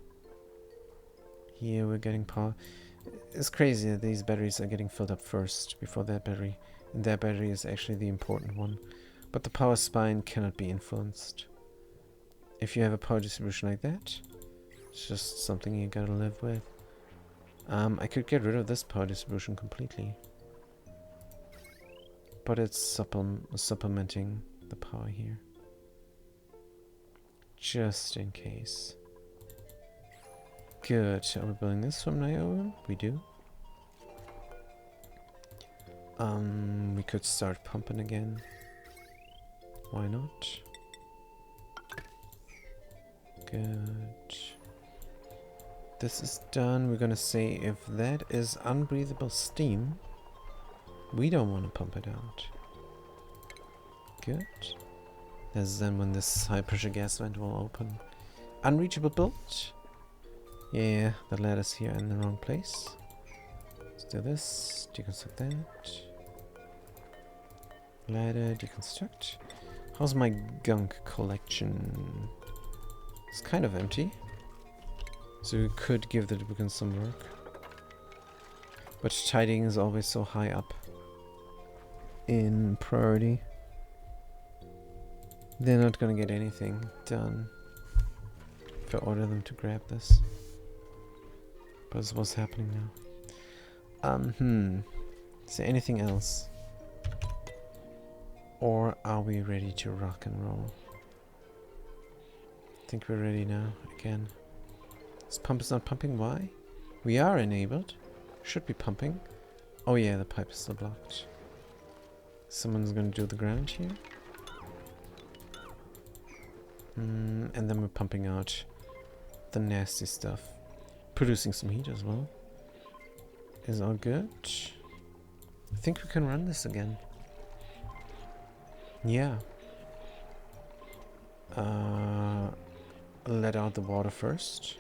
Here we're getting power. It's crazy that these batteries are getting filled up first before that battery. And that battery is actually the important one. But the power spine cannot be influenced. If you have a power distribution like that, it's just something you gotta live with. I could get rid of this power distribution completely. But it's supplementing the power here. Just in case. Good. Are we building this from now on? We do. We could start pumping again. Why not? Good. This is done. We're gonna say if that is unbreathable steam, we don't want to pump it out. Good. That's then when this high pressure gas vent will open. Unreachable build. Yeah, the ladder's here in the wrong place. Let's do this. Deconstruct that. Ladder, deconstruct. How's my gunk collection? It's kind of empty. So we could give the duplicants some work. But tidying is always so high up in priority. They're not gonna get anything done if I order them to grab this. But it's what's happening now. Is there anything else? Or are we ready to rock and roll? I think we're ready now, again. This pump is not pumping, why? We are enabled. Should be pumping. Oh yeah, the pipe is still blocked. Someone's gonna do the ground here. And then we're pumping out the nasty stuff. Producing some heat as well. Is all good. I think we can run this again. Yeah. let out the water first.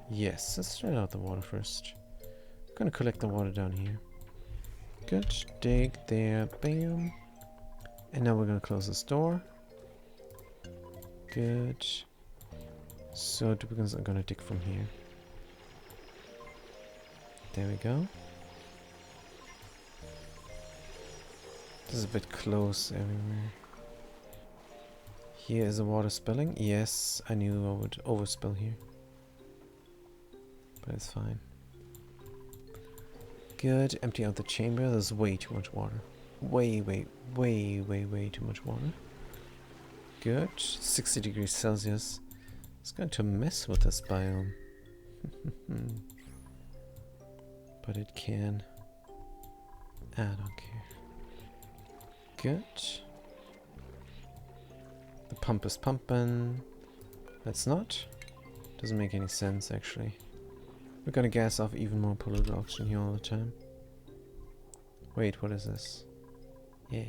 Yes, let's let out the water first. I'm gonna collect the water down here. Good. Dig there. Bam. And now we're gonna close this door. Good. So duplicates are gonna dig from here. There we go. This is a bit close everywhere. Here is the water spilling. Yes, I knew I would overspill here. But it's fine. Good. Empty out the chamber. There's way too much water. Way too much water. Good. 60 degrees Celsius. It's going to mess with this biome. But it can. I don't care. Good. The pump is pumping. Let's not. Doesn't make any sense actually. We're gonna gas off even more polluted oxygen here all the time. Wait, what is this? Yeah.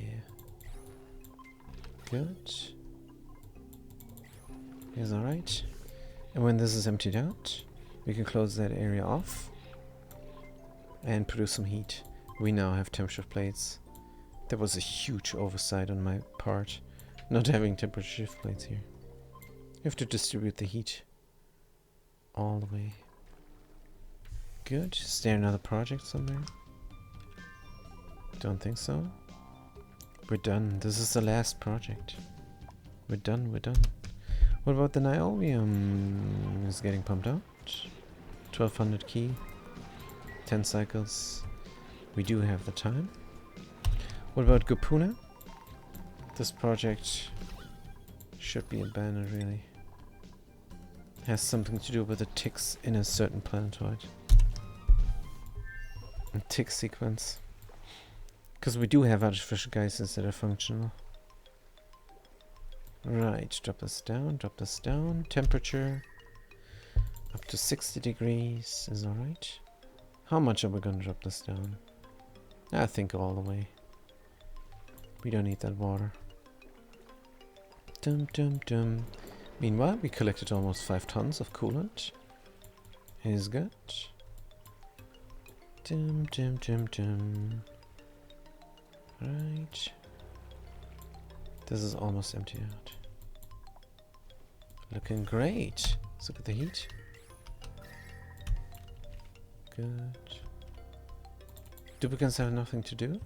Good. Is alright. And when this is emptied out, we can close that area off and produce some heat. We now have temperature plates. That was a huge oversight on my part, not having temperature shift plates here. You have to distribute the heat all the way. Good. Is there another project somewhere? Don't think so. We're done. This is the last project. We're done. What about the niobium? Is getting pumped out. 1200 key. 10 cycles. We do have the time. What about Gupuna? This project should be abandoned, really. Has something to do with the ticks in a certain planetoid. A tick sequence. Because we do have artificial geysers that are functional. Right, drop this down, Temperature up to 60 degrees is alright. How much are we going to drop this down? I think all the way. We don't need that water. Meanwhile, we collected almost 5 tons of coolant. Is good. Right. This is almost empty out. Looking great. Let's look at the heat. Good. Duplicants have nothing to do?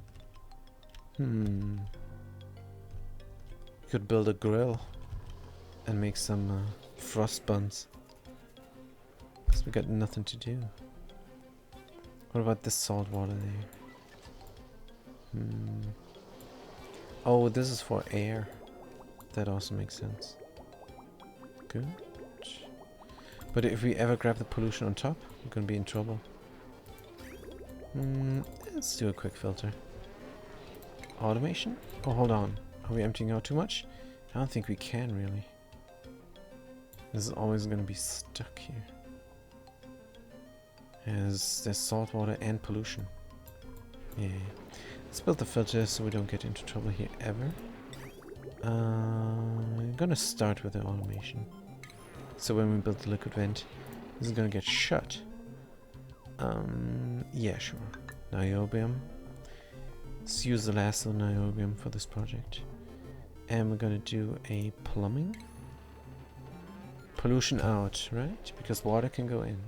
Could build a grill and make some frost buns. Because we got nothing to do. What about this salt water there? Oh, this is for air. That also makes sense. Good. But if we ever grab the pollution on top, we're gonna be in trouble. Let's do a quick filter. Automation? Oh, hold on. Are we emptying out too much? I don't think we can, really. This is always going to be stuck here. There's salt water and pollution. Yeah. Let's build the filter so we don't get into trouble here ever. I'm going to start with the automation. So when we build the liquid vent, this is going to get shut. Yeah, sure. Niobium. Let's use the last of the niobium for this project. And we're gonna do a plumbing. Pollution out, right? Because water can go in.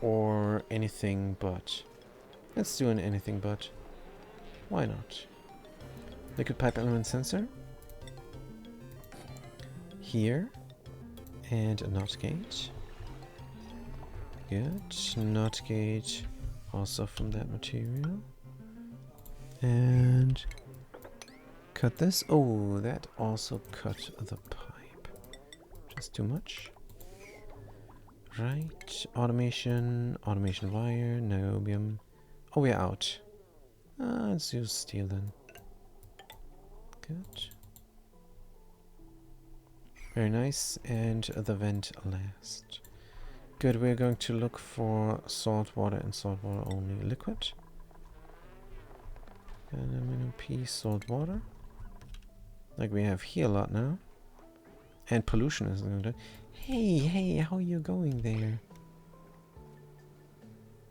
Or anything but. Let's do an anything but. Why not? Liquid pipe element sensor. Here. And a NOT gate. Good. NOT gate. Also from that material. And cut this. Oh, that also cut the pipe. Just too much. Right. Automation. Automation wire. Niobium. Oh, we're out. Let's use steel then. Good. Very nice. And the vent last. Good, we're going to look for salt water and salt water only liquid. Aluminum P salt water. Like we have here a lot now. And pollution isn't going to... Hey, how are you going there?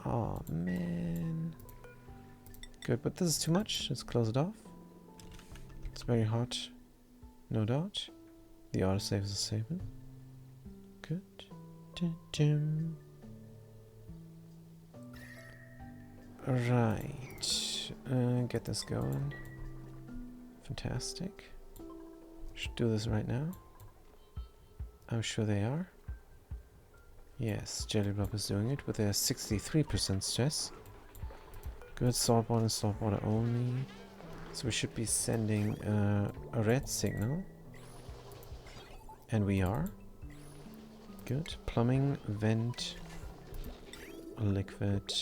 Oh, man. Good, but this is too much. Let's close it off. It's very hot. No doubt. The autosave is saving. Good. Dun-dun. Right. Get this going. Fantastic. Should do this right now. I'm sure they are. Yes, Jellybob is doing it with a 63% stress. Good, saltwater only. So we should be sending a red signal. And we are. Good. Plumbing, vent, liquid.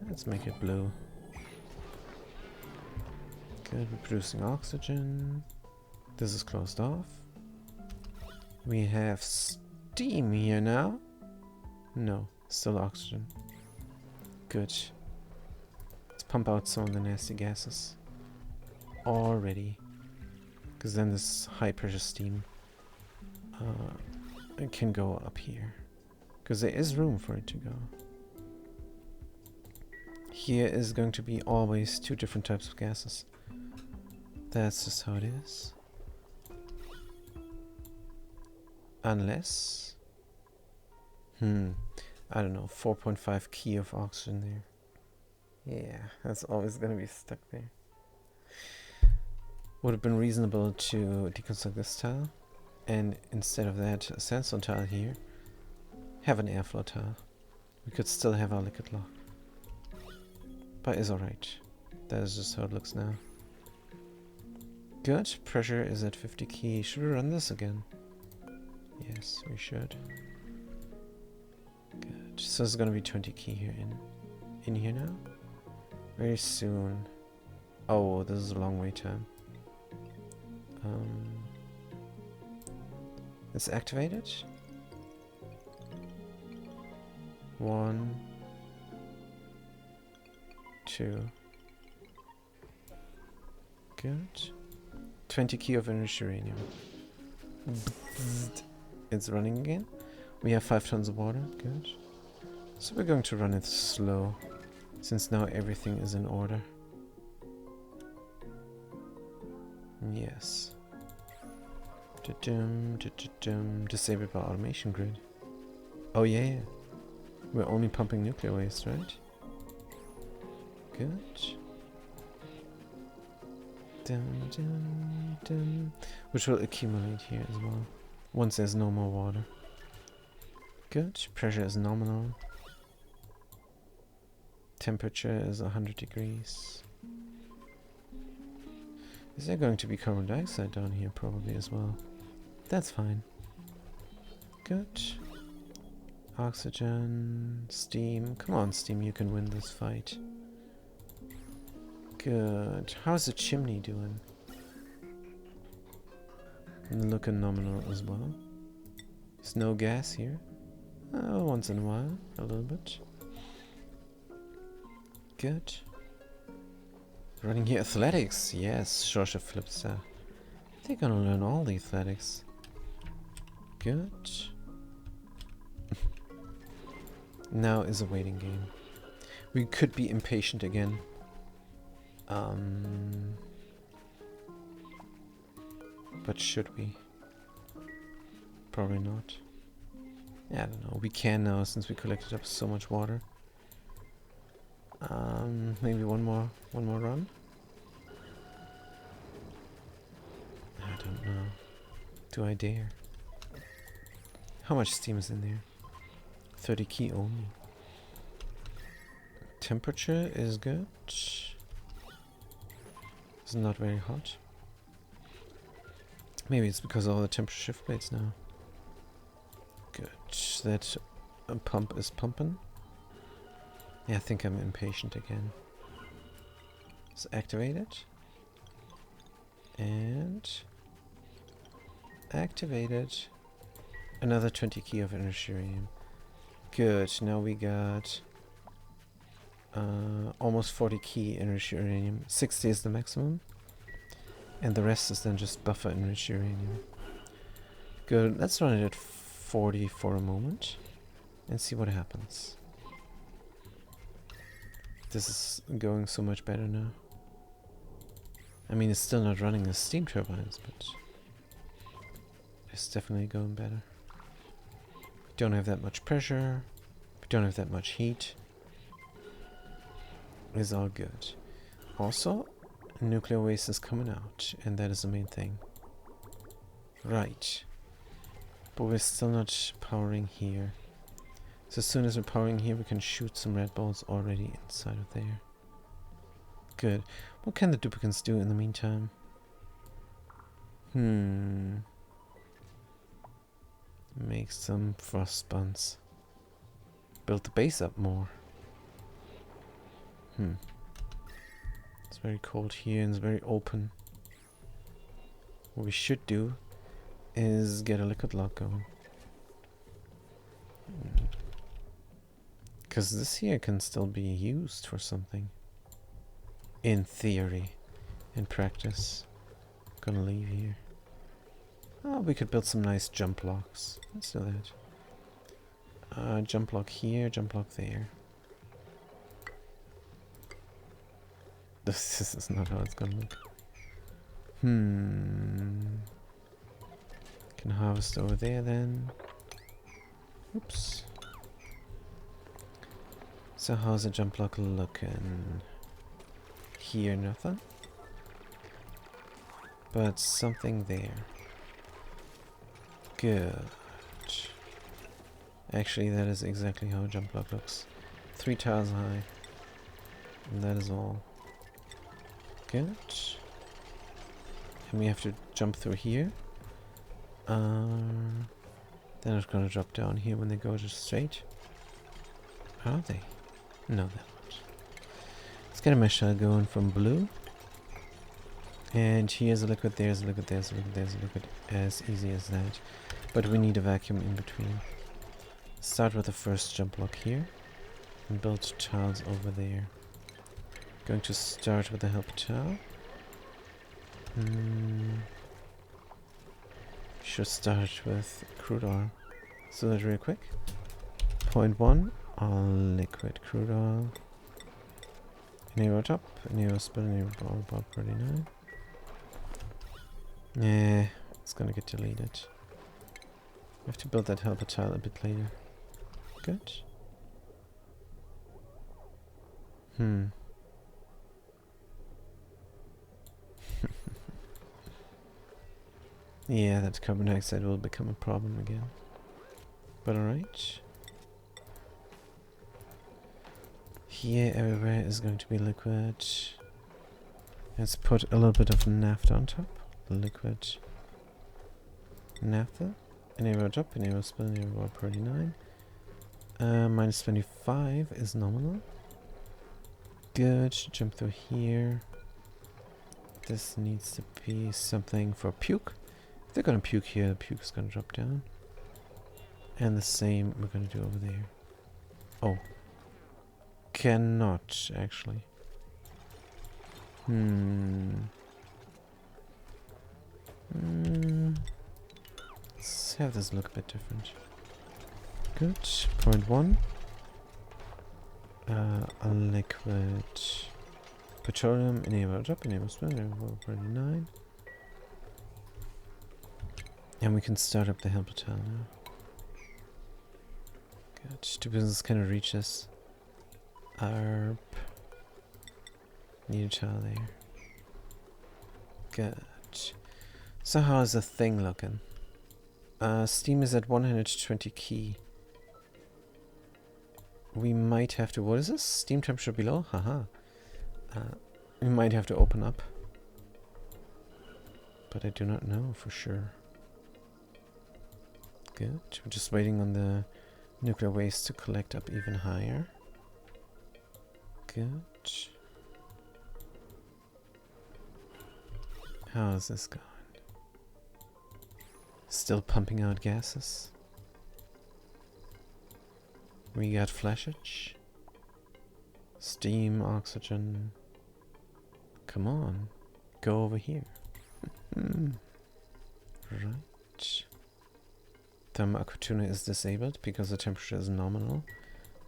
Let's make it blue. Good, we're producing oxygen. This is closed off. We have steam here now. No, still oxygen. Good. Let's pump out some of the nasty gases. Already. Because then this high pressure steam it can go up here. Because there is room for it to go. Here is going to be always two different types of gases. That's just how it is. Unless... I don't know, 4.5 key of oxygen there. Yeah, that's always gonna be stuck there. Would have been reasonable to deconstruct this tile, and instead of that sandstone tile here, have an airflow tile. We could still have our liquid lock. But it's alright. That is just how it looks now. Good, pressure is at 50 key. Should we run this again? Yes, we should. Good. So it's gonna be 20 key here in here now. Very soon. Oh, this is a long wait time. Let's activate it. 1, 2. Good. 20 key of enriched uranium. It's running again. We have 5 tons of water. Good. So we're going to run it slow, since now everything is in order. Yes. Disabled by automation grid. Oh yeah. We're only pumping nuclear waste, right? Good. Which will accumulate here as well, once there's no more water. Good. Pressure is nominal. Temperature is 100 degrees. Is there going to be carbon dioxide down here? Probably as well. That's fine. Good. Oxygen. Steam. Come on, steam, you can win this fight. Good. How's the chimney doing? Looking nominal as well. There's no gas here. Once in a while, a little bit. Good. Running here athletics. Yes, Shosha Flipster. They're gonna learn all the athletics. Good. Now is a waiting game. We could be impatient again. But should we? Probably not. Yeah, I don't know. We can now since we collected up so much water. Maybe one more run. I don't know. Do I dare? How much steam is in there? 30 key only. Temperature is good. It's not very hot. Maybe it's because of all the temperature shift plates now. Good. That pump is pumping. Yeah, I think I'm impatient again. Let's activate it. And activate it. Another 20 key of enriched uranium. Good. Now we got almost 40 key enriched uranium. 60 is the maximum. And the rest is then just buffer enriched uranium. Good. Let's run it at 40 for a moment and see what happens. This is going so much better now. I mean, it's still not running as steam turbines, but it's definitely going better. We don't have that much pressure. We don't have that much heat. It's all good. Also, nuclear waste is coming out, and that is the main thing. Right. But we're still not powering here. So as soon as we're powering here, we can shoot some red balls already inside of there. Good. What can the duplicants do in the meantime? Make some frost buns. Build the base up more. It's very cold here and it's very open. What we should do is get a liquid lock going. Because this here can still be used for something. In theory. In practice. Gonna leave here. Oh, we could build some nice jump locks. Let's do that. Jump lock here, jump lock there. This is not how it's gonna look. Can harvest over there then. Oops. So how's the jump lock looking? Here nothing. But something there. Good. Actually, that is exactly how a jump lock looks. 3 tiles high. And that is all. Good. And we have to jump through here. Then it's gonna drop down here when they go just straight. Are they? No, they're not. Let's get a mesh shell going from blue. And here's a liquid, there's a liquid, there's a liquid, there's a liquid. As easy as that. But we need a vacuum in between. Start with the first jump block here. And build tiles over there. Going to start with the helper tile. Should start with crude oil. So that real quick. Point 1, all liquid crude oil. Enable top, enable spill, enable ball, about 39. Yeah, it's gonna get deleted. We have to build that helper tile a bit later. Good. Yeah, that carbon dioxide will become a problem again. But alright. Here, everywhere is going to be liquid. Let's put a little bit of naphtha on top. Liquid naphtha. Enable top, enable spill, enable 39. Minus 25 is nominal. Good. Jump through here. This needs to be something for puke. If they're gonna puke here, the puke is gonna drop down. And the same we're gonna do over there. Oh. Cannot, actually. Let's have this look a bit different. Good. Point 1. A liquid petroleum, enable drop, enable spill, enable 39. And we can start up the helper tile now. Good. Two business kind of reach this. Arp. Need a tile there. Good. So how is the thing looking? Steam is at 120 key. We might have to... What is this? Steam temperature below? Haha. We might have to open up. But I do not know for sure. Good. We're just waiting on the nuclear waste to collect up even higher. Good. How is this going? Still pumping out gases. We got flashage. Steam, oxygen. Come on. Go over here. Right. Thermal aquatuna is disabled because the temperature is nominal,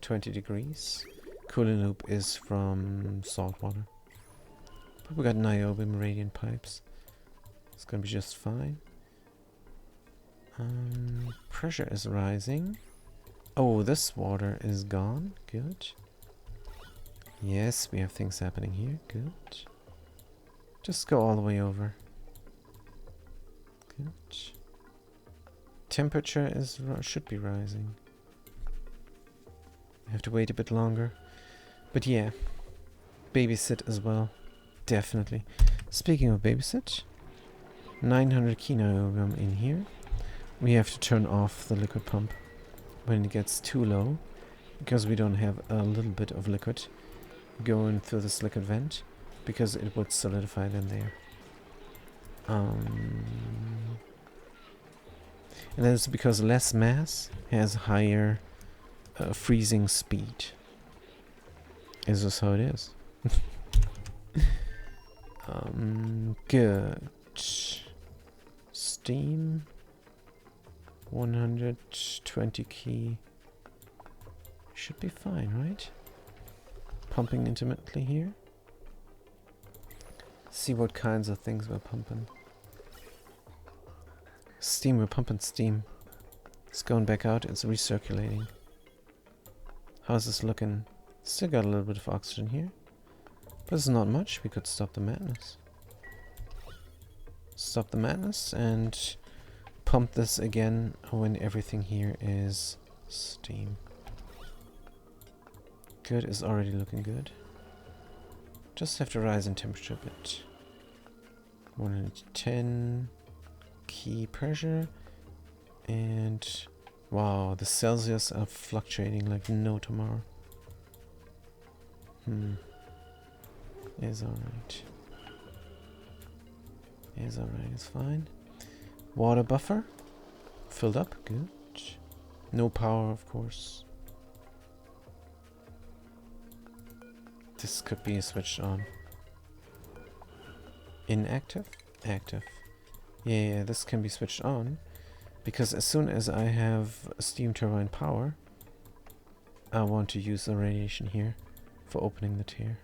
20 degrees. Cooling loop is from salt water. But we got niobium radiant pipes. It's gonna be just fine. Pressure is rising. Oh, this water is gone. Good. Yes, we have things happening here. Good. Just go all the way over. Good. Temperature is should be rising. We have to wait a bit longer. But yeah, babysit as well. Definitely. Speaking of babysit, 900 niobium in here. We have to turn off the liquid pump when it gets too low, because we don't have a little bit of liquid going through this liquid vent, because it would solidify then there. And that's because less mass has higher freezing speed. Is this how it is? Good. Steam. 120 key. Should be fine, right? Pumping intermittently here. See what kinds of things we're pumping. Steam, we're pumping steam. It's going back out, it's recirculating. How's this looking? Still got a little bit of oxygen here. But it's not much, we could stop the madness. Stop the madness and pump this again when everything here is steam. Good, is already looking good. Just have to rise in temperature a bit. 110 key pressure. And wow, the Celsius are fluctuating like no tomorrow. Is alright. Is alright, it's fine. Water buffer. Filled up, good. No power, of course. This could be switched on. Inactive? Active. Yeah, this can be switched on. Because as soon as I have steam turbine power, I want to use the radiation here for opening the tear.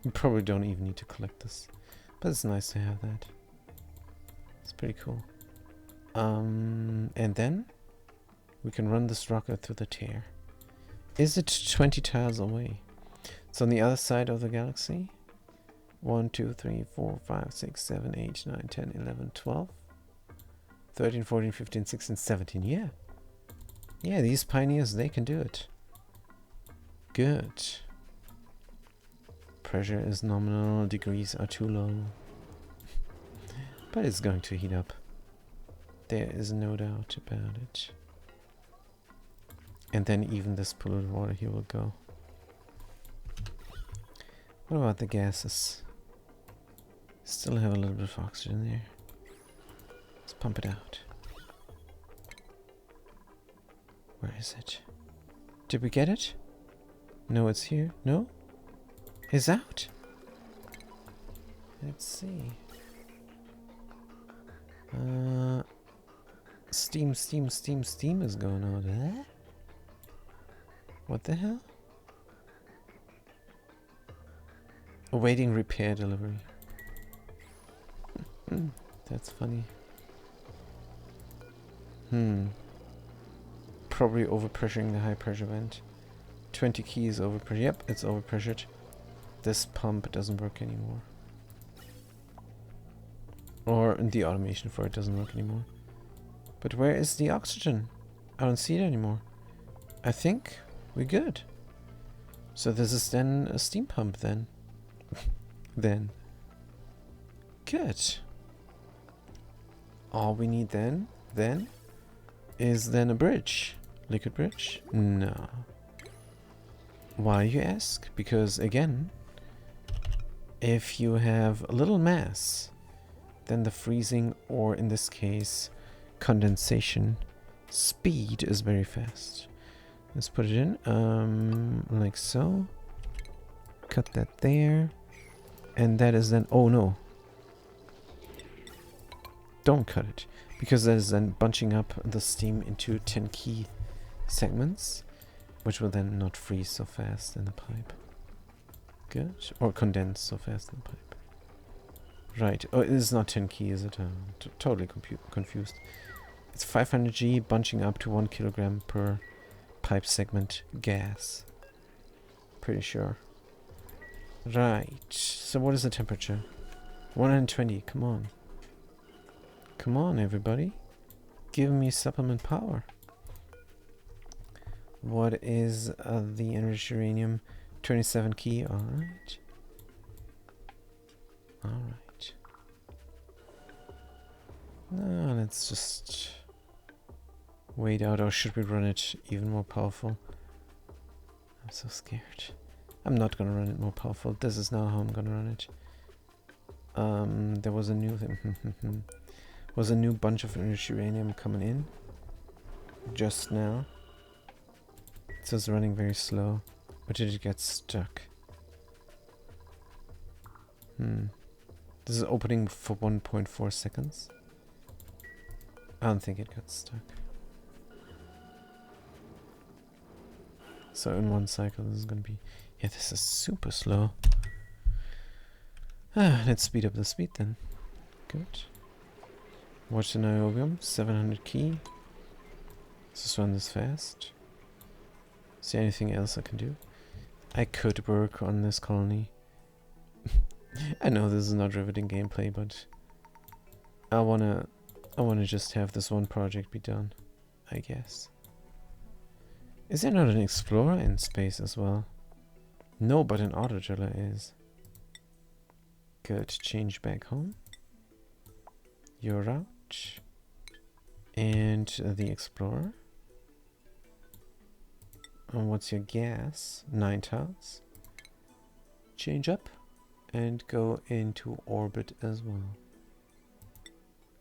We probably don't even need to collect this. But it's nice to have that. It's pretty cool. And then we can run this rocket through the tear. Is it 20 tiles away? It's on the other side of the galaxy. 1, 2, 3, 4, 5, 6, 7, 8, 9, 10, 11, 12, 13, 14, 15, 16, 17. Yeah. Yeah, these pioneers, they can do it. Good. Pressure is nominal, degrees are too low. But it's going to heat up. There is no doubt about it. And then even this polluted water here will go. What about the gases? Still have a little bit of oxygen there. Let's pump it out. Where is it? Did we get it? No, it's here. No? It's out? Let's see. Steam is going on. Eh? What the hell? Awaiting repair delivery. That's funny. Probably overpressuring the high pressure vent. 20 keys overpressure. Yep, it's overpressured. This pump doesn't work anymore. Or the automation for it doesn't work anymore. But where is the oxygen? I don't see it anymore. I think we're good. So this is then a steam pump then. Then. Good. All we need then is then a bridge. Liquid bridge? No. Why, you ask? Because again, if you have a little mass, then the freezing, or in this case, condensation speed is very fast. Let's put it in, like so. Cut that there. And that is then, oh no. Don't cut it. because that is then bunching up the steam into 10 key segments, which will then not freeze so fast in the pipe. Good. Or condense so fast in the pipe. Right. Oh, it is not 10 key, is it? Totally confused. It's 500 G bunching up to 1 kilogram per pipe segment gas. Pretty sure. Right. So what is the temperature? 120. Come on. Come on, everybody. Give me supplement power. What is the enriched uranium? 27 key. Alright. Alright. No, let's just wait out. Or should we run it even more powerful? I'm so scared. I'm not gonna run it more powerful. This is not how I'm gonna run it. There was a new thing. Was a new bunch of enriched uranium coming in just now. It says running very slow. Or did it get stuck? This is opening for 1.4 seconds. I don't think it got stuck. So in one cycle this is gonna be... Yeah, this is super slow. Let's speed up the speed then. Good. Watch the niobium, 700 key. Let's just run this fast. Is there anything else I can do? I could work on this colony. I know this is not riveting gameplay, but I wanna just have this one project be done, I guess. Is there not an explorer in space as well? No, but an auto driller is. Good, change back home. You're out. And the explorer. And what's your gas? 9 tiles. Change up and go into orbit as well.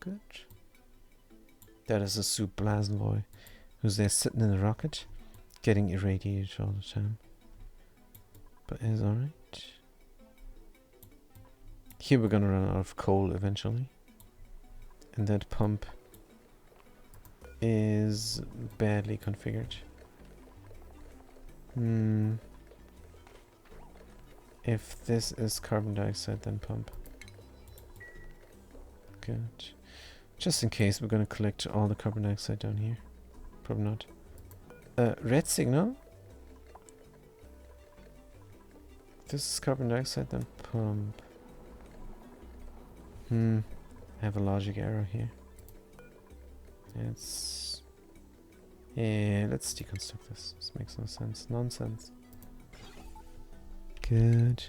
Good. That is a soup Blasenboy who's there sitting in the rocket, getting irradiated all the time. But is alright. Here we're gonna run out of coal eventually. And that pump is badly configured. If this is carbon dioxide, then pump. Good. Just in case, we're gonna collect all the carbon dioxide down here. Probably not. Red signal. This is carbon dioxide, then pump. I have a logic error here. Yeah, let's deconstruct this. This makes no sense. Nonsense. Good.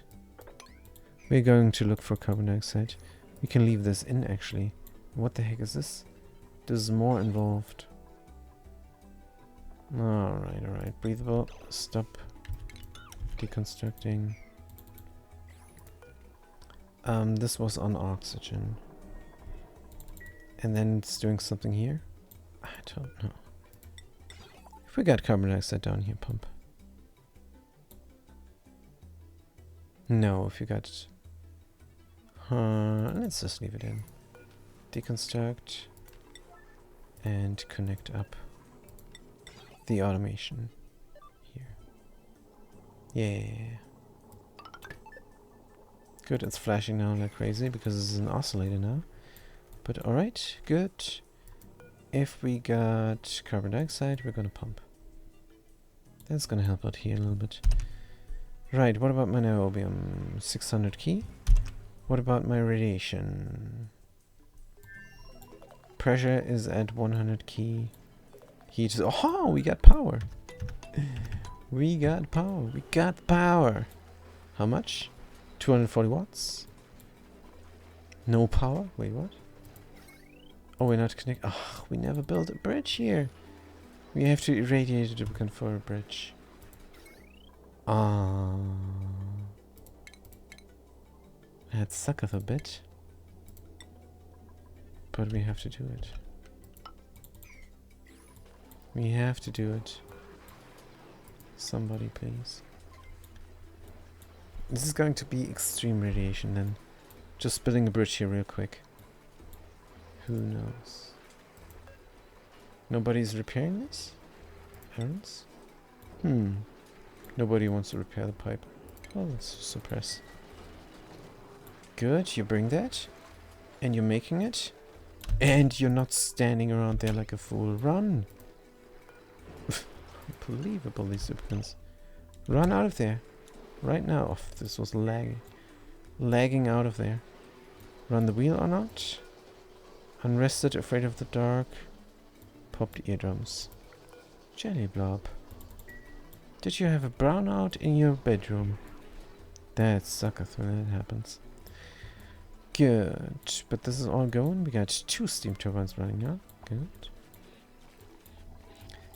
We're going to look for carbon dioxide. We can leave this in, actually. What the heck is this? This is more involved. Alright, alright. Breathable. Stop deconstructing. This was on oxygen. And then it's doing something here? I don't know. If we got carbon dioxide down here, pump. No, if you got... let's just leave it in. Deconstruct. And connect up the automation here. Yeah. Good, it's flashing now like crazy because this is an oscillator now. But alright, good. If we got carbon dioxide, we're gonna pump. That's gonna help out here a little bit. Right, what about my niobium? 600 key. What about my radiation? Pressure is at 100 key. Heat is... Oh, we got power! We got power, we got power! How much? 240 watts? No power? Wait, what? Oh, we're not connected. Oh, we never built a bridge here. We have to irradiate it to confer a bridge. That sucketh a bit. But we have to do it. We have to do it. Somebody, please. This is going to be extreme radiation then. Just building a bridge here real quick. Who knows? Nobody's repairing this? Errands? Nobody wants to repair the pipe. Well, let's suppress. Good, you bring that. And you're making it. And you're not standing around there like a fool. Run! Unbelievable, these duplicants. Run out of there. Right now. Oh, this was lagging. Lagging out of there. Run the wheel or not? Unrested, afraid of the dark. Popped eardrums. Jelly blob. Did you have a brownout in your bedroom? That sucketh when that happens. Good. But this is all going. We got 2 steam turbines running now. Good.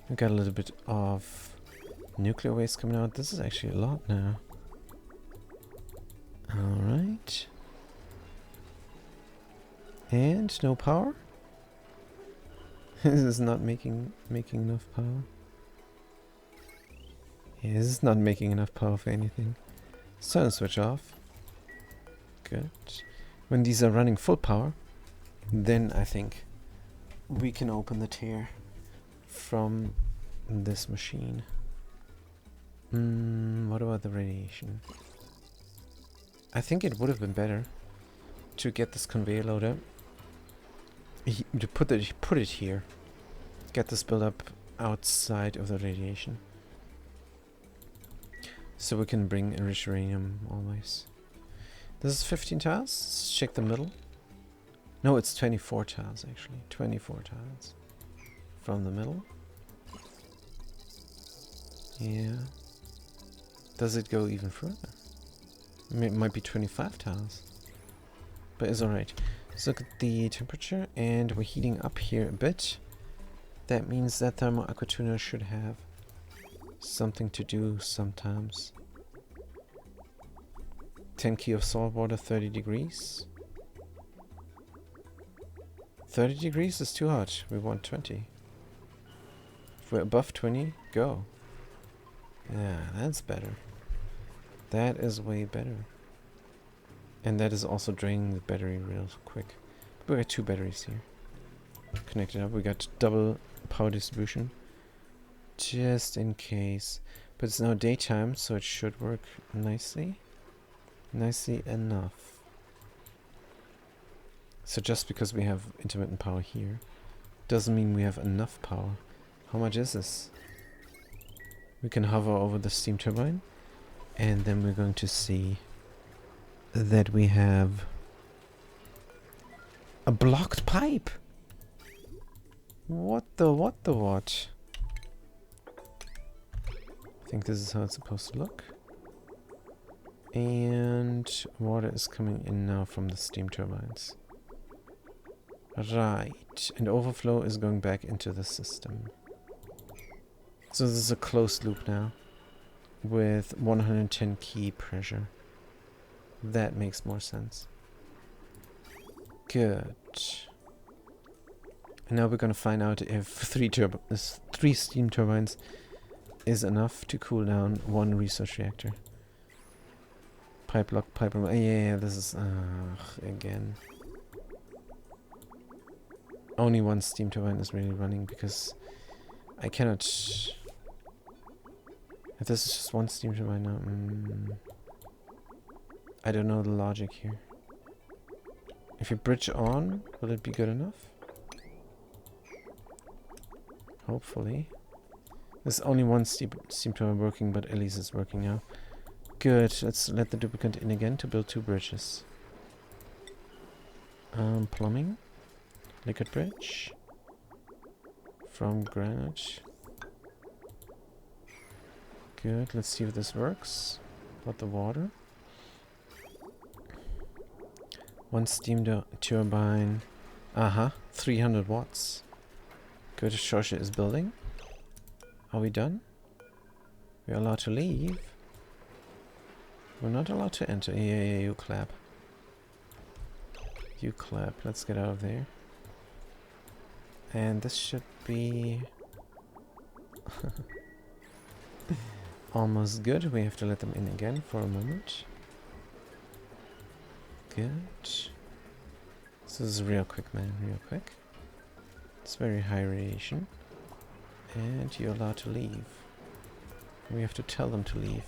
We got a little bit of nuclear waste coming out. This is actually a lot now. Alright. And no power? This is not making enough power. Yeah, this is not making enough power for anything. Sun switch off. Good. When these are running full power, then I think we can open the tier from this machine. What about the radiation? I think it would have been better to get this conveyor loader to put it here. Get this build up outside of the radiation. So we can bring enriched uranium always. This is 15 tiles. Let's check the middle. No, it's 24 tiles actually. 24 tiles. From the middle. Yeah. Does it go even further? It might be 25 tiles. But it's alright. Let's look at the temperature, and we're heating up here a bit. That means that thermal aquatuner should have something to do sometimes. 10 key of salt water, 30 degrees. 30 degrees is too hot. We want 20. If we're above 20, go. Yeah, that's better. That is way better. And that is also draining the battery real quick. We got 2 batteries here connected up. We got double power distribution just in case. But it's now daytime, so it should work nicely. Nicely enough. So just because we have intermittent power here doesn't mean we have enough power. How much is this? We can hover over the steam turbine, and then we're going to see that we have a blocked pipe. What the what? I think this is how it's supposed to look. And water is coming in now from the steam turbines. Right, and overflow is going back into the system. So this is a closed loop now with 110 key pressure. That makes more sense. Good. And now we're gonna find out if 3 steam turbines is enough to cool down 1 research reactor. Pipe lock, pipe room. Yeah, this is again. Only 1 steam turbine is really running because I cannot. If this is just 1 steam turbine now, I don't know the logic here. If you bridge on, will it be good enough? Hopefully. There's only 1 steam turbine working, but at least it's working now. Good. Let's let the duplicant in again to build 2 bridges. Plumbing. Liquid bridge. From granite. Good. Let's see if this works. About the water. 1 steam turbine. 300 watts. Good. Shosha is building. Are we done? We're allowed to leave. We're not allowed to enter. Yeah, you clap. You clap. Let's get out of there. And this should be almost good. We have to let them in again for a moment. Good. This is real quick, man. Real quick. It's very high radiation. And you're allowed to leave. We have to tell them to leave.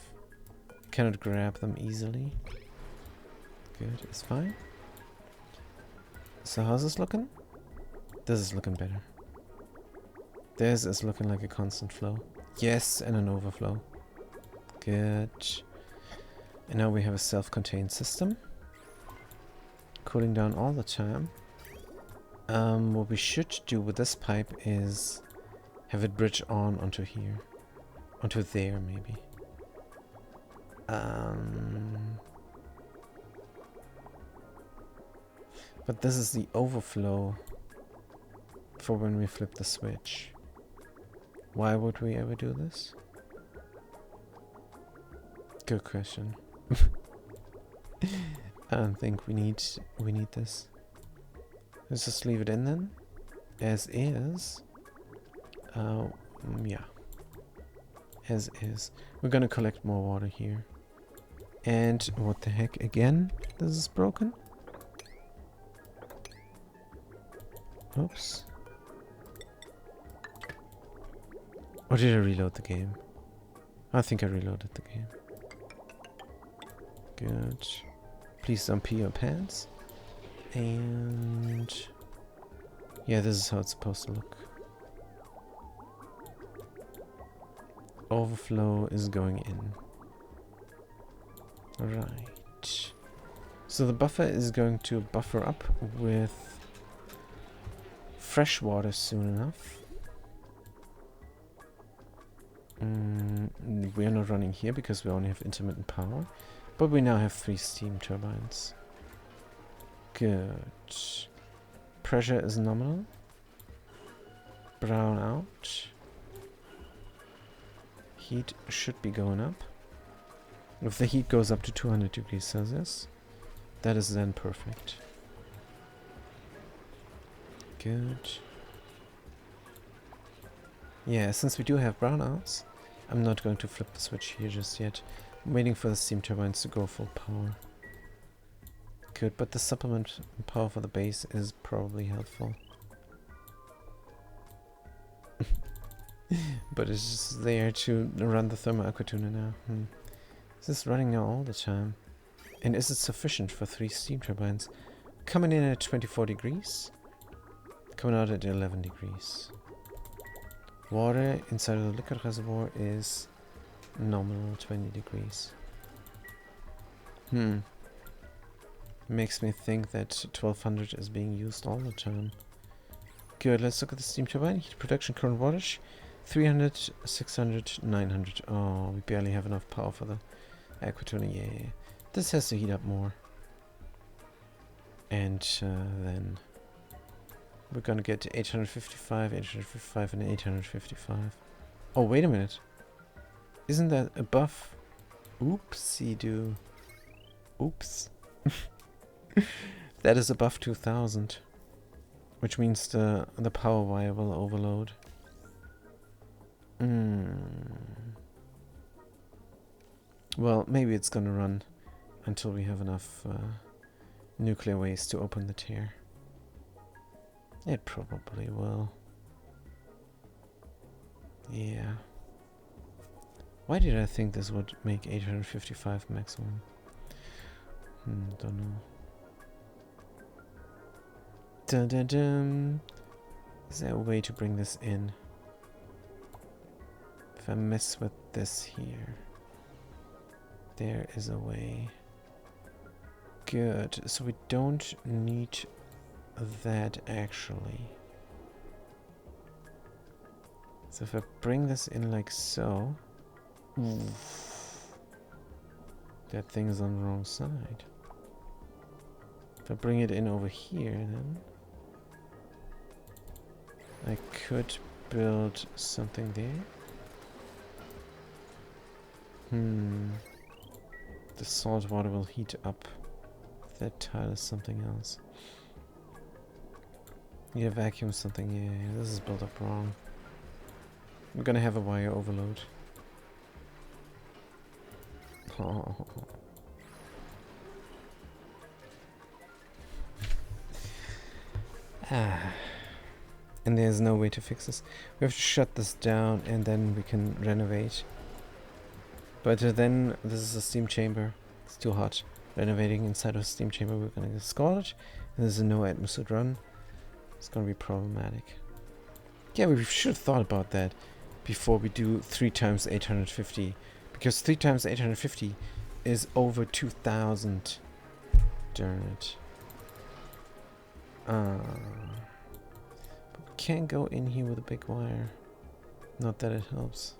Cannot grab them easily. Good, it's fine. So how's this looking? This is looking better. This is looking like a constant flow. Yes, and an overflow. Good. And now we have a self-contained system. Cooling down all the time. What we should do with this pipe is have it bridge on onto here. Onto there, maybe. But this is the overflow for when we flip the switch. Why would we ever do this? Good question. I don't think we need this. Let's just leave it in then, as is. Yeah, as is. We're gonna collect more water here. And what the heck again? This is broken. Oops. Or did I reload the game? I think I reloaded the game. Good. Please don't pee your pants. And yeah, this is how it's supposed to look. Overflow is going in. Right. So the buffer is going to buffer up with fresh water soon enough. We are not running here because we only have intermittent power. But we now have 3 steam turbines. Good. Pressure is nominal. Brown out. Heat should be going up. If the heat goes up to 200 degrees Celsius, that is then perfect. Good. Yeah, since we do have brownouts, I'm not going to flip the switch here just yet. I'm waiting for the steam turbines to go full power. Good, but the supplement power for the base is probably helpful. But it's just there to run the thermal aqua tuner now. Is this running now all the time? And is it sufficient for 3 steam turbines? Coming in at 24 degrees. Coming out at 11 degrees. Water inside of the liquid reservoir is nominal 20 degrees. Makes me think that 1200 is being used all the time. Good, let's look at the steam turbine. Heat production current wattage 300, 600, 900. Oh, we barely have enough power for the aqua tuner. Yeah, this has to heat up more. And then we're gonna get to 855, 855, and 855. Oh, wait a minute. Isn't that above? Oopsie-doo. Oops. That is above 2000. Which means the power wire will overload. Well, maybe it's gonna run until we have enough nuclear waste to open the tear. It probably will. Yeah. Why did I think this would make 855 maximum? Don't know. Dun dun dun. Is there a way to bring this in? If I mess with this here. There is a way. Good. So we don't need that actually. So if I bring this in like so. That thing is on the wrong side. If I bring it in over here then I could build something there. The salt water will heat up. That tile is something else. Yeah, vacuum something. Yeah, this is built up wrong. We're gonna have a wire overload. Oh. And there's no way to fix this. We have to shut this down and then we can renovate. But then this is a steam chamber. It's too hot. Renovating inside of a steam chamber, we're gonna get scalded. And there's a no atmosphere run. It's gonna be problematic. Yeah, we should have thought about that before we do 3 times 850. Because 3 times 850 is over 2,000. Darn it. But we can't go in here with a big wire. Not that it helps.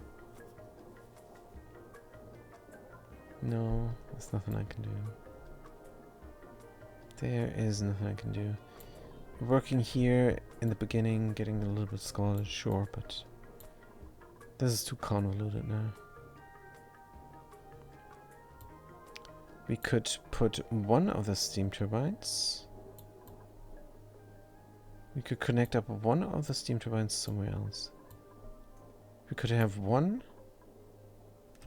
No, there's nothing I can do. There is nothing I can do. Working here in the beginning, getting a little bit scalded, sure, but this is too convoluted now. We could put one of the steam turbines. We could connect up one of the steam turbines somewhere else. We could have one.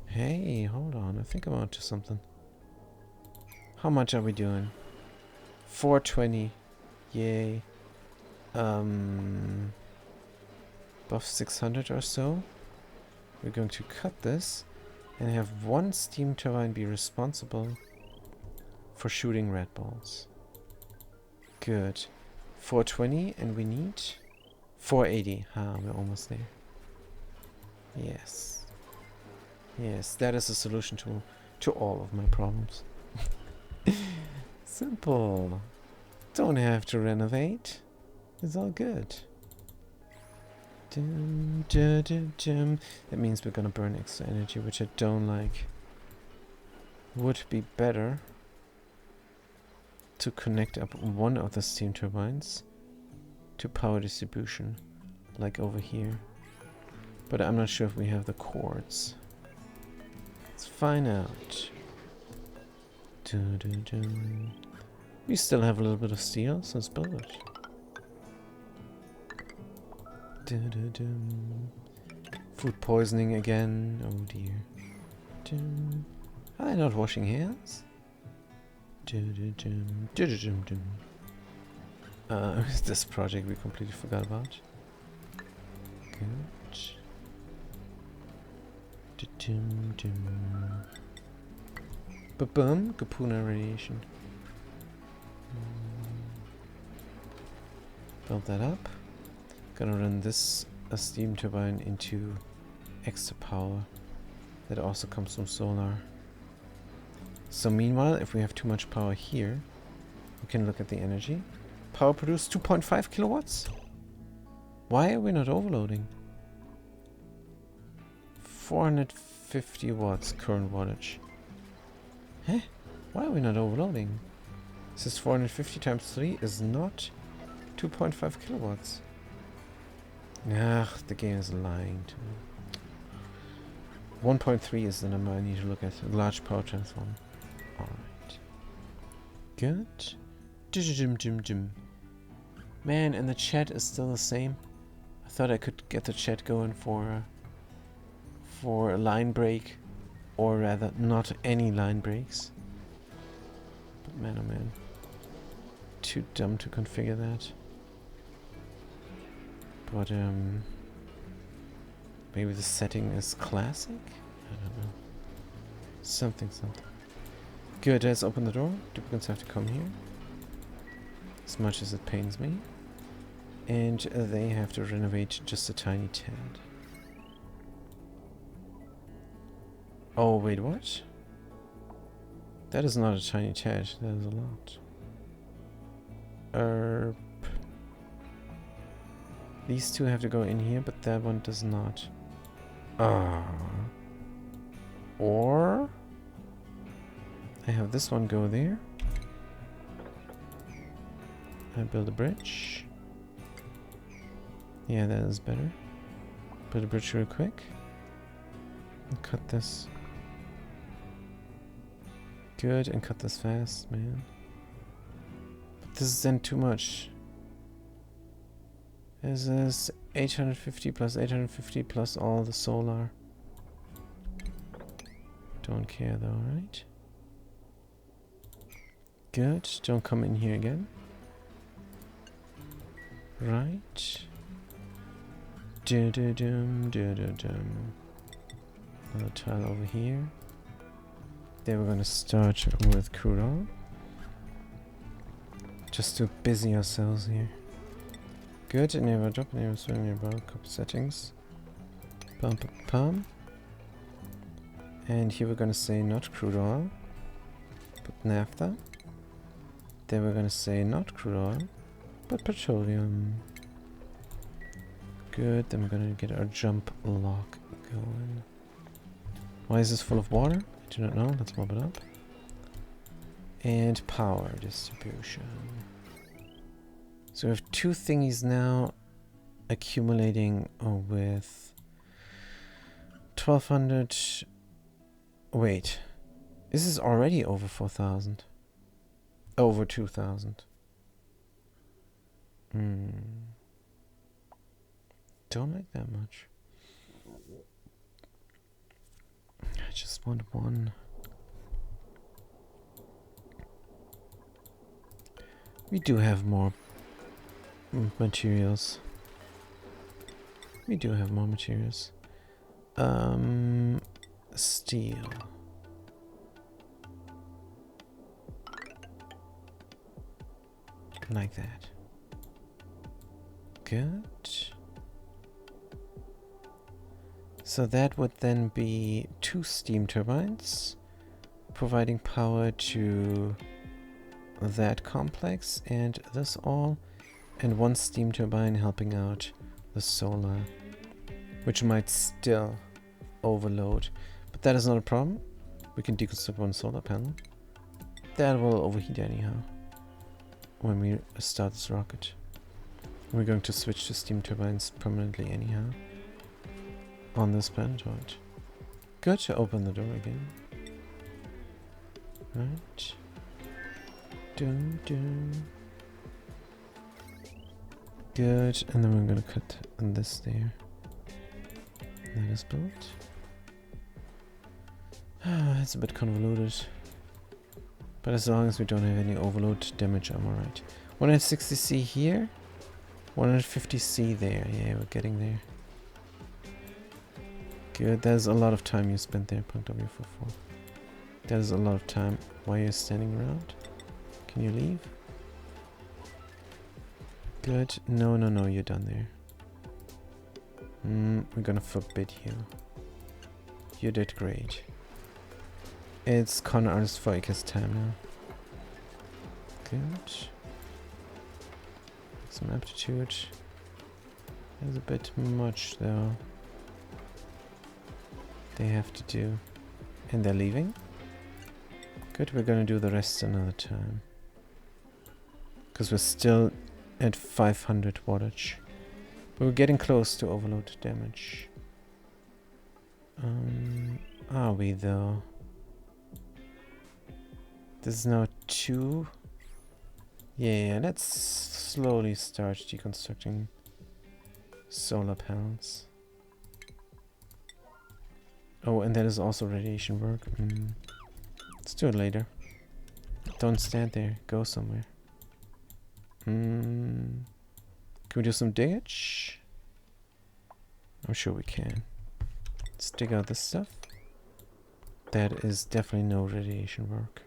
Hey, hold on, I think I'm onto something. How much are we doing? 420. Yay. Above 600 or so. We're going to cut this and have one steam turbine be responsible for shooting red balls. Good. 420 and we need 480. Ah, we're almost there. Yes. Yes, that is the solution to all of my problems. Simple. Don't have to renovate. It's all good. Dum, dum, dum, dum. That means we're gonna burn extra energy, which I don't like. Would be better to connect up one of the steam turbines to power distribution, like over here. But I'm not sure if we have the cords. Let's find out. Dun, dun, dun. We still have a little bit of steel, so let's build it. Dun, dun, dun. Food poisoning again. Oh dear. Dun. Are they not washing hands? Dun, dun, dun. Dun, dun, dun, dun. This project we completely forgot about. Good. Dun, dun, dun. Ba-bum, Kapuna radiation. Build that up. Gonna run this steam turbine into extra power. That also comes from solar. So meanwhile, if we have too much power here, we can look at the energy. Power produced 2.5 kilowatts? Why are we not overloading? 450 watts current wattage. Huh? Why are we not overloading? This is 450 times 3 is not 2.5 kilowatts. Ugh, the game is lying to me. 1.3 is the number I need to look at. A large power transformer. Alright. Good. Man, and the chat is still the same. I thought I could get the chat going for a line break. Or rather, not any line breaks. But man, oh man. Too dumb to configure that. But, maybe the setting is classic? I don't know. Something. Good, let's open the door. Duplicates have to come here. As much as it pains me. And they have to renovate just a tiny tad. Oh, wait, what? That is not a tiny tad, that is a lot. These two have to go in here, but that one does not. Or I have this one go there. I build a bridge. Yeah, that is better. Build a bridge real quick. And cut this. Good, and cut this fast, man. But this is then too much. This is 850 plus 850 plus all the solar. Don't care though, right? Good, don't come in here again. Right. Do-do-dum. Another tile over here. Then we're gonna start with crude oil. Just to busy ourselves here. Good, enable drop, enable swing, enable copy settings. Pum pum pum. And here we're gonna say not crude oil, but naphtha. Then we're gonna say not crude oil, but petroleum. Good, then we're gonna get our jump lock going. Why is this full of water? I do not know, let's mob it up. And power distribution. So we have two thingies now accumulating with 1200. Wait, this is already over 4,000. Over 2,000. Don't like that much. I just want one. We do have more materials. We do have more materials. Steel. Like that. Good. So that would then be 2 steam turbines providing power to that complex and this all, and 1 steam turbine helping out the solar, which might still overload, but that is not a problem. We can deconstruct 1 solar panel. That will overheat anyhow when we start this rocket. We're going to switch to steam turbines permanently anyhow on this planetoid. Good, to open the door again. Right. Dun, dun. Good, and then we're gonna cut on this there. That is built. It's a bit convoluted. But as long as we don't have any overload damage, I'm alright. 160C here. 150C there. Yeah, we're getting there. Good, there's a lot of time you spent there, .w44. That is a lot of time. Why are you standing around? Can you leave? Good. No, no, no, you're done there. We're gonna forbid you. You did great. It's con artist for Ika's time now. Good. Some aptitude. There's a bit much though. They have to do. And they're leaving? Good, we're gonna do the rest another time. Because we're still at 500 wattage. We're getting close to overload damage. Are we though? This is now 2. Yeah, let's slowly start deconstructing solar panels. Oh, and that is also radiation work. Let's do it later. Don't stand there. Go somewhere. Can we do some diggage? I'm sure we can. Let's dig out this stuff. That is definitely no radiation work.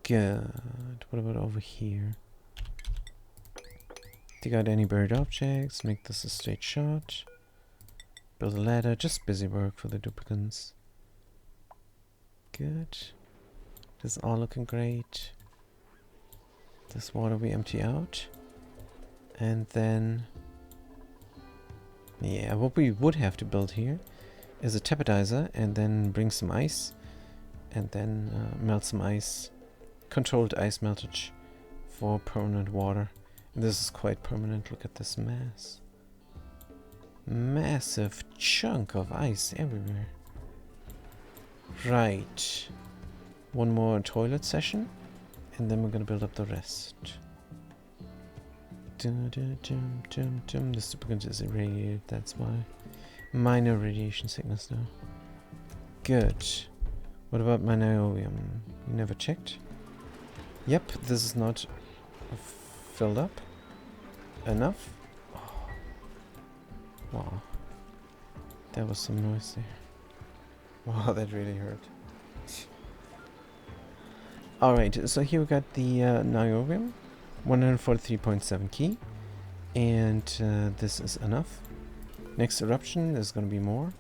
Good. What about over here? Dig out any buried objects. Make this a straight shot. Build a ladder. Just busy work for the duplicants. Good. This is all looking great. This water we empty out. And then... yeah, what we would have to build here is a tapidizer and then bring some ice. And then melt some ice. Controlled ice meltage for permanent water. And this is quite permanent. Look at this mass. Massive chunk of ice everywhere. Right. One more toilet session. And then we're gonna build up the rest. The duplicant is irradiated, that's why. Minor radiation sickness now. Good. What about my niobium? You never checked? Yep, this is not filled up enough. Oh. Wow. That was some noise there. Wow, that really hurt. Alright, so here we got the niobium. 143.7 key. And this is enough. Next eruption, there's going to be more.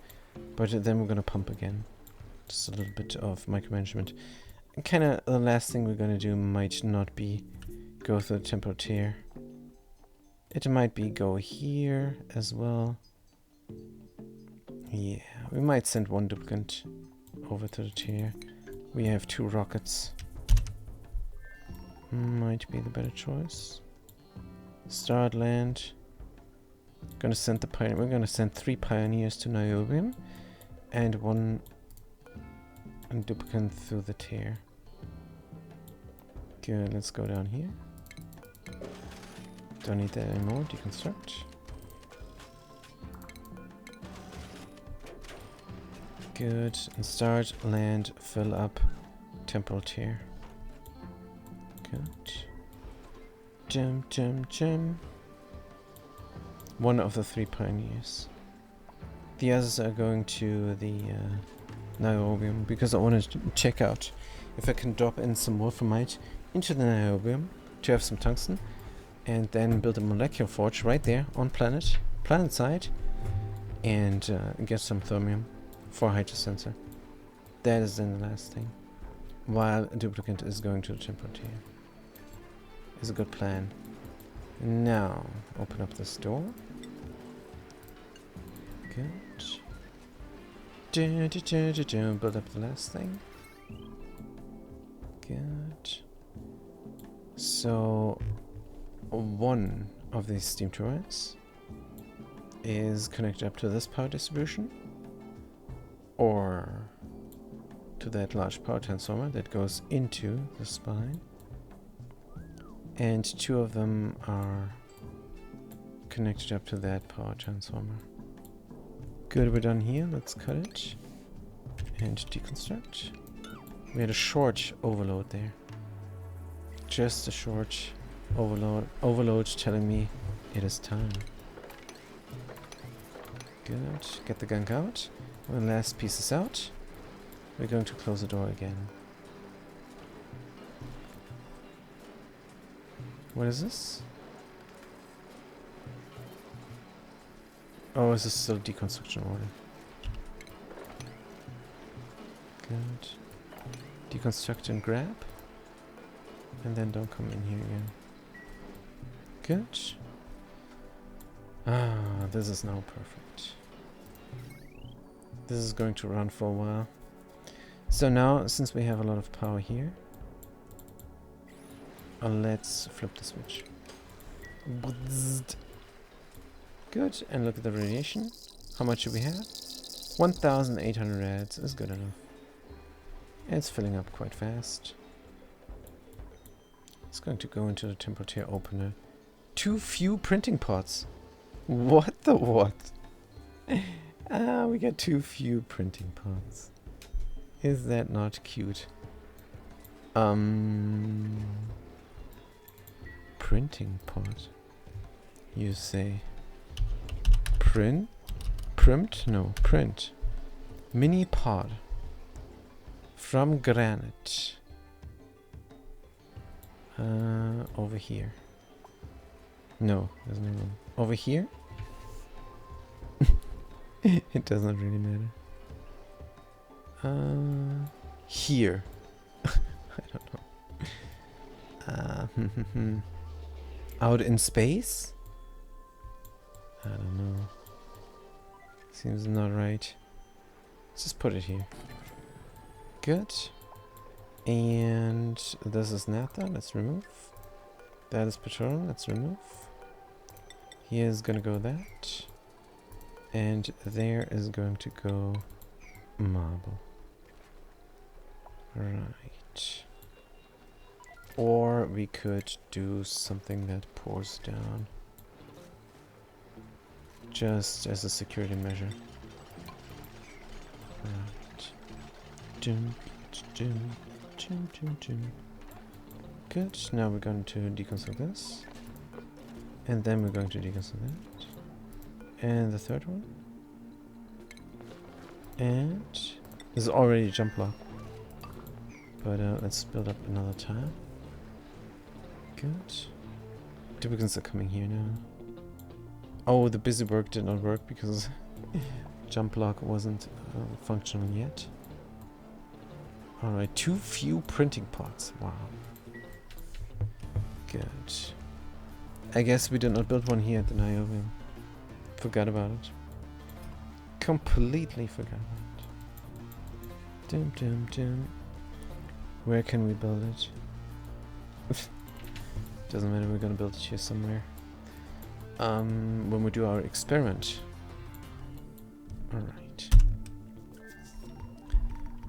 But then we're going to pump again. Just a little bit of micromanagement. Kind of the last thing we're going to do might not be go through the temporal tear. It might be go here as well. Yeah, we might send one duplicant over to the tear. We have 2 rockets. Might be the better choice. Start land. Gonna send the pioneer. We're gonna send 3 pioneers to niobium and 1 duplicant through the tear. Good, let's go down here. Don't need that anymore. Deconstruct. Good. And start, land, fill up, temporal tear. Good. Gem, gem, gem. 1 of the 3 pioneers. The others are going to the niobium because I want to check out if I can drop in some wolframite into the niobium to have some tungsten. And then build a molecular forge right there on planet side, and get some thermium for a hydrosensor. That is then the last thing. While a duplicant is going to the temporal tear. Is a good plan. Now open up this door. Good. Build up the last thing. Good. So 1 of these steam turbines is connected up to this power distribution or to that large power transformer that goes into the spine, and 2 of them are connected up to that power transformer. Good, we're done here. Let's cut it and deconstruct. We had a short overload there. Just a short overload telling me it is time. Good. Get the gunk out. When the last piece is out, we're going to close the door again. What is this? Oh, is this still deconstruction order? Good. Deconstruct and grab. And then don't come in here again. Good. Ah, this is now perfect. This is going to run for a while. So now, since we have a lot of power here, let's flip the switch. Good, and look at the radiation. How much do we have? 1,800 rads is good enough. It's filling up quite fast. It's going to go into the temporal tear opener. Too few printing pots. What the what? We got too few printing pots. Is that not cute? Printing pot. You say print? Primed? No, print. Mini pod. From granite. Over here. No, there's no one. Over here? It doesn't really matter. Here. I don't know. Out in space? I don't know. Seems not right. Let's just put it here. Good. And this is naphtha. Let's remove. That is petroleum. Let's remove. Here is gonna go that. And there is going to go marble. Right. Or we could do something that pours down. Just as a security measure. Right. Dum, dum, dum, dum, dum. Good. Now we're going to deconstruct this. And then we're going to deconstruct that. And the third one. And this is already a jump block. But let's build up another tile. Good. Duplicates are coming here now. Oh, the busy work did not work because jump block wasn't functional yet. Alright, too few printing pots. Wow. Good. I guess we did not build one here at the Niobium. Forgot about it. Completely forgot about it. Dum dum dum. Where can we build it? Doesn't matter, we're gonna build it here somewhere. When we do our experiment. Alright.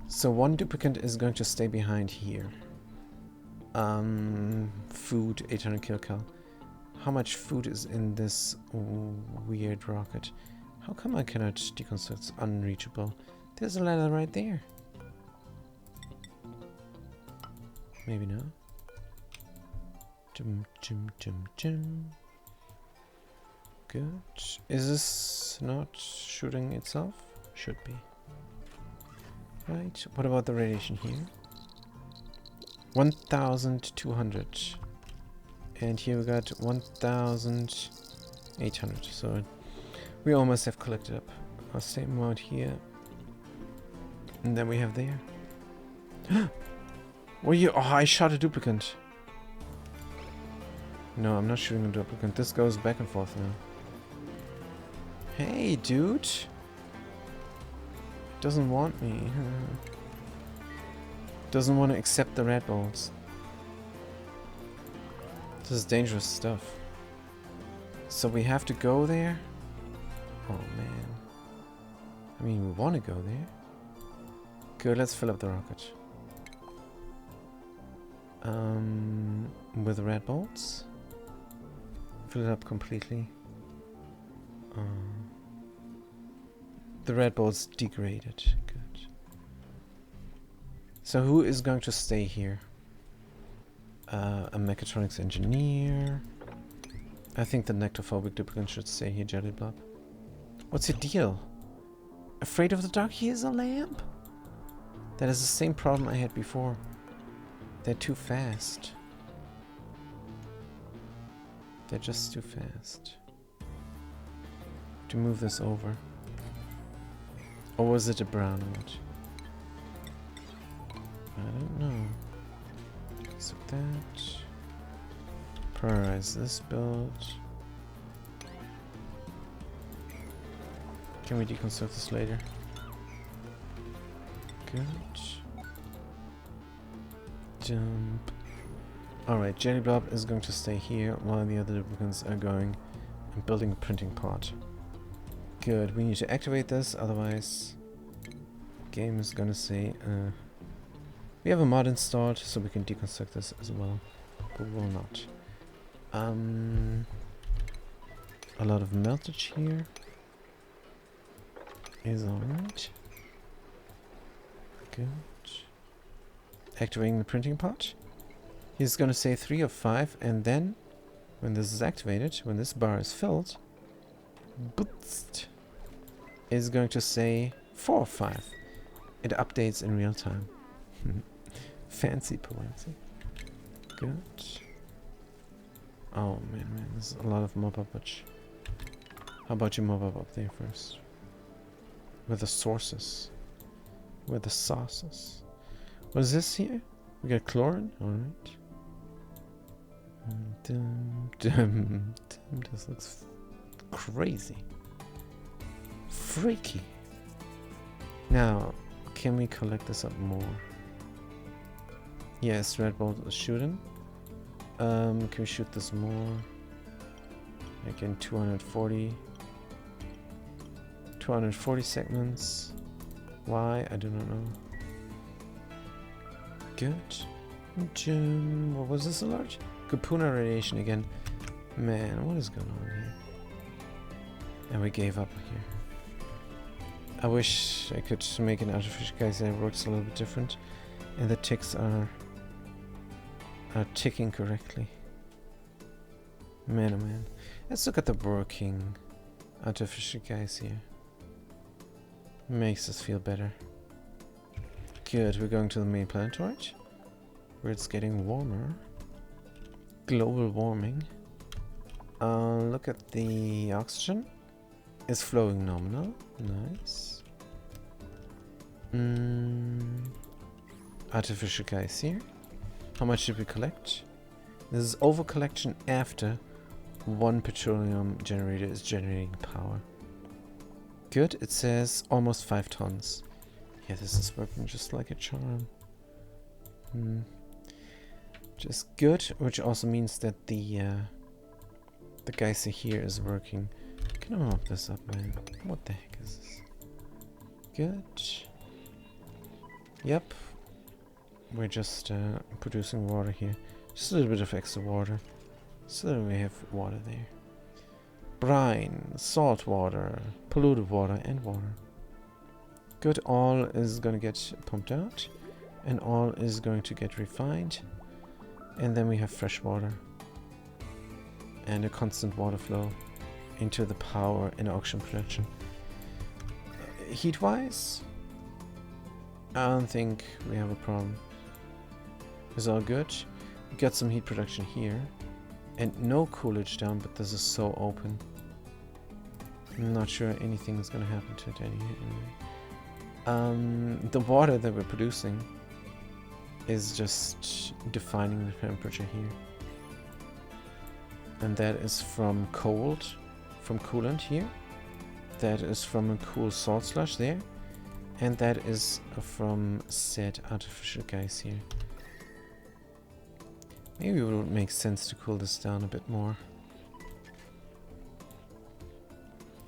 So one duplicant is going to stay behind here. Food, 800 kilcal. How much food is in this weird rocket? How come I cannot deconstruct? It's unreachable. There's a ladder right there. Maybe not. Jum, jum, jum, jum. Good. Is this not shooting itself? Should be. Right. What about the radiation here? 1,200. And here we got 1,800. So we almost have collected up our same amount here. And then we have there. Were you? Oh, I shot a duplicant. No, I'm not shooting a duplicant. This goes back and forth now. Hey, dude. Doesn't want me. Doesn't want to accept the red balls. This is dangerous stuff. So we have to go there? Oh, man. I mean, we want to go there. Good, let's fill up the rocket. With red bolts. Fill it up completely. The red bolts degraded. Good. So who is going to stay here? A mechatronics engineer. I think the nectophobic duplicant should stay here, Jelly Blob. What's your deal? Afraid of the dark? Here's a lamp. That is the same problem I had before. They're too fast. They're just too fast. To move this over. Or was it a brownout? I don't know. So that. Prioritize this build. Can we deconstruct this later? Good. Jump. Alright, Jelly Blob is going to stay here while the other duplicants are going and building a printing pod. Good, we need to activate this, otherwise game is gonna say we have a mod installed so we can deconstruct this as well, but we will not. A lot of meltage here is alright. Good. Activating the printing pod. He's gonna say 3 of 5, and then when this is activated, when this bar is filled, boost is going to say 4 of 5. It updates in real time. Fancy pointy. Good. Oh man, there's a lot of mob up. How about you mob up there first? With the sources. With the sauces. What is this here? We got chlorine? Alright. This looks crazy. Freaky. Now, can we collect this up more? Yes, red bolt is shooting. Can we shoot this more? Again, 240. 240 segments. Why? I do not know. Good. What was this a large? Kapuna radiation again. Man, what is going on here? And we gave up here. I wish I could make an artificial geyser that works a little bit different. And the ticks are ticking correctly. Man, oh man. Let's look at the working Artificial guys here. Makes us feel better. Good, we're going to the main planetoid, where it's getting warmer. Global warming. Look at the oxygen. It's flowing nominal. Nice. Artificial guys here. How much did we collect? This is over collection after one petroleum generator is generating power. Good, it says almost 5 tons. Yeah, this is working just like a charm. Just good, which also means that the geyser here is working. Can I mop this up, man? What the heck is this? Good. Yep. We're just producing water here. Just a little bit of extra water. So that we have water there. Brine, salt water, polluted water, and water. Good, all is going to get pumped out. And all is going to get refined. And then we have fresh water. And a constant water flow into the power and oxygen production. Heat-wise, I don't think we have a problem. It's all good. We got some heat production here. And no coolage down, but this is so open. I'm not sure anything is going to happen to it anyway. The water that we're producing is just defining the temperature here. And that is from cold, from coolant here. That is from a cool salt slush there. And that is from said artificial guys here. Maybe it would make sense to cool this down a bit more.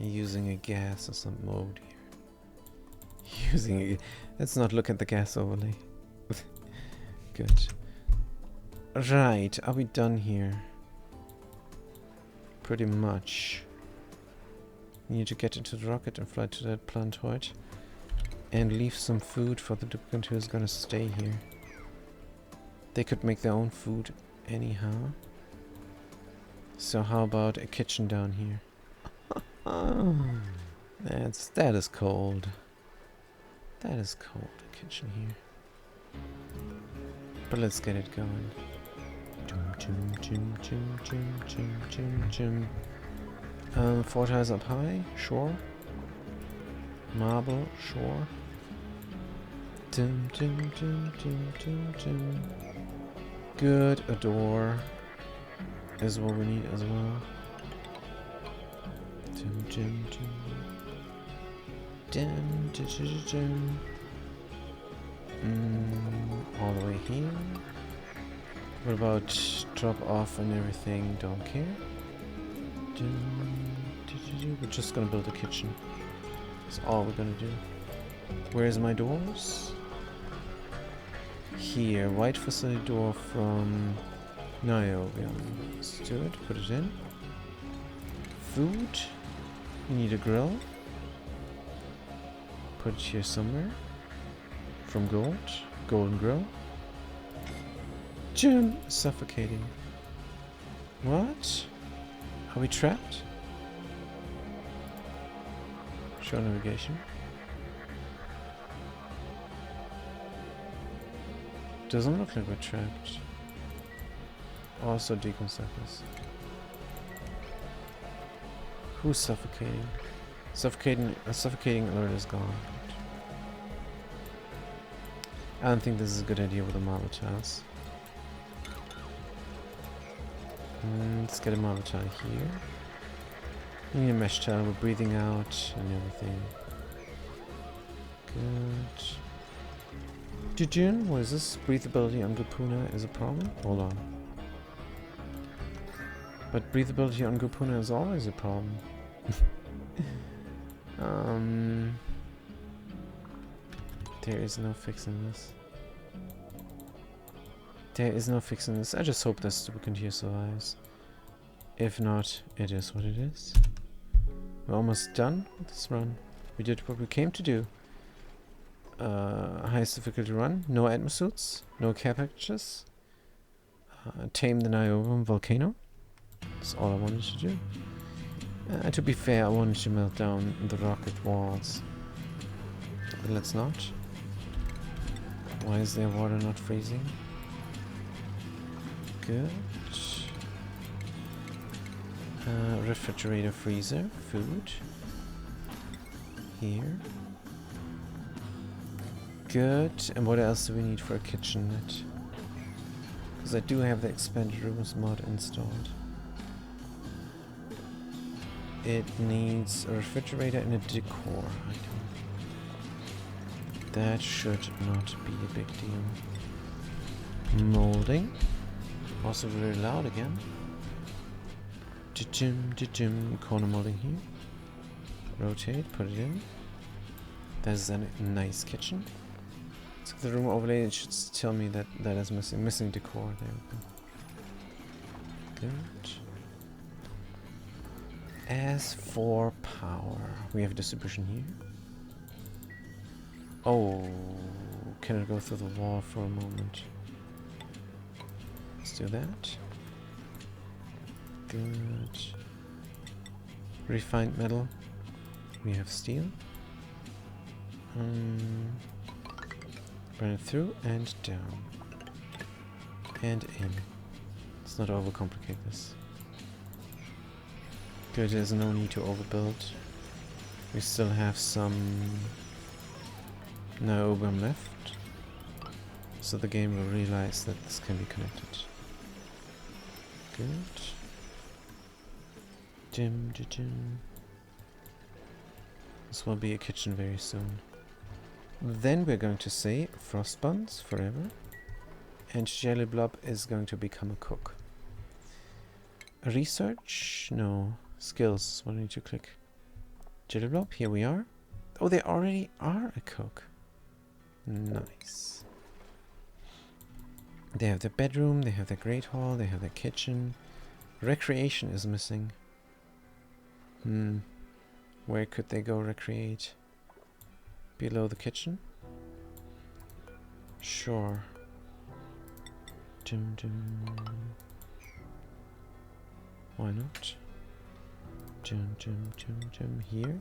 Using a gas or some mode here. Let's not look at the gas overlay. Good. Right, are we done here? Pretty much. We need to get into the rocket and fly to that planetoid. And leave some food for the duplicant who's gonna stay here. They could make their own food anyhow. So how about a kitchen down here? That is cold. That is cold, a kitchen here. But let's get it going. Fortize up high, sure. Marble, sure. Good, a door is what we need as well. All the way here. What about drop off and everything? Don't care. We're just gonna build a kitchen. That's all we're gonna do. Where's my doors? Here, white facility door from Niobium. Let's do it, put it in. Food. We need a grill. Put it here somewhere. From gold. Golden grill. Jim, suffocating. What? Are we trapped? Show navigation. Doesn't look like we're trapped. Also decon surface. Who's suffocating? Suffocating alert is gone. I don't think this is a good idea with the marble tiles. Let's get a marble tile here. We need a mesh tile with breathing out and everything. Good. Jujun, what is this? Breathability on Gupuna is a problem? Hold on. But breathability on Gupuna is always a problem. There is no fixing this. There is no fixing this. I just hope this duplicant here survives. If not, it is what it is. We're almost done with this run. We did what we came to do. Highest difficulty run. No atmosuits. No care packages. Tame the Niobium volcano. That's all I wanted to do. To be fair, I wanted to melt down the rocket walls. But let's not. Why is their water not freezing? Good. Refrigerator, freezer, food. Here. Good. And what else do we need for a kitchenette? Because I do have the expanded rooms mod installed. It needs a refrigerator and a decor item. That should not be a big deal. Molding. Also very loud again. Corner molding here. Rotate, put it in. That's a nice kitchen. So the room overlay, it should tell me that that is missing decor. There we go. Good. As for power, we have distribution here. Oh, can it go through the wall for a moment? Let's do that. Good. Refined metal. We have steel. Burn it through and down. And in. Let's not overcomplicate this. Good, there's no need to overbuild. We still have some niobium left. So the game will realize that this can be connected. Good. This will be a kitchen very soon. Then we're going to say frost buns forever. And Jelly Blob is going to become a cook. Research? No. Skills. What do I need to click? Jelly Blob, here we are. Oh, they already are a cook. Nice. They have their bedroom, they have their great hall, they have their kitchen. Recreation is missing. Where could they go recreate? Below the kitchen? Sure. Why not? Here.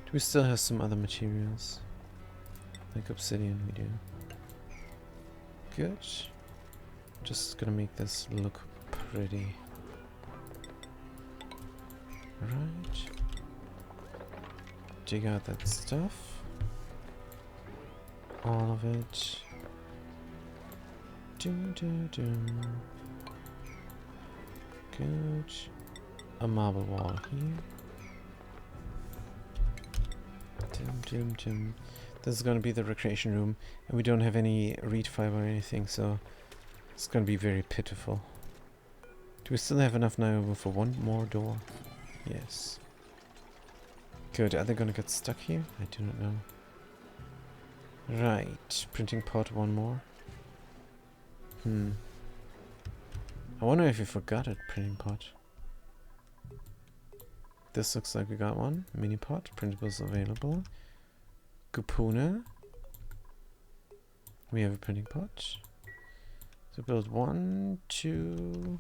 Do we still have some other materials? Like obsidian, we do. Good. Just gonna make this look pretty. Right. Dig out that stuff. All of it. Good. A marble wall here. This is going to be the recreation room, and we don't have any reed fiber or anything, so it's going to be very pitiful. Do we still have enough now for one more door? Yes. Good. Are they going to get stuck here? I do not know. Right. Printing pot, one more. I wonder if we forgot a printing pot. This looks like we got one. Mini pot. Printables available. Kupuna. We have a printing pot. So build 1, 2.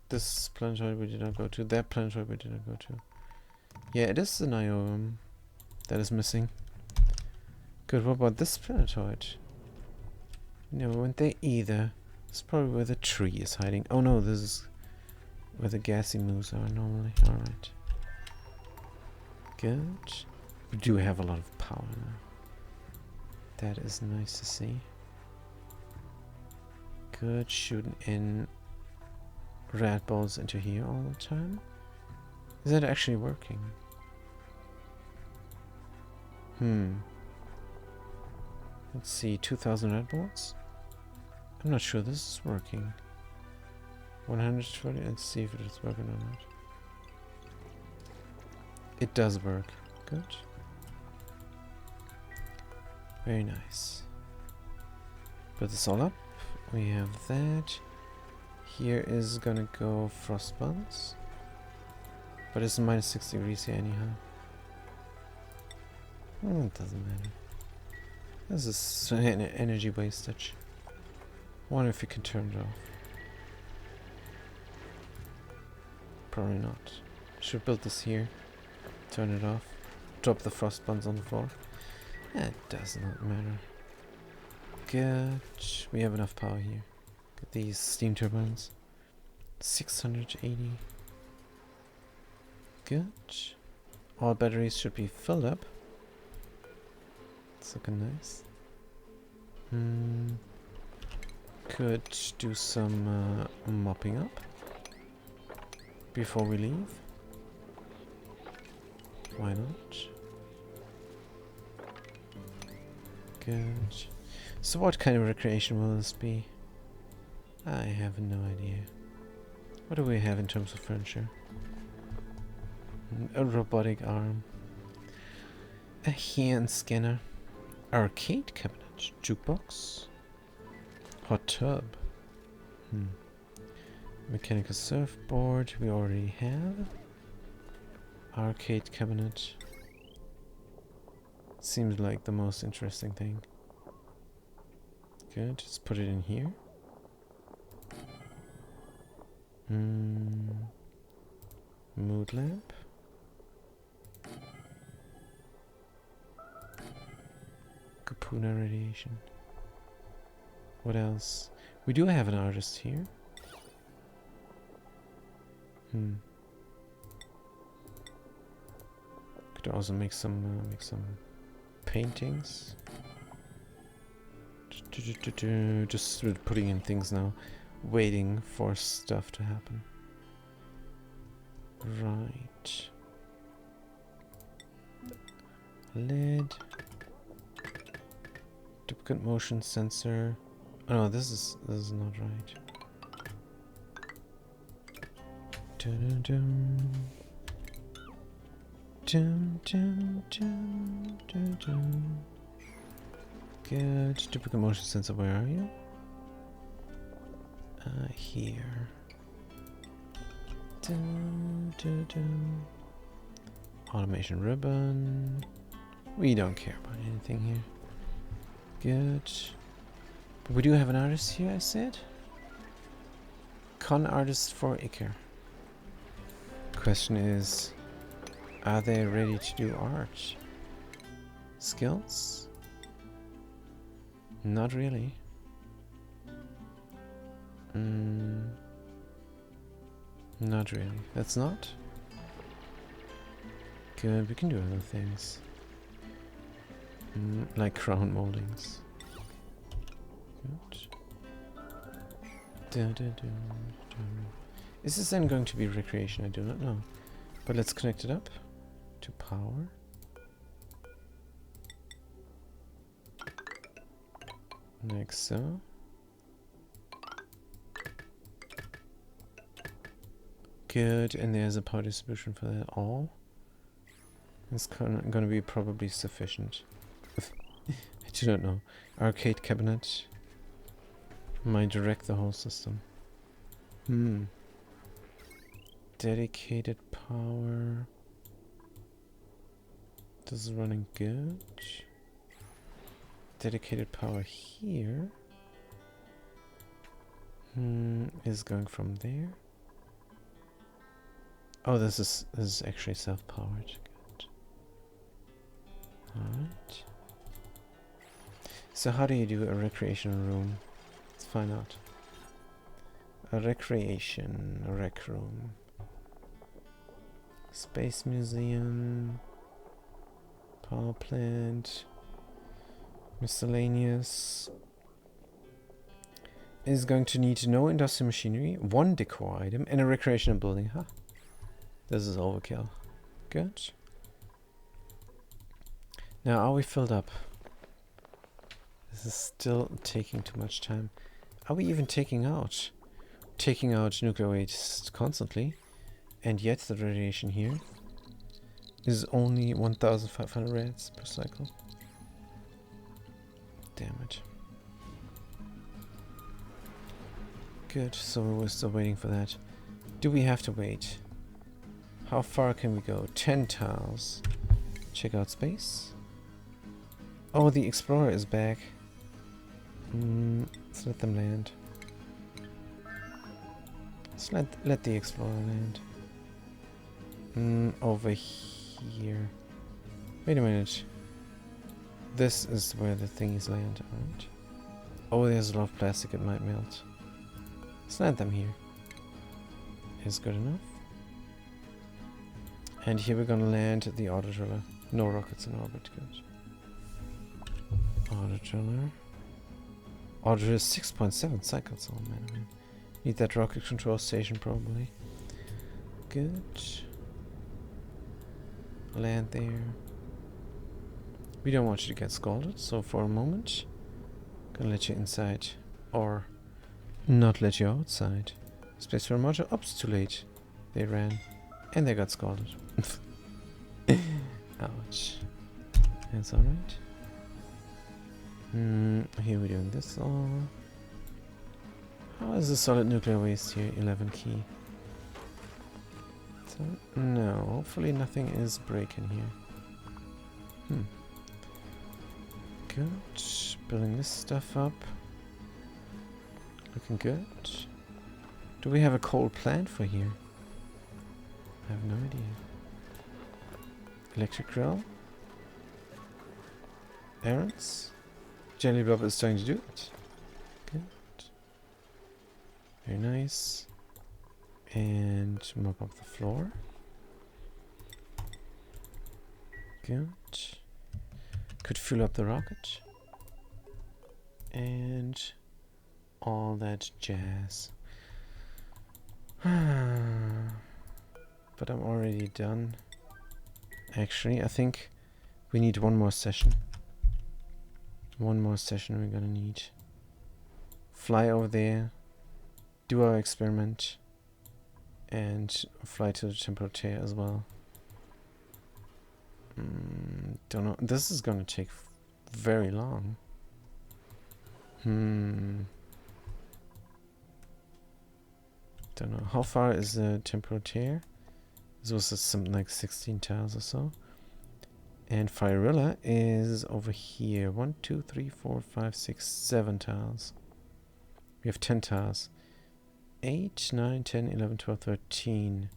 This planetoid we did not go to. That planetoid we did not go to. Yeah, it is the niobium that is missing. Good. What about this planetoid? No, we went there either. It's probably where the tree is hiding. Oh no, this is where the gassy moves are normally. Alright. Good. We do have a lot of power now. That is nice to see. Good. Shooting in red balls into here all the time. Is that actually working? Let's see, 2000 red balls? I'm not sure this is working. 120, let's see if it is working or not. It does work. Good. Very nice. Put this all up. We have that. Here is gonna go frost buns. But it's minus 6 degrees here anyhow. Well, it doesn't matter. This is an energy wastage. Wonder if you can turn it off. Probably not. Should build this here. Turn it off. Drop the frost buns on the floor. It does not matter. Good. We have enough power here. Get these steam turbines. 680. Good. All batteries should be filled up. It's looking nice. Could do some mopping up before we leave. Why not? Good. So what kind of recreation will this be? I have no idea. What do we have in terms of furniture? A robotic arm. A hand scanner. Arcade cabinet. Jukebox. Hot tub. Mechanical surfboard. We already have. Arcade cabinet. Seems like the most interesting thing. Good. Let's put it in here. Mood lamp. Kapuna radiation. What else? We do have an artist here. Could also make some paintings. Just putting in things now, waiting for stuff to happen. Right. Lid. Duplicate motion sensor. Oh no, this is not right. Dun, dun, dun, dun, dun, dun, dun. Good. Duplicate motion sensor, where are you? Here. Dun, dun, dun. Automation ribbon. We don't care about anything here. Good. But we do have an artist here, I said. Con artist for Iker. Question is, are they ready to do art? Skills? Not really. Not really. That's not? Good, we can do other things. Like crown moldings. Good. Is this then going to be recreation? I do not know. But let's connect it up to power. Like so. Good, and there's a power distribution for that all. It's going to be probably sufficient. I do not know. Arcade cabinet might direct the whole system. Dedicated power. This is running good. Dedicated power here is going from there. Oh, this is actually self-powered. Good. Alright. So how do you do a recreational room? Let's find out. A rec room. Space museum. Power plant. Miscellaneous. Is going to need no industrial machinery, one decor item, and a recreational building. Huh? This is overkill. Good. Now, are we filled up? This is still taking too much time. Are we even taking out nuclear waste constantly? And yet the radiation here is only 1,500 rads per cycle. Damn it. Good, so we're still waiting for that. Do we have to wait? How far can we go? 10 tiles. Check out space. Oh, the explorer is back. Let's let them land. Let's let the explorer land. Over here. Wait a minute. This is where the thingies land, right? Oh, there's a lot of plastic, it might melt. Let's land them here. Is good enough. And here we're gonna land the auto driller. No rockets in orbit, good. Auto driller. Auto driller 6.7 cycles, oh man. Need that rocket control station probably. Good. Land there. We don't want you to get scalded, so for a moment, gonna let you inside. Or not let you outside. Space for a module. Oops, too late. They ran. And they got scalded. Ouch. That's alright. Here we're doing this all. How is the solid nuclear waste here? 11 key. So, no, hopefully nothing is breaking here. Good. Building this stuff up. Looking good. Do we have a coal plant for here? I have no idea. Electric grill. Errands. Jelly Blob is starting to do it. Good. Very nice. And mop up the floor. Good. Could fill up the rocket. And all that jazz. But I'm already done. Actually, I think we need one more session. One more session we're gonna need. Fly over there, do our experiment, and fly to the temperature as well. Don't know. This is gonna take very long. Don't know. How far is the temperature? This was something like 16 tiles or so. And Firilla is over here. 1, 2, 3, 4, 5, 6, 7 tiles. We have 10 tiles. 8, 9, 10, 11, 12, 13.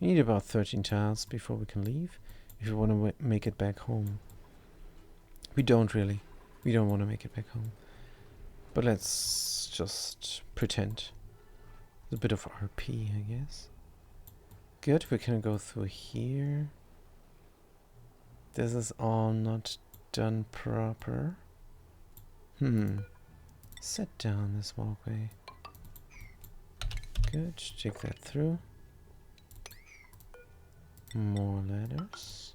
We need about 13 tiles before we can leave. If we want to make it back home. We don't really. We don't want to make it back home. But let's just pretend. A bit of RP, I guess. Good, we can go through here. This is all not done proper. Set down this walkway. Good, check that through. More ladders.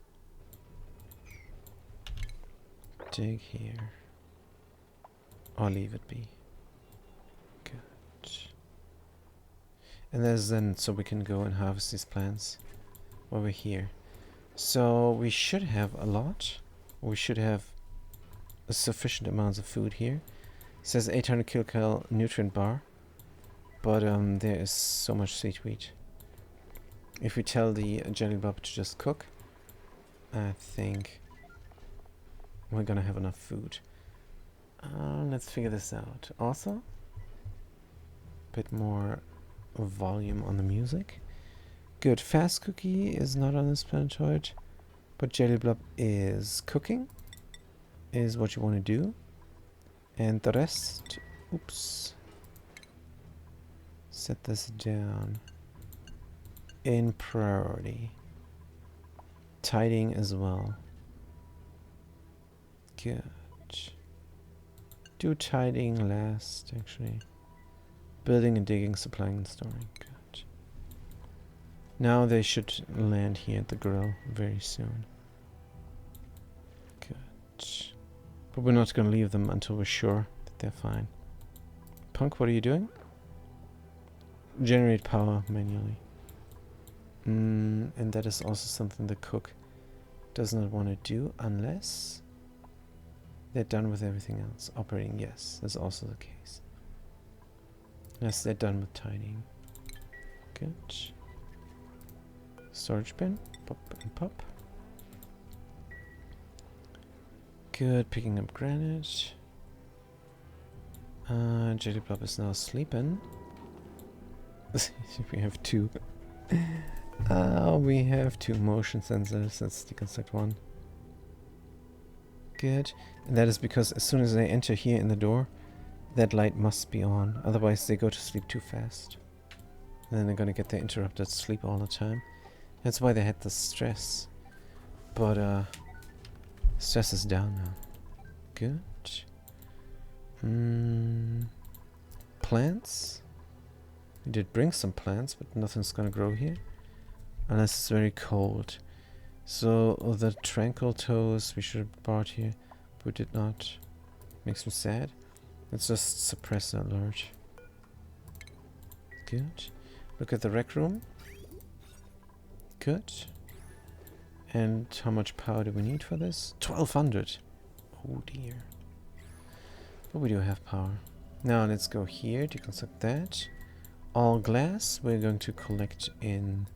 Dig here. Or leave it be. Good. And there's then, so we can go and harvest these plants while we're here. So we should have a lot. We should have a sufficient amounts of food here. It says 800 kcal nutrient bar. But there is so much sweet wheat. If we tell the jelly blob to just cook, I think we're gonna have enough food. Let's figure this out. Also, a bit more volume on the music. Good. Fast cookie is not on this planetoid, but jelly blob is cooking. Is what you want to do, and the rest. Oops. Set this down in priority. Tidying as well. Good. Do tidying last, actually. Building and digging, supplying and storing. Good. Now they should land here at the grill very soon. Good. But we're not going to leave them until we're sure that they're fine. Punk, what are you doing? Generate power manually. And that is also something the cook does not want to do unless they're done with everything else. Operating, yes, that's also the case. Unless they're done with tidying. Good. Storage bin, pop and pop. Good, picking up granite. Jelly Blob is now sleeping. We have two. We have 2 motion sensors. Let's deconstruct one. Good. And that is because as soon as they enter here in the door, that light must be on. Otherwise they go to sleep too fast. And then they're gonna get their interrupted sleep all the time. That's why they had the stress. But stress is down now. Good. Plants? We did bring some plants, but nothing's gonna grow here. Unless it's very cold. So the tranquil toes we should have brought here, but we did not. Makes me sad. Let's just suppress that alert. Good. Look at the rec room. Good. And how much power do we need for this? 1200. Oh dear. But we do have power. Now let's go here, deconstruct that. All glass we're going to collect in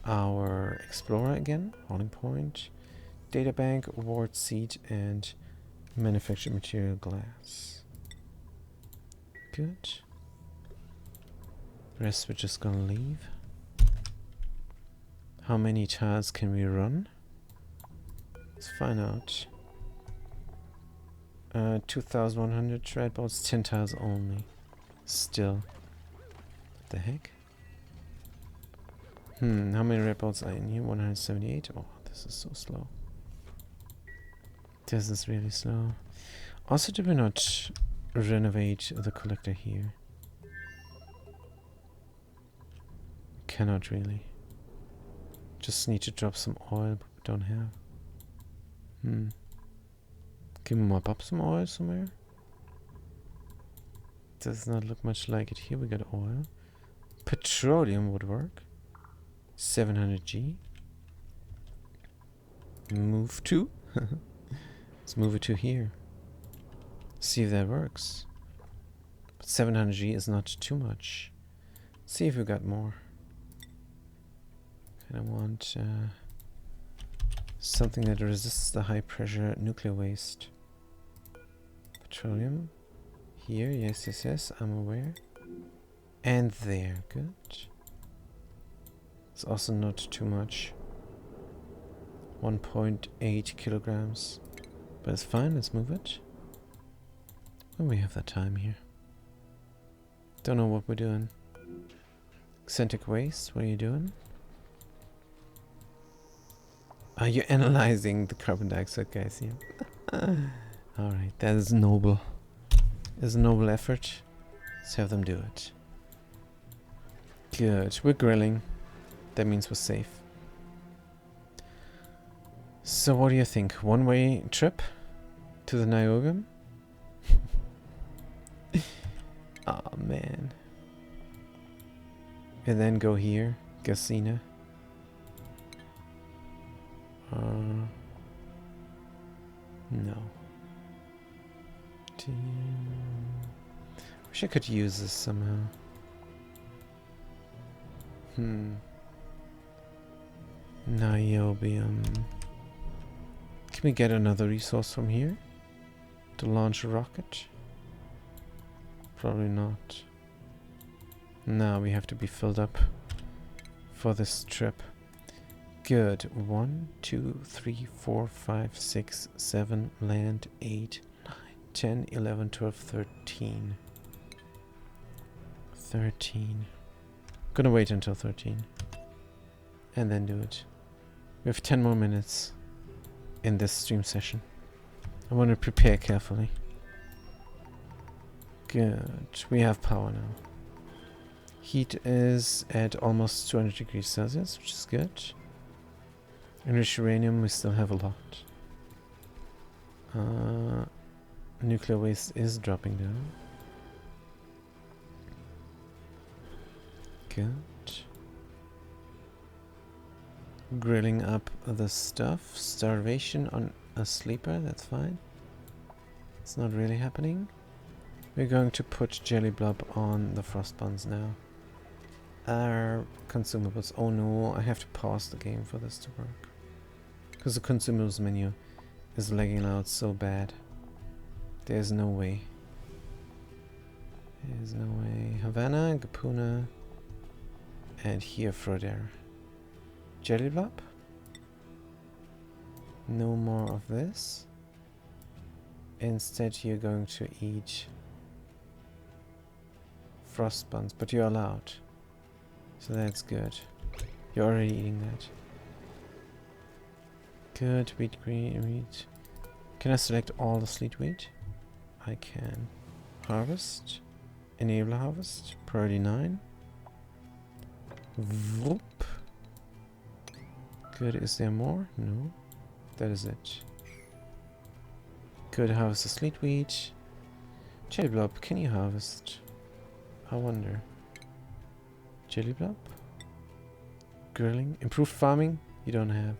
our explorer again. Holding point. Data bank, ward seat, and manufactured material glass. Good. The rest we're just gonna leave. How many tiles can we run? Let's find out. 2100 red bolts, 10 tiles only. Still. What the heck? How many red bolts are in here? 178? Oh, this is so slow. This is really slow. Also, did we not renovate the collector here? Cannot really. Just need to drop some oil, but we don't have. Can we mop up some oil somewhere? Does not look much like it here. We got oil. Petroleum would work. 700G. Move to. Let's move it to here. See if that works. But 700G is not too much. See if we got more. I want something that resists the high pressure nuclear waste. Petroleum. Here, yes, I'm aware. And there, good. It's also not too much. 1.8 kilograms. But it's fine, let's move it. When we have that time here. Don't know what we're doing. Eccentric waste, what are you doing? Are you analyzing the carbon dioxide gas here? Alright, that is noble. It's a noble effort. Let's have them do it. Good, we're grilling. That means we're safe. So what do you think? One-way trip to the Niogam? Oh man. And then go here, Gasina. No. Wish I could use this somehow. Niobium. Can we get another resource from here? To launch a rocket? Probably not. No, we have to be filled up for this trip. Good. 1, 2, 3, 4, 5, 6, 7, land, 8, 9, 10, 11, 12, 13. 13. Gonna wait until 13. And then do it. We have 10 more minutes in this stream session. I want to prepare carefully. Good. We have power now. Heat is at almost 200 degrees Celsius, which is good. Enriched uranium, we still have a lot. Nuclear waste is dropping down. Good. Grilling up the stuff. Starvation on a sleeper, that's fine. It's not really happening. We're going to put jelly blob on the frost buns now. Our consumables. Oh no, I have to pause the game for this to work. Because the consumables menu is lagging out so bad. There's no way. There's no way. Havana, Gapuna, and here Frodera. Jelly blob. No more of this. Instead, you're going to eat frost buns, but you're allowed. So that's good. You're already eating that. Good. Wheat, green, wheat. Can I select all the sleet wheat? I can. Harvest. Enable harvest. Priority 9. Whoop. Good. Is there more? No. That is it. Good. Harvest the sleet wheat. Jelly blob, can you harvest? I wonder. Jelly blob? Grilling? Improved farming? You don't have.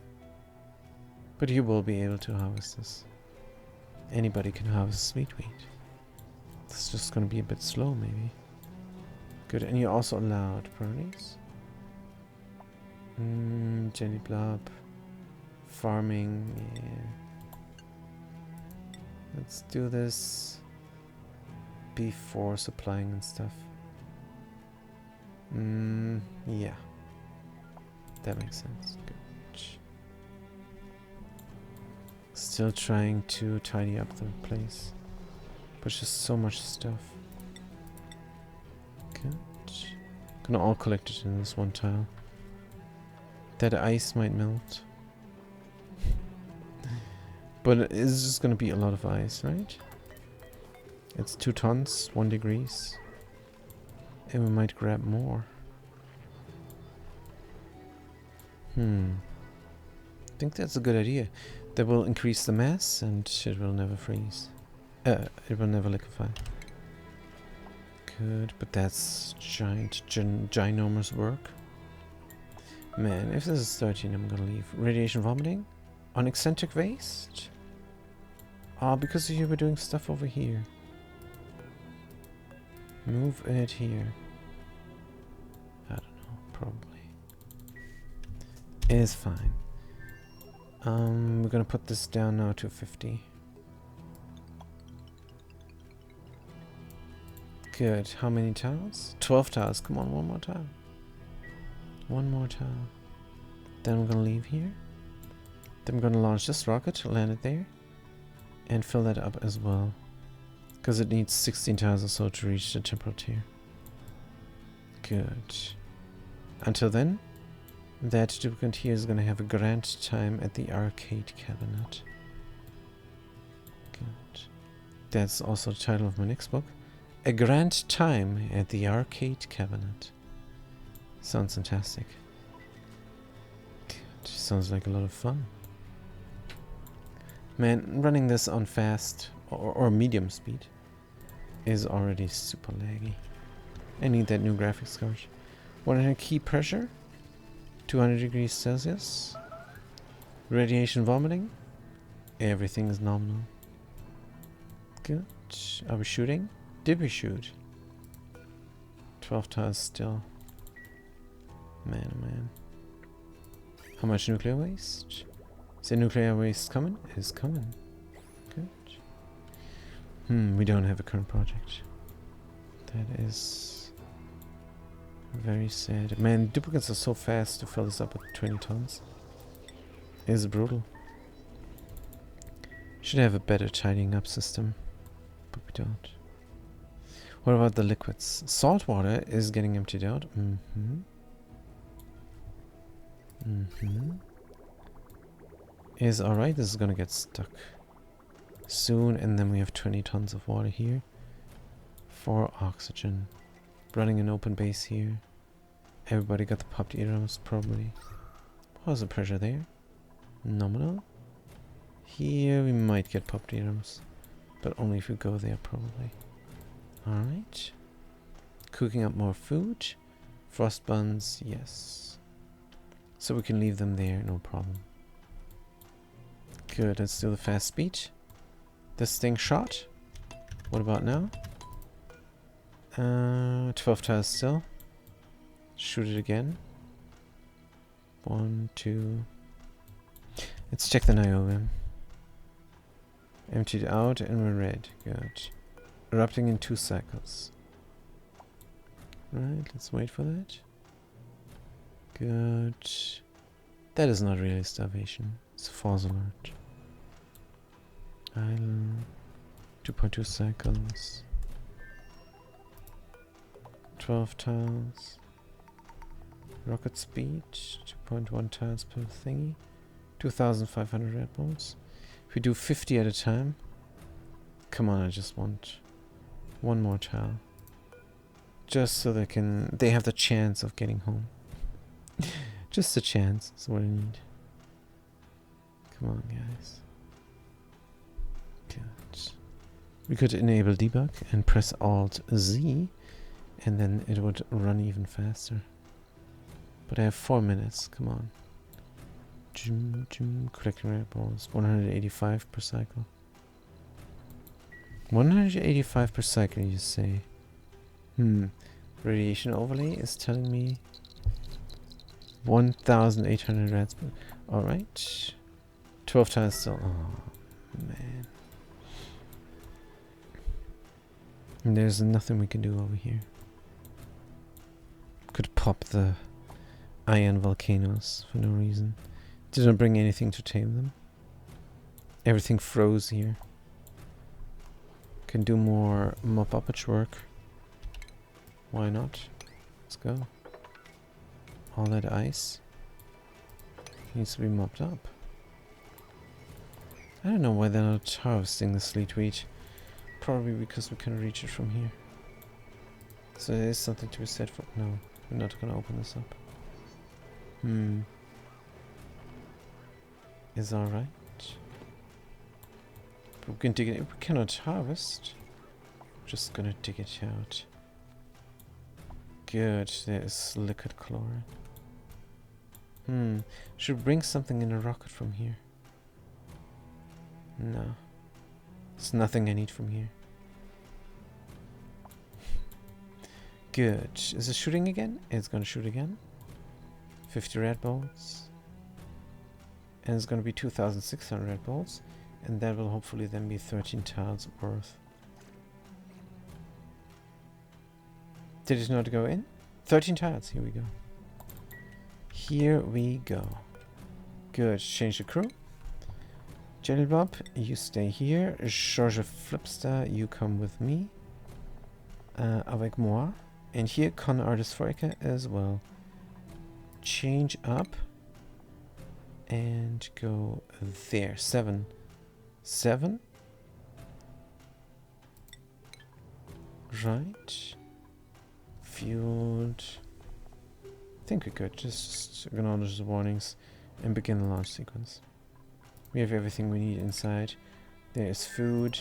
But you will be able to harvest this. Anybody can harvest sleet wheat. It's just gonna be a bit slow, maybe. Good. And you're also allowed priorities. Jelly blob. Farming, yeah. Let's do this before supplying and stuff. Yeah. That makes sense. Good. Still trying to tidy up the place. But just so much stuff. Good. Gonna all collect it in this one tile. That ice might melt. But it's just gonna be a lot of ice, right? It's 2 tons, 1 degrees. And we might grab more. I think that's a good idea. That will increase the mass and it will never freeze. It will never liquefy. Good, but that's ginormous work. Man, if this is 13, I'm gonna leave. Radiation vomiting? On eccentric waste? Ah, because you were doing stuff over here. Move it here. I don't know, probably. It's fine. We're gonna put this down now to 50. Good. How many tiles? 12 tiles. Come on, one more tile. One more tile. Then we're gonna leave here. Then we're gonna launch this rocket, land it there, and fill that up as well. Because it needs 16 tiles or so to reach the temporal tier. Good. Until then, that duplicate here is gonna have a grand time at the arcade cabinet. Good. That's also the title of my next book. A Grand Time at the Arcade Cabinet. Sounds fantastic. Good. Sounds like a lot of fun. Man, running this on fast or medium speed is already super laggy. I need that new graphics card. 100 key pressure. 200 degrees Celsius. Radiation vomiting. Everything is nominal. Good. Are we shooting? Did we shoot? 12 tiles still. Man, oh man. How much nuclear waste? Is the nuclear waste coming? It is coming. Good. We don't have a current project. That is very sad. Man, duplicates are so fast to fill this up with 20 tons. It is brutal. Should have a better tidying up system, but we don't. What about the liquids? Salt water is getting emptied out. Is alright. This is gonna get stuck soon, and then we have 20 tons of water here for oxygen. Running an open base here. Everybody got the popped eardrums, probably. How's the pressure there? Nominal. Here we might get popped eardrums, but only if we go there, probably. Alright. Cooking up more food. Frost buns, yes. So we can leave them there, no problem. Good, let's do the fast speed. This thing shot. What about now? 12 tiles still. Shoot it again. 1, 2. Let's check the Niobe. Emptied out and we're red. Good. Erupting in 2 cycles. Right, let's wait for that. Good. That is not really starvation. It's a false alert. Idle. 2.2 cycles. 12 tiles. Rocket speed. 2.1 tiles per thingy. 2,500 red balls. If we do 50 at a time. Come on, I just want one more tile. Just so they have the chance of getting home. Just a chance is what I need. Come on, guys. Good. We could enable debug and press Alt Z, and then it would run even faster. But I have 4 minutes. Come on. Collecting red balls. 185 per cycle. 185 per cycle, you say? Radiation overlay is telling me 1,800 reds. Alright. 12 tiles still. Oh, man. And there's nothing we can do over here. Could pop the iron volcanoes for no reason. Didn't bring anything to tame them. Everything froze here. Can do more mop uppage work. Why not? Let's go. All that ice needs to be mopped up. I don't know why they're not harvesting the sleet wheat. Probably because we can reach it from here. So there is something to be said for... No, we're not gonna open this up. Is alright. We can dig it. We cannot harvest. Just gonna dig it out. Good. There is liquid chlorine. Should bring something in a rocket from here. No. There's nothing I need from here. Good. Is it shooting again? It's gonna shoot again. 50 red balls. And it's gonna be 2,600 red balls. And that will hopefully then be 13 tiles worth. Did it not go in? 13 tiles. Here we go. Here we go. Good. Change the crew. Jellybob, you stay here. George Flipstar, you come with me. Avec moi. And here, con artist Foika as well. Change up. And go there. 7. 7. Right. Fueled. I think we could just acknowledge the warnings and begin the launch sequence. We have everything we need inside. There is food.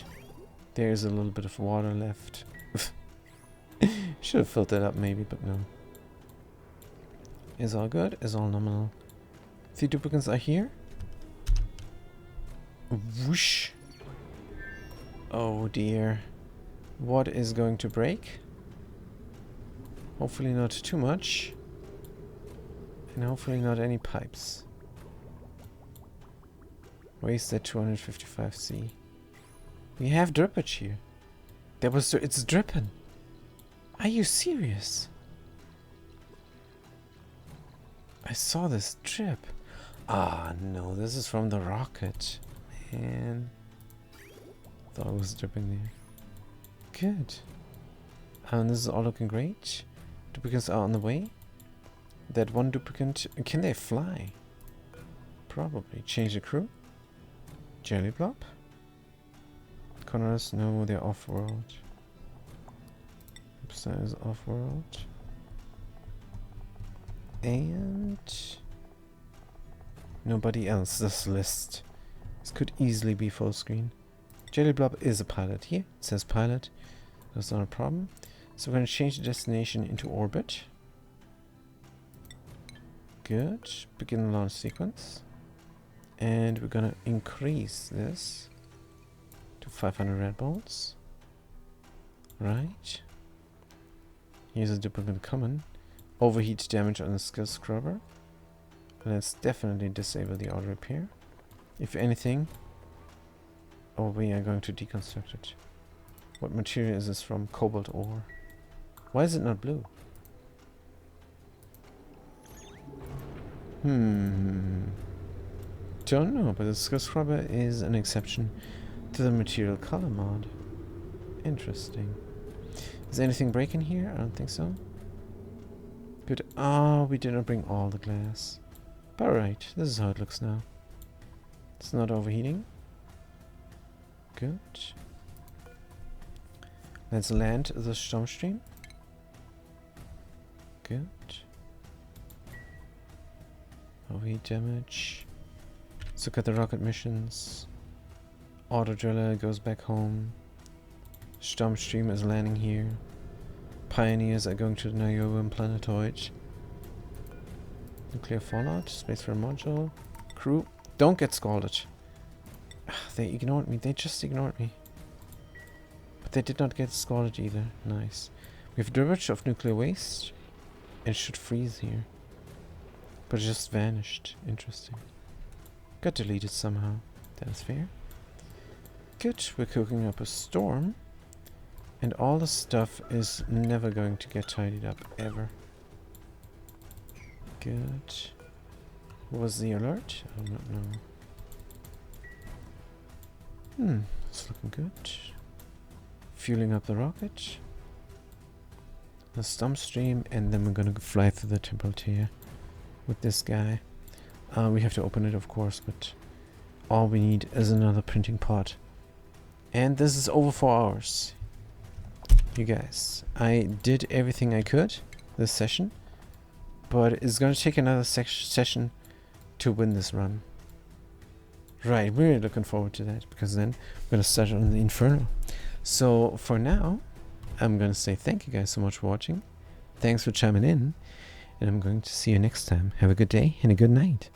There is a little bit of water left. Should have filled that up maybe, but no. Is all good. Is all nominal. 3 duplicates are here. Whoosh. Oh dear. What is going to break? Hopefully not too much. And hopefully not any pipes. Waste that 255C. We have drippage here. There was... It's dripping. Are you serious? I saw this drip. Ah, no. This is from the rocket. Man. Thought it was dripping there. Good. And this is all looking great. Duplicates are on the way. That one duplicate... Can they fly? Probably. Change the crew. Jelly Blob? Connors, no, they're off-world. Upstairs is off-world. And... nobody else. This list. This could easily be full screen. Jelly Blob is a pilot here. It says pilot. That's not a problem. So we're going to change the destination into orbit. Good. Begin the launch sequence. And we're gonna increase this to 500 red balls. Right. Here's a duplicate common. Overheat damage on the skill scrubber. Let's definitely disable the auto repair. If anything... oh, we are going to deconstruct it. What material is this from? Cobalt ore. Why is it not blue? Don't know, but the skull scrubber is an exception to the material color mod. Interesting. Is anything breaking here? I don't think so. Good. Oh, we did not bring all the glass. But alright, this is how it looks now. It's not overheating. Good. Let's land the storm stream. Good. Overheat damage. Let's look at the rocket missions. Auto driller goes back home. Storm stream is landing here. Pioneers are going to the Niobium planetoid. Nuclear fallout. Space for a module. Crew. Don't get scalded. They ignored me. They just ignored me. But they did not get scalded either. Nice. We have dredge of nuclear waste. It should freeze here. But it just vanished. Interesting. Got deleted somehow. That's fair. Good. We're cooking up a storm. And all the stuff is never going to get tidied up, ever. Good. What was the alert? I do not know. It's looking good. Fueling up the rocket. The storm stream, and then we're gonna fly through the temple tier with this guy. We have to open it, of course, but all we need is another printing pod. And this is over 4 hours. You guys, I did everything I could this session, but it's gonna take another session to win this run. Right, we're really looking forward to that, because then we're gonna start on the Inferno. So for now, I'm gonna say thank you guys so much for watching. Thanks for chiming in, and I'm going to see you next time. Have a good day and a good night.